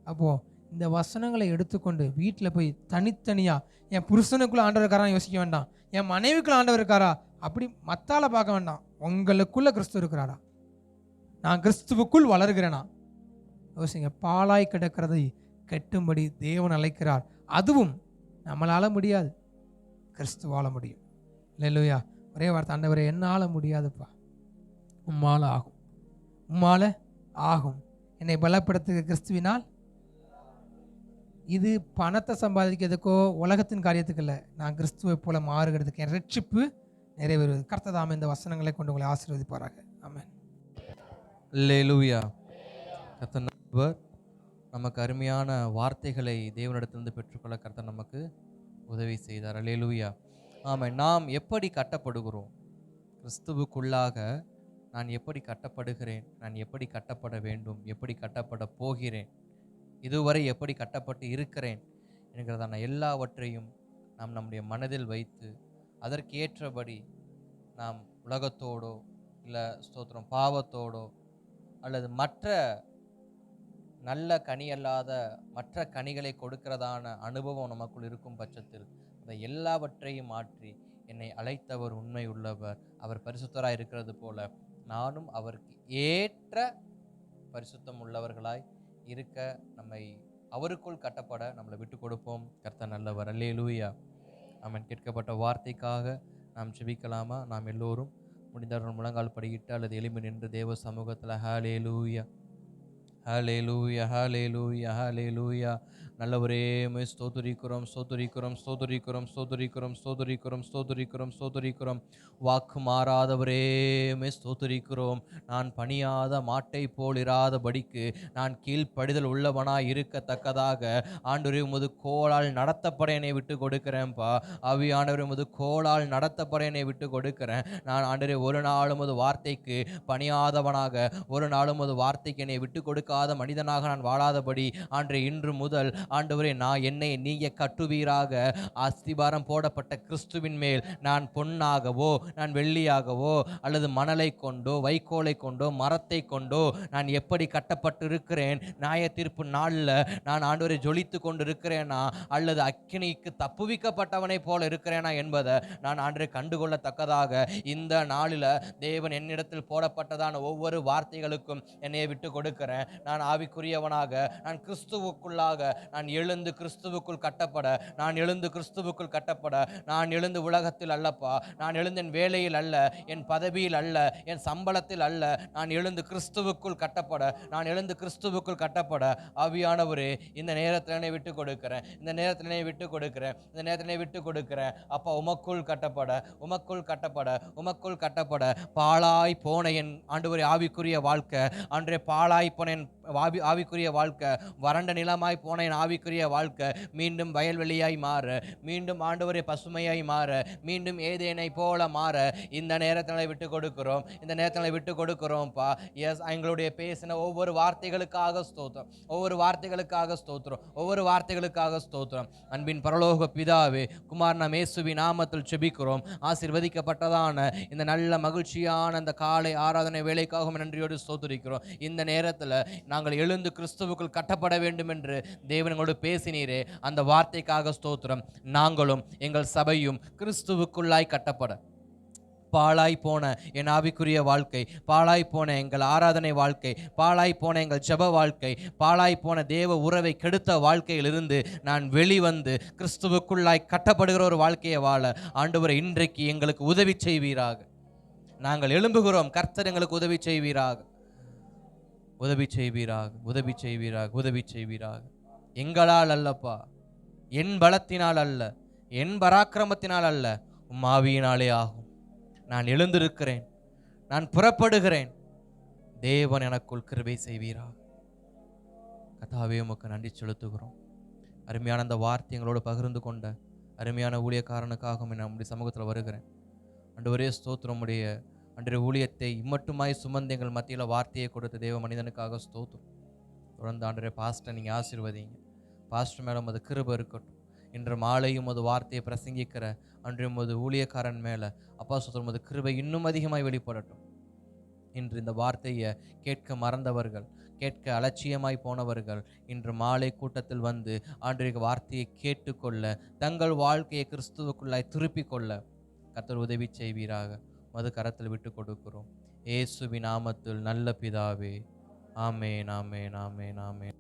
அப்போது இந்த வசனங்களை எடுத்துக்கொண்டு வீட்டில் போய் தனித்தனியாக, என் புருஷனுக்குள்ள ஆண்டவர் இருக்காரான்னு யோசிக்க வேண்டாம், என் மனைவிக்குள்ள ஆண்டவர் இருக்காரா அப்படி மத்தால பார்க்க வேண்டாம். உங்களுக்குள்ள கிறிஸ்து இருக்கிறாரா, நான் கிறிஸ்துவுக்குள் வளர்கிறேனா யோசிங்க. பாலாய் கிடக்கிறதை கெட்டும்படி தேவன் அழைக்கிறார். அதுவும் நம்மளால் முடியாது, கிறிஸ்து வாழ முடியும். இல்லையா? ஒரே வார்த்தை, ஆண்டவரே என்னால் முடியாதுப்பா, உம்மால் ஆகும், உம்மால் ஆகும். என்னை பலப்படுத்துகிற கிறிஸ்துவினால். இது பணத்தை சம்பாதிக்கிறதுக்கோ உலகத்தின் காரியத்துக்கு இல்லை, நான் கிறிஸ்துவை போல மாறுகிறதுக்கு, என் ரட்சிப்பு நிறைவேறுவது. கர்த்ததாம் இந்த வசனங்களை கொண்டு உங்களை ஆசீர்வதிப்பாராக. ஆமென். அல்லேலூயா. கர்த்தர் நமக்கு அருமையான வார்த்தைகளை தேவனிடத்திலிருந்து பெற்றுக்கொள்ள கர்த்தர் நமக்கு உதவி செய்தார். அல்லேலூயா. ஆமாம். நாம் எப்படி கட்டப்படுகிறோம், கிறிஸ்துவுக்குள்ளாக நான் எப்படி கட்டப்படுகிறேன், நான் எப்படி கட்டப்பட வேண்டும், எப்படி கட்டப்பட போகிறேன், இதுவரை எப்படி கட்டப்பட்டு இருக்கிறேன் என்கிறதான எல்லாவற்றையும் நாம் நம்முடைய மனதில் வைத்து அதற்கேற்றபடி நாம் உலகத்தோடோ இல்லை ஸ்தோத்திரம் பாவத்தோடோ அல்லது மற்ற நல்ல கனி அல்லாத மற்ற கனிகளை கொடுக்கிறதான அனுபவம் நமக்குள் இருக்கும் பட்சத்தில் அதை எல்லாவற்றையும் மாற்றி என்னை அழைத்தவர் உண்மை உள்ளவர், அவர் பரிசுத்தராய் இருக்கிறது போல நானும் அவருக்கு ஏற்ற பரிசுத்தம் உள்ளவர்களாய் இருக்க நம்மை அவருக்குள் கட்டப்பட நம்மளை விட்டு கொடுப்போம். கர்த்தர் நல்லவர். அல்லேலூயா. ஆமென். கேட்கப்பட்ட வார்த்தைக்காக நாம் ஜெபிக்கலாமா? நாம் எல்லோரும் முடிந்தவர்கள் முழங்கால் படியிட்டு அல்லது எலும்பி நின்று தேவ சமூகத்தில் ஹல்லேலூயா, ஹல்லேலூயா, ஹல்லேலூயா, ஹல்லேலூயா. நல்லவரே மை ஸ்தோத்திரிக்கிறோம், ஸ்தோத்திரிக்கிறோம், ஸ்தோத்திரிக்கிறோம், ஸ்தோத்திரிக்கிறோம், ஸ்தோத்திரிக்கிறோம், ஸ்தோத்திரிக்கிறோம், ஸ்தோத்திரிக்கிறோம். வாக்கு மாறாதவரே மை ஸ்தோத்திரிக்கிறோம். நான் பணியாத மாட்டை போல் இராதபடிக்கு நான் கீழ்ப்படிதல் உள்ளவனாய் இருக்கத்தக்கதாக ஆண்டவரே உமது கோளால் நடத்தப்பட என்னை விட்டு கொடுக்கிறேன்ப்பா. ஆவியானவரே உமது கோளால் நடத்தப்பட என்னை விட்டு கொடுக்கிறேன். நான் ஆண்டவரே ஒரு நாளும் உமது வார்த்தைக்கு பணியாதவனாக, ஒரு நாளும் உமது வார்த்தைக்கு என்னை விட்டு கொடுக்காத மனிதனாக நான் வாழாதபடி ஆண்டவரே இன்று முதல் ஆண்டவரே, நான் என்னை நீங்க கட்டுவீராக. அஸ்திபாரம் போடப்பட்ட கிறிஸ்துவின் மேல் நான் பொன்னாகவோ, நான் வெள்ளியாகவோ, அல்லது மணலை கொண்டோ, வைக்கோலை கொண்டோ, மரத்தை கொண்டோ நான் எப்படி கட்டப்பட்டு இருக்கிறேன், நியாய தீர்ப்பு நாளில் நான் ஆண்டவரை ஜொலித்து கொண்டு இருக்கிறேனா, அல்லது அக்கினிக்கு தப்புவிக்கப்பட்டவனை போல இருக்கிறேனா என்பதை நான் ஆண்டவரை கண்டுகொள்ளத்தக்கதாக இந்த நாளில் தேவன் என்னிடத்தில் போடப்பட்டதான ஒவ்வொரு வார்த்தைகளுக்கும் என்னையை விட்டு கொடுக்கிறேன். நான் ஆவிக்குரியவனாக, நான் கிறிஸ்துவுக்குள்ளாக நான் எழுந்து கிறிஸ்துவுக்குள் கட்டப்பட, நான் எழுந்து கிறிஸ்துவுக்குள் கட்டப்பட, நான் எழுந்து உலகத்தில் அல்லப்பா, நான் எழுந்து என் வேலையில் அல்ல, என் பதவியில் அல்ல, என் சம்பளத்தில் அல்ல, நான் எழுந்து கிறிஸ்துவுக்குள் கட்டப்பட, நான் எழுந்து கிறிஸ்துவுக்குள் கட்டப்பட ஆவியானவரே, இந்த நேரத்தில் என்னை விட்டு கொடுக்கிறேன், இந்த நேரத்தில் என்னை விட்டு கொடுக்கிறேன், இந்த நேரத்தில் என்னை விட்டு கொடுக்கிறேன். அப்பா, உமக்குள் கட்டப்பட, உமக்குள் கட்டப்பட, உமக்குள் கட்டப்பட பாழாய் போன என் ஆண்டவரே ஆவிக்குரிய வாழ்க்கை, அன்றே பாழாய் போன என் ஆவிக்குரிய வாழ்க்கை, வறண்ட நிலமாய் போன என் ஆவிக்குரிய வாழ்க்கை மீண்டும் வயல்வெளியாய் மாற, மீண்டும் ஆண்டவரே பசுமையாய் மாற, மீண்டும் ஏதேனை போல மாற இந்த நேரத்தில் விட்டு கொடுக்கிறோம், இந்த நேரத்தில் விட்டு கொடுக்கிறோம்ப்பா. எஸ், எங்களுடைய பேசின ஒவ்வொரு வார்த்தைகளுக்காக ஸ்தோத்திரம், ஒவ்வொரு வார்த்தைகளுக்காக ஸ்தோத்திரம், ஒவ்வொரு வார்த்தைகளுக்காக ஸ்தோத்திரம். அன்பின் பரலோக பிதாவே, குமார் நாம் இயேசுவின் நாமத்தில் ஜெபிக்கிறோம். ஆசீர்வதிக்கப்பட்டதான இந்த நல்ல மகிழ்ச்சியான அந்த காலை ஆராதனை வேலைக்காகவும் நன்றியோடு ஸ்தோத்திரிக்கிறோம். இந்த நேரத்தில் நாங்கள் எழுந்து கிறிஸ்துவுக்குள் கட்டப்பட வேண்டும் என்று தேவனோடு பேசினீரே, அந்த வார்த்தைக்காக ஸ்தோத்திரம். நாங்களும் எங்கள் சபையும் கிறிஸ்துவுக்குள்ளாய் கட்டப்பட, பாழாய் போன என் ஆவிக்குரிய வாழ்க்கை, பாழாய் போன எங்கள் ஆராதனை வாழ்க்கை, பாழாய் போன எங்கள் ஜெப வாழ்க்கை, பாழாய் போன தேவ உறவை கெடுத்த வாழ்க்கையிலிருந்து நான் வெளிவந்து கிறிஸ்துவுக்குள்ளாய் கட்டப்படுகிற ஒரு வாழ்க்கையை வாழ ஆண்டவரே இன்றைக்கு எங்களுக்கு உதவி செய்வீராக. நாங்கள் எழும்புகிறோம், கர்த்தர் எங்களுக்கு உதவி செய்வீராக, உதவி செய்வீராக, உதவி செய்வீராக, உதவி செய்வீராக. எங்களால் அல்லப்பா, என் பலத்தினால் அல்ல, என் பராக்கிரமத்தினால் அல்ல, உம் ஆவியினாலே ஆகும். நான் எழுந்திருக்கிறேன், நான் புறப்படுகிறேன். தேவன் எனக்குள் கிருபை செய்வீராக. கர்த்தாவே, உமக்கு நன்றி செலுத்துகிறோம். அருமையான அந்த வார்த்தை எங்களோடு பகிர்ந்து கொண்ட அருமையான ஊழியக்காரனுக்காகவும் நம்முடைய சமூகத்தில் வருகிறேன். ஆண்டவரே ஸ்தோத்திரம். உடைய அன்றைய ஊழியத்தை இம்மட்டுமாய் சுமந்து எங்கள் மத்தியில் வார்த்தையை கொடுத்த தேவ மனிதனுக்காக ஸ்தோத்திரம். தொடர்ந்து ஆண்டவரே பாஸ்டர் நீங்கள் ஆசீர்வதிங்க. பாஸ்டர் மேலே அது கிருபை இருக்கட்டும். இன்று மாலையும் அது வார்த்தையை பிரசங்கிக்கிற அன்றைய உமது ஊழியக்காரன் மேலே அப்பா ஸ்தோத்திரம், அது கிருபை இன்னும் அதிகமாய் வெளிப்படட்டும். இன்று இந்த வார்த்தையை கேட்க மறந்தவர்கள், கேட்க அலட்சியமாய் போனவர்கள் இன்று மாலை கூட்டத்தில் வந்து ஆண்டவருடைய வார்த்தையை கேட்டுக்கொள்ள, தங்கள் வாழ்க்கையை கிறிஸ்துவுக்குள்ளாய் திருப்பிக் கொள்ள கர்த்தர் உதவி செய்வீராக. மது கரத்தில் விட்டு கொடுக்கிறோம். இயேசுவின் நாமத்தில் நல்ல பிதாவே, ஆமேன், ஆமேன், ஆமேன், ஆமேன்.